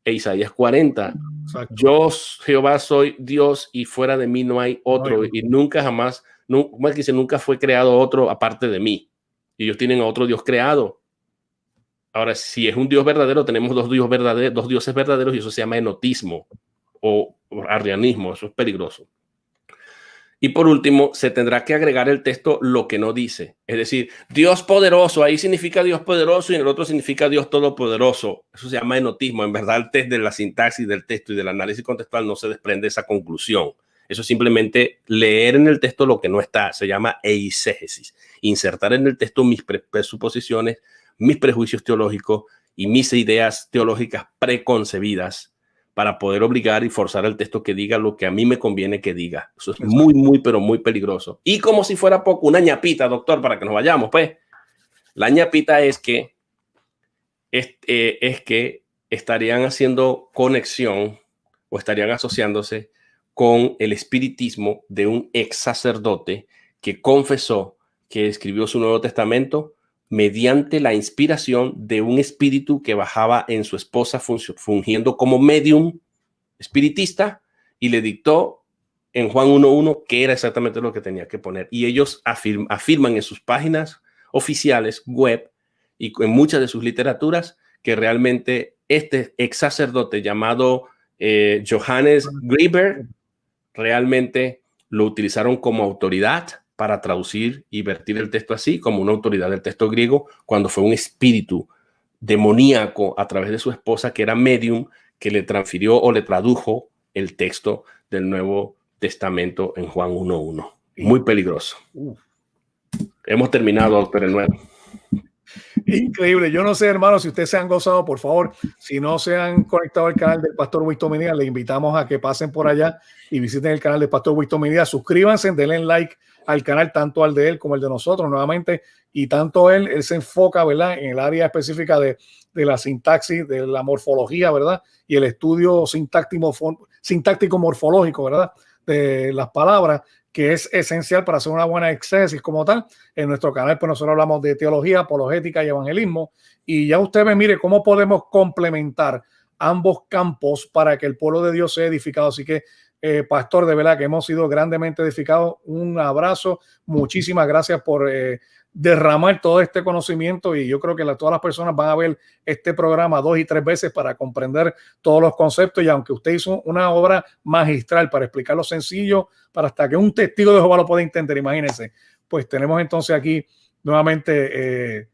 e Isaías 40. Exacto. Yo, Jehová, soy Dios y fuera de mí no hay otro, y nunca jamás, nunca fue creado otro aparte de mí. Y ellos tienen a otro Dios creado. Ahora, si es un Dios verdadero, tenemos dos dioses verdaderos, y eso se llama enotismo o arrianismo. Eso es peligroso. Y por último, se tendrá que agregar el texto lo que no dice. Es decir, Dios poderoso, ahí significa Dios poderoso y en el otro significa Dios todopoderoso. Eso se llama enotismo. En verdad, el test de la sintaxis del texto y del análisis contextual no se desprende esa conclusión. Eso es simplemente leer en el texto lo que no está. Se llama eisegesis. Insertar en el texto mis presuposiciones, mis prejuicios teológicos y mis ideas teológicas preconcebidas para poder obligar y forzar el texto que diga lo que a mí me conviene que diga. Eso es muy, muy, pero muy peligroso. Y como si fuera poco, una ñapita, doctor, para que nos vayamos, pues. La ñapita es que estarían haciendo conexión o estarían asociándose con el espiritismo de un ex sacerdote que confesó que escribió su Nuevo Testamento mediante la inspiración de un espíritu que bajaba en su esposa fungiendo como medium espiritista y le dictó en Juan 1:1 que era exactamente lo que tenía que poner. Y ellos afirman en sus páginas oficiales web y en muchas de sus literaturas que realmente este ex sacerdote llamado Johannes Gruber realmente lo utilizaron como autoridad para traducir y vertir el texto así, como una autoridad del texto griego, cuando fue un espíritu demoníaco a través de su esposa, que era medium, que le transfirió o le tradujo el texto del Nuevo Testamento en Juan 1:1. Muy peligroso. Hemos terminado, doctor Emanuel. Increíble. Yo no sé, hermanos, si ustedes se han gozado, por favor, si no se han conectado al canal del Pastor Winston Medina, les invitamos a que pasen por allá y visiten el canal del Pastor Winston Medina. Suscríbanse, denle like al canal, tanto al de él como el de nosotros, nuevamente. Y tanto él se enfoca, ¿verdad?, en el área específica de la sintaxis, de la morfología, ¿verdad?, y el estudio sintáctico morfológico, ¿verdad?, de las palabras, que es esencial para hacer una buena exégesis como tal. En nuestro canal, pues nosotros hablamos de teología, apologética y evangelismo, y ya usted ve, mire, cómo podemos complementar ambos campos para que el pueblo de Dios sea edificado. Así que, pastor, de verdad que hemos sido grandemente edificados. Un abrazo, muchísimas gracias por derramar todo este conocimiento, y yo creo que todas las personas van a ver este programa 2 y 3 veces para comprender todos los conceptos, y aunque usted hizo una obra magistral para explicarlo sencillo, para hasta que un testigo de Jehová lo pueda entender, imagínense, pues tenemos entonces aquí nuevamente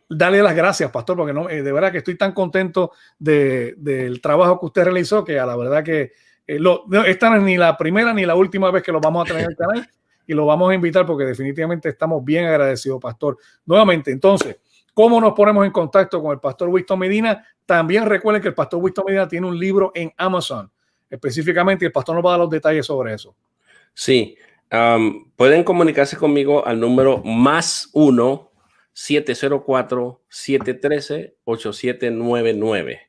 darle las gracias, pastor, porque no, de verdad que estoy tan contento del trabajo que usted realizó, que a la verdad que esta no es ni la primera ni la última vez que lo vamos a tener en el canal, y lo vamos a invitar porque definitivamente estamos bien agradecidos, pastor. Nuevamente, entonces, ¿Cómo nos ponemos en contacto con el pastor Winston Medina? También recuerden que el pastor Winston Medina tiene un libro en Amazon, específicamente, y el pastor nos va a dar los detalles sobre eso. Sí, pueden comunicarse conmigo al número +1 704 713 8799.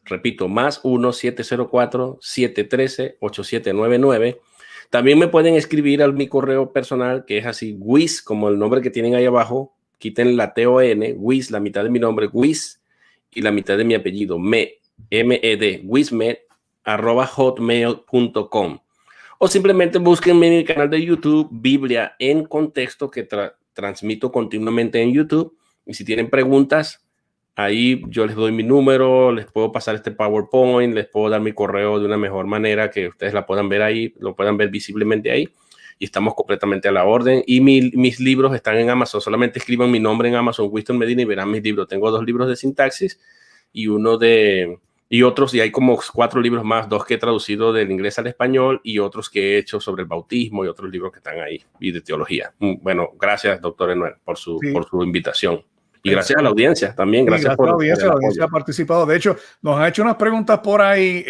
Repito, +1 704 713 8799. También me pueden escribir a mi correo personal, que es así, Wiz, como el nombre que tienen ahí abajo. Quiten la T-O-N, Wiz, la mitad de mi nombre, Wiz, y la mitad de mi apellido, M-E-D, wizmed@hotmail.com. O simplemente búsquenme en mi canal de YouTube, Biblia en Contexto, que transmito continuamente en YouTube. Y si tienen preguntas, ahí yo les doy mi número, les puedo pasar este PowerPoint, les puedo dar mi correo de una mejor manera que ustedes la puedan ver ahí, lo puedan ver visiblemente ahí. Y estamos completamente a la orden. Y mis libros están en Amazon. Solamente escriban mi nombre en Amazon, Winston Medina, y verán mis libros. Tengo 2 libros de sintaxis y otros, y hay como 4 libros más, 2 que he traducido del inglés al español y otros que he hecho sobre el bautismo y otros libros que están ahí y de teología. Bueno, gracias, doctor Emanuel, por su invitación. Y gracias a la audiencia también. Gracias por la audiencia ha participado. De hecho, nos han hecho unas preguntas por ahí.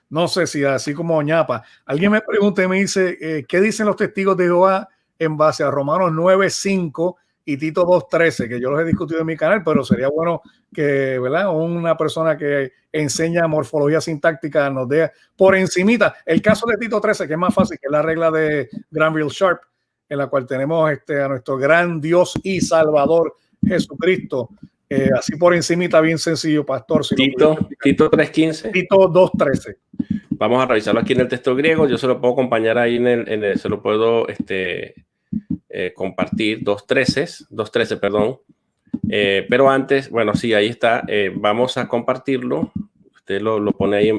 No sé si así como ñapa. Alguien me pregunta y me dice, ¿qué dicen los testigos de Jehová en base a Romanos 9:5 y Tito 2:13? Que yo los he discutido en mi canal, pero sería bueno que, ¿verdad?, una persona que enseña morfología sintáctica nos dé por encimita. El caso de Tito 13, que es más fácil, que es la regla de Granville Sharp, en la cual tenemos a nuestro gran Dios y Salvador Jesucristo, así por encimita, bien sencillo, pastor. Si Tito 3:15. Tito 2:13. Vamos a revisarlo aquí en el texto griego. Yo se lo puedo acompañar ahí se lo puedo compartir. 2:13, perdón. Pero antes, bueno, sí, ahí está. Vamos a compartirlo. Usted lo pone ahí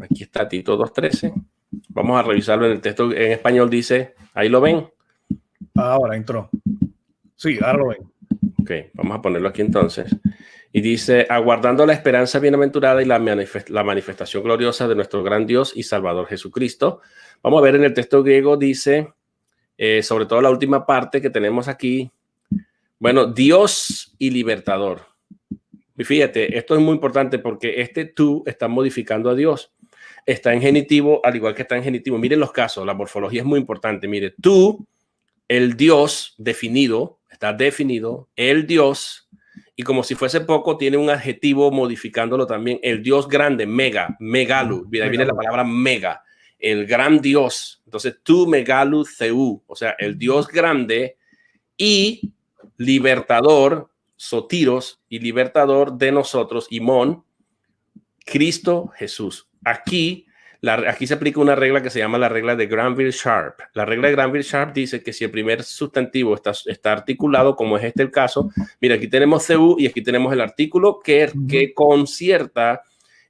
aquí está Tito 2:13. Vamos a revisarlo en el texto en español. Dice, ahí lo ven. Ahora entró. Sí, ahora lo ven. Ok, vamos a ponerlo aquí entonces. Y dice, aguardando la esperanza bienaventurada y la manifestación gloriosa de nuestro gran Dios y Salvador Jesucristo. Vamos a ver en el texto griego, dice, sobre todo la última parte que tenemos aquí, bueno, Dios y libertador. Y fíjate, esto es muy importante porque tú está modificando a Dios. Está en genitivo, al igual que está en genitivo. Miren los casos, la morfología es muy importante. Mire, tú, el Dios definido, está definido, el Dios, y como si fuese poco, tiene un adjetivo modificándolo también, el Dios grande, megalu, mira, ahí viene la palabra mega, el gran Dios. Entonces, tú, megalu, theú, o sea, el Dios grande y libertador, sotiros, y libertador de nosotros, imón, Cristo Jesús. Aquí se aplica una regla que se llama la regla de Granville Sharp. La regla de Granville Sharp dice que si el primer sustantivo está articulado, como es el caso, mira, aquí tenemos CU y aquí tenemos el artículo que concierta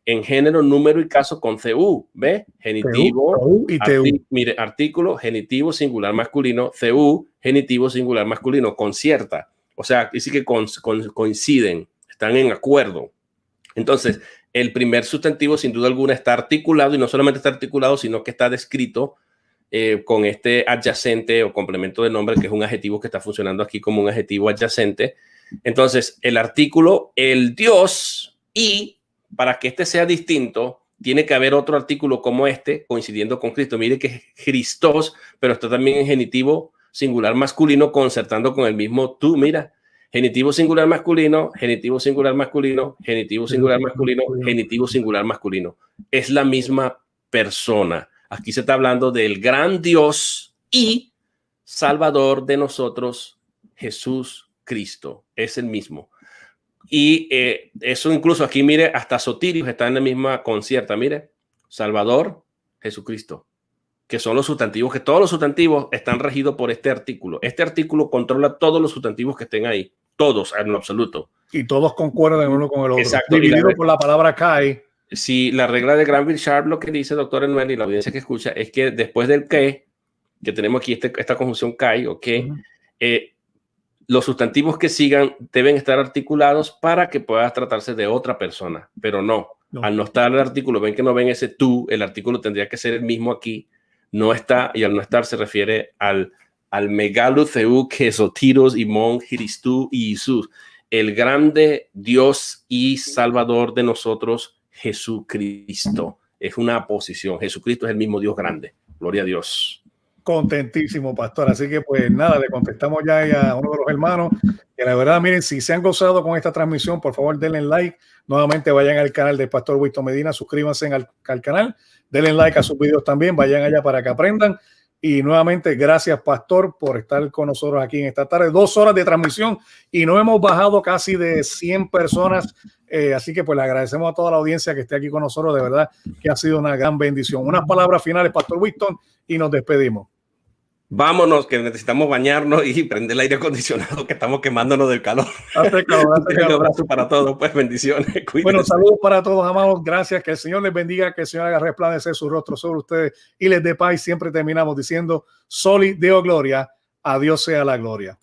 en género, número y caso con CU. ¿Ve? Genitivo, mire, artículo, genitivo, singular masculino, CU, genitivo, singular masculino, concierta. O sea, dice que coinciden, están en acuerdo. Entonces, el primer sustantivo sin duda alguna está articulado, y no solamente está articulado, sino que está descrito con este adyacente o complemento de nombre, que es un adjetivo que está funcionando aquí como un adjetivo adyacente. Entonces, el artículo, el Dios, y para que este sea distinto, tiene que haber otro artículo como este, coincidiendo con Cristo. Mire que es Christos, pero está también en genitivo singular masculino, concertando con el mismo tú, mira. Genitivo singular masculino, genitivo singular masculino, genitivo singular masculino, genitivo singular masculino. Es la misma persona. Aquí se está hablando del gran Dios y Salvador de nosotros, Jesús Cristo. Es el mismo. Y eso incluso aquí, mire, hasta Sotirios está en la misma concierta. Mire, Salvador, Jesucristo, que son los sustantivos, que todos los sustantivos están regidos por este artículo. Este artículo controla todos los sustantivos que estén ahí. Todos, en lo absoluto. Y todos concuerdan uno con el otro. Exacto. Dividido por la palabra Kai. Sí, la regla de Granville Sharp lo que dice, doctor Emanuel, y la audiencia que escucha, es que después del que tenemos aquí esta conjunción Kai, o que, los sustantivos que sigan deben estar articulados para que pueda tratarse de otra persona, pero no. Al no estar el artículo, ven que no ven ese tú, el artículo tendría que ser el mismo aquí, no está, y al no estar se refiere al al Megalu Theu Quesotiros y Mon Christu y Jesús, el grande Dios y Salvador de nosotros, Jesucristo. Es una posición. Jesucristo es el mismo Dios grande. Gloria a Dios. Contentísimo, pastor. Así que pues nada, le contestamos ya a uno de los hermanos que la verdad, miren, si se han gozado con esta transmisión, por favor denle like. Nuevamente vayan al canal del pastor Wilton Medina, suscríbanse al canal, denle like a sus videos también, vayan allá para que aprendan. Y nuevamente, gracias, pastor, por estar con nosotros aquí en esta tarde. 2 horas de transmisión y no hemos bajado casi de 100 personas. Así que pues le agradecemos a toda la audiencia que esté aquí con nosotros. De verdad que ha sido una gran bendición. Unas palabras finales, pastor Wilton, y nos despedimos. Vámonos, que necesitamos bañarnos y prender el aire acondicionado, que estamos quemándonos del calor. Hace calor, hace calor. Un abrazo para todos, pues bendiciones. Cuídense. Bueno, saludos para todos, amados. Gracias, que el Señor les bendiga, que el Señor haga resplandecer su rostro sobre ustedes y les dé paz. Siempre terminamos diciendo, Soli Deo Gloria, a Dios sea la gloria.